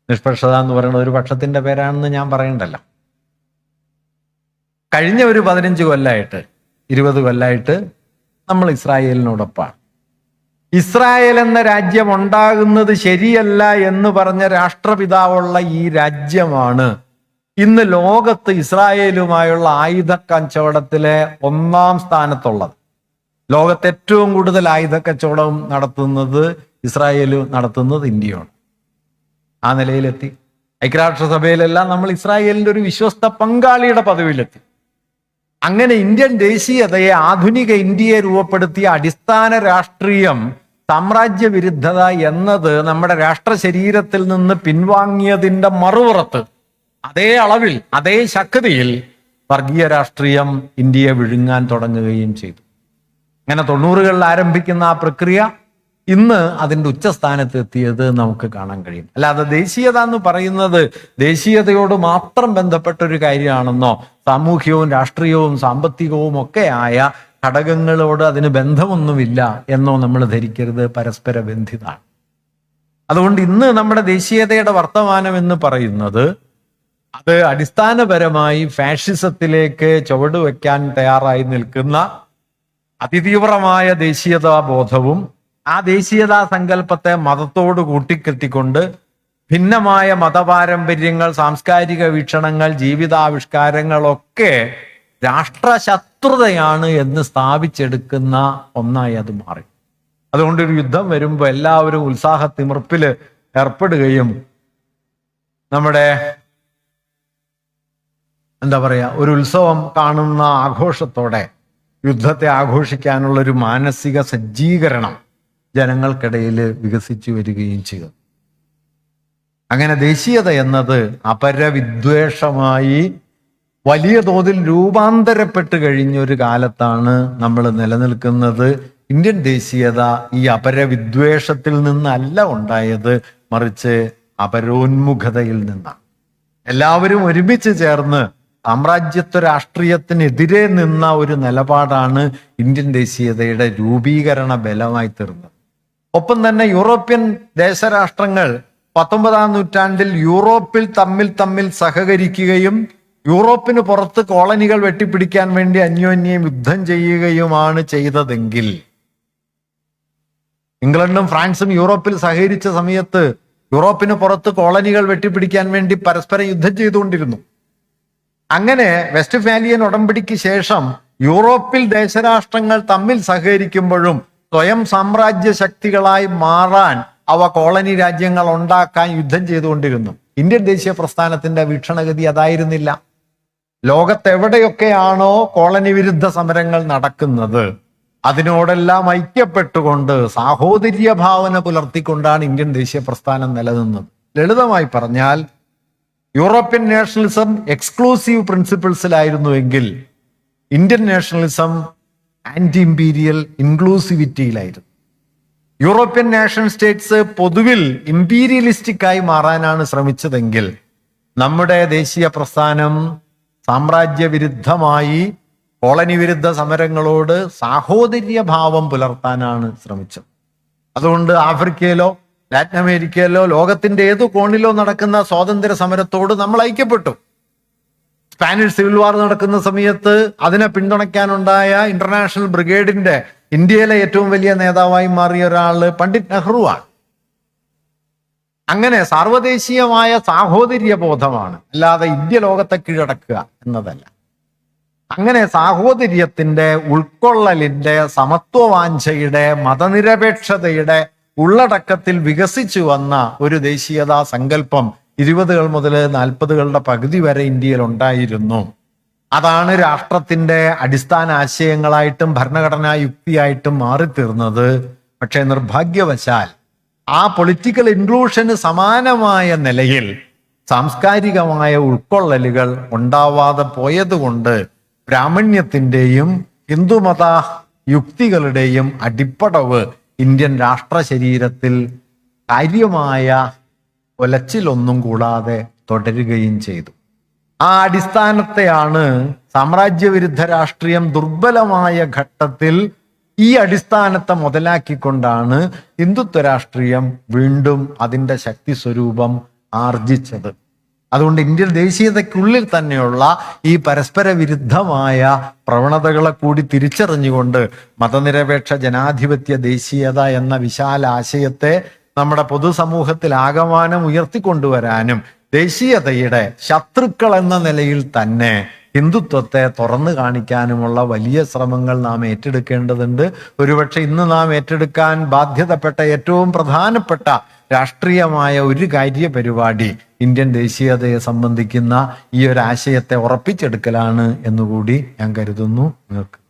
നിഷ്പക്ഷത എന്ന് പറയുന്നത് ഒരു പക്ഷത്തിന്റെ പേരാണെന്ന് ഞാൻ പറയണ്ടല്ലോ. കഴിഞ്ഞ ഒരു 15 കൊല്ലമായിട്ട് 20 കൊല്ലമായിട്ട് നമ്മൾ ഇസ്രായേലിനോടൊപ്പമാണ്. ഇസ്രായേൽ എന്ന രാജ്യം ഉണ്ടാകുന്നത് ശരിയല്ല എന്ന് പറഞ്ഞ രാഷ്ട്രപിതാവുള്ള ഈ രാജ്യമാണ് ഇന്ന് ലോകത്ത് ഇസ്രായേലുമായുള്ള ആയുധ കച്ചവടത്തിലെ 1-ാം സ്ഥാനത്തുള്ളത്. ലോകത്ത് ഏറ്റവും കൂടുതൽ ആയുധ കച്ചവടം നടത്തുന്നത് ഇസ്രായേൽ നടത്തുന്നത് ഇന്ത്യയാണ്. ആ നിലയിലെത്തി. ഐക്യരാഷ്ട്രസഭയിലെല്ലാം നമ്മൾ ഇസ്രായേലിന്റെ ഒരു വിശ്വസ്ത പങ്കാളിയുടെ പദവിയിലെത്തി. അങ്ങനെ ഇന്ത്യൻ ദേശീയതയെ, ആധുനിക ഇന്ത്യയെ രൂപപ്പെടുത്തിയ അടിസ്ഥാന രാഷ്ട്രീയം സാമ്രാജ്യ വിരുദ്ധത എന്നത് നമ്മുടെ രാഷ്ട്ര ശരീരത്തിൽ നിന്ന് പിൻവാങ്ങിയതിന്റെ മറുപുറത്ത് അതേ അളവിൽ, അതേ ശക്തിയിൽ വർഗീയ രാഷ്ട്രീയം ഇന്ത്യയെ വിഴുങ്ങാൻ തുടങ്ങുകയും ചെയ്തു. അങ്ങനെ 90കളിൽ ആരംഭിക്കുന്ന ആ പ്രക്രിയ ഇന്ന് അതിൻ്റെ ഉച്ചസ്ഥാനത്ത് എത്തിയത് നമുക്ക് കാണാൻ കഴിയും. അല്ലാതെ ദേശീയത എന്ന് പറയുന്നത് ദേശീയതയോട് മാത്രം ബന്ധപ്പെട്ട ഒരു കാര്യമാണെന്നോ, സാമൂഹ്യവും രാഷ്ട്രീയവും സാമ്പത്തികവും ഒക്കെ ആയ ഘടകങ്ങളോട് അതിന് ബന്ധമൊന്നുമില്ല എന്നോ നമ്മൾ ധരിക്കരുത്. പരസ്പര ബന്ധിതാണ്. അതുകൊണ്ട് ഇന്ന് നമ്മുടെ ദേശീയതയുടെ വർത്തമാനം എന്ന് പറയുന്നത് അത് അടിസ്ഥാനപരമായി ഫാഷിസത്തിലേക്ക് ചുവടുവെക്കാൻ തയ്യാറായി നിൽക്കുന്ന അതിതീവ്രമായ ദേശീയതാ ബോധവും ആ ദേശീയതാ സങ്കല്പത്തെ മതത്തോട് കൂട്ടിക്കെട്ടിക്കൊണ്ട് ഭിന്നമായ മതപാരമ്പര്യങ്ങൾ, സാംസ്കാരിക വീക്ഷണങ്ങൾ, ജീവിതാവിഷ്കാരങ്ങളൊക്കെ രാഷ്ട്രശത്രുതയാണ് എന്ന് സ്ഥാപിച്ചെടുക്കുന്ന ഒന്നായി അത് മാറി. അതുകൊണ്ട് ഒരു യുദ്ധം വരുമ്പോൾ എല്ലാവരും ഉത്സാഹത്തിമിർപ്പിൽ ഏർപ്പെടുകയും നമ്മുടെ ഒരു ഉത്സവം കാണുന്ന ആഘോഷത്തോടെ യുദ്ധത്തെ ആഘോഷിക്കാനുള്ള ഒരു മാനസിക സജ്ജീകരണം ജനങ്ങൾക്കിടയിൽ വികസിച്ചു വരികയും ചെയ്തു. അങ്ങനെ ദേശീയത എന്നത് അപരവിദ്വേഷമായി വലിയ തോതിൽ രൂപാന്തരപ്പെട്ട് കഴിഞ്ഞൊരു കാലത്താണ് നമ്മൾ നിലനിൽക്കുന്നത്. ഇന്ത്യൻ ദേശീയത ഈ അപരവിദ്വേഷത്തിൽ നിന്നല്ല ഉണ്ടായത്, മറിച്ച് അപരോന്മുഖതയിൽ നിന്നാണ്. എല്ലാവരും ഒരുമിച്ച് ചേർന്ന് സാമ്രാജ്യത്വ രാഷ്ട്രീയത്തിനെതിരെ നിന്ന ഒരു നിലപാടാണ് ഇന്ത്യൻ ദേശീയതയുടെ രൂപീകരണ ബലമായി തീർന്നത്. ഒപ്പം തന്നെ യൂറോപ്യൻ ദേശരാഷ്ട്രങ്ങൾ 19-ാം നൂറ്റാണ്ടിൽ യൂറോപ്പിൽ തമ്മിൽ സഹകരിക്കുകയും യൂറോപ്പിന് പുറത്ത് കോളനികൾ വെട്ടിപ്പിടിക്കാൻ വേണ്ടി അന്യോന്യം യുദ്ധം ചെയ്യുകയുമാണ് ചെയ്തതെങ്കിൽ, ഇംഗ്ലണ്ടും ഫ്രാൻസും യൂറോപ്പിൽ സഹകരിച്ച സമയത്ത് യൂറോപ്പിന് പുറത്ത് കോളനികൾ വെട്ടിപ്പിടിക്കാൻ വേണ്ടി പരസ്പരം യുദ്ധം ചെയ്തുകൊണ്ടിരുന്നു. അങ്ങനെ വെസ്റ്റ്ഫാലിയൻ ഉടമ്പടിക്ക് ശേഷം യൂറോപ്പിൽ ദേശരാഷ്ട്രങ്ങൾ തമ്മിൽ സഹകരിക്കുമ്പോഴും സ്വയം സാമ്രാജ്യ ശക്തികളായി മാറാൻ അവ കോളനി രാജ്യങ്ങൾ ഉണ്ടാക്കാൻ യുദ്ധം ചെയ്തുകൊണ്ടിരുന്നു. ഇന്ത്യൻ ദേശീയ പ്രസ്ഥാനത്തിന്റെ വീക്ഷണഗതി അതായിരുന്നില്ല. ലോകത്തെവിടെയൊക്കെയാണോ കോളനി വിരുദ്ധ സമരങ്ങൾ നടക്കുന്നത് അതിനോടെല്ലാം ഐക്യപ്പെട്ടുകൊണ്ട് സാഹോദര്യ ഭാവന പുലർത്തിക്കൊണ്ടാണ് ഇന്ത്യൻ ദേശീയ പ്രസ്ഥാനം നിലനിന്നത്. ലളിതമായി പറഞ്ഞാൽ യൂറോപ്യൻ നാഷണലിസം എക്സ്ക്ലൂസീവ് പ്രിൻസിപ്പിൾസിലായിരുന്നുവെങ്കിൽ ഇന്ത്യൻ നാഷണലിസം ആന്റി ഇമ്പീരിയൽ ഇൻക്ലൂസിവിറ്റിയിലായിരുന്നു. യൂറോപ്യൻ നാഷണൽ സ്റ്റേറ്റ്സ് പൊതുവിൽ ഇമ്പീരിയലിസ്റ്റിക്കായി മാറാനാണ് ശ്രമിച്ചതെങ്കിൽ നമ്മുടെ ദേശീയ പ്രസ്ഥാനം സാമ്രാജ്യ വിരുദ്ധമായി കോളനി വിരുദ്ധ സമരങ്ങളോട് സാഹോദര്യ ഭാവം പുലർത്താനാണ് ശ്രമിച്ചത്. അതുകൊണ്ട് ആഫ്രിക്കയിലോ ലാറ്റിൻ അമേരിക്കയിലോ ലോകത്തിന്റെ ഏതു കോണിലോ നടക്കുന്ന സ്വാതന്ത്ര്യ സമരത്തോട് നമ്മൾ ഐക്യപ്പെട്ടു. സ്പാനിഷ് സിവിൽ വാർ നടക്കുന്ന സമയത്ത് അതിനെ പിന്തുണയ്ക്കാനുണ്ടായ ഇന്റർനാഷണൽ ബ്രിഗേഡിന്റെ ഇന്ത്യയിലെ ഏറ്റവും വലിയ നേതാവായി മാറിയ ഒരാള് പണ്ഡിറ്റ് നെഹ്റുവാണ്. അങ്ങനെ സാർവദേശീയമായ സാഹോദര്യ ബോധമാണ്, അല്ലാതെ ഇന്ത്യ ലോകത്തെ കീഴടക്കുക എന്നതല്ല. അങ്ങനെ സാഹോദര്യത്തിന്റെ, ഉൾക്കൊള്ളലിന്റെ, സമത്വവാഞ്ചയുടെ, മതനിരപേക്ഷതയുടെ ഉള്ളടക്കത്തിൽ വികസിച്ചു വന്ന ഒരു ദേശീയതാ സങ്കല്പം 20കൾ മുതൽ 40കളുടെ പകുതി വരെ ഇന്ത്യയിൽ ഉണ്ടായിരുന്നു. അതാണ് രാഷ്ട്രത്തിന്റെ അടിസ്ഥാന ആശയങ്ങളായിട്ടും ഭരണഘടനാ യുക്തിയായിട്ടും മാറിത്തീർന്നത്. പക്ഷേ നിർഭാഗ്യവശാൽ ആ പൊളിറ്റിക്കൽ ഇൻക്ലൂഷന് സമാനമായ നിലയിൽ സാംസ്കാരികമായ ഉൾക്കൊള്ളലുകൾ ഉണ്ടാവാതെ പോയതുകൊണ്ട് ബ്രാഹ്മണ്യത്തിന്റെയും ഹിന്ദുമത യുക്തികളുടെയും അടിപ്പടവ് ഇന്ത്യൻ രാഷ്ട്ര ശരീരത്തിൽ കാര്യമായ ഒലച്ചിലൊന്നും കൂടാതെ തുടരുകയും ചെയ്തു. ആ അടിസ്ഥാനത്തെയാണ് സാമ്രാജ്യവിരുദ്ധ രാഷ്ട്രീയം ദുർബലമായ ഘട്ടത്തിൽ ഈ അടിസ്ഥാനത്തെ മുതലാക്കിക്കൊണ്ടാണ് ഹിന്ദുത്വ രാഷ്ട്രീയം വീണ്ടും അതിൻ്റെ ശക്തി സ്വരൂപം ആർജിച്ചത്. അതുകൊണ്ട് ഇന്ത്യൻ ദേശീയതയ്ക്കുള്ളിൽ തന്നെയുള്ള ഈ പരസ്പര വിരുദ്ധമായ പ്രവണതകളെ കൂടി തിരിച്ചറിഞ്ഞുകൊണ്ട് മതനിരപേക്ഷ ജനാധിപത്യ ദേശീയത എന്ന വിശാല ആശയത്തെ നമ്മുടെ പൊതുസമൂഹത്തിൽ ആകമാനം ഉയർത്തിക്കൊണ്ടുവരാനും ദേശീയതയുടെ ശത്രുക്കൾ എന്ന നിലയിൽ തന്നെ ഹിന്ദുത്വത്തെ തുറന്നു കാണിക്കാനുമുള്ള വലിയ ശ്രമങ്ങൾ നാം ഏറ്റെടുക്കേണ്ടതുണ്ട്. ഒരുപക്ഷെ ഇന്ന് നാം ഏറ്റെടുക്കാൻ ബാധ്യതപ്പെട്ട ഏറ്റവും പ്രധാനപ്പെട്ട രാഷ്ട്രീയമായ ഒരു കാര്യപരിപാടി ഇന്ത്യൻ ദേശീയതയെ സംബന്ധിക്കുന്ന ഈ ഒരു ആശയത്തെ ഉറപ്പിച്ചെടുക്കലാണ് എന്നുകൂടി ഞാൻ കരുതുന്നു. നിങ്ങൾക്ക്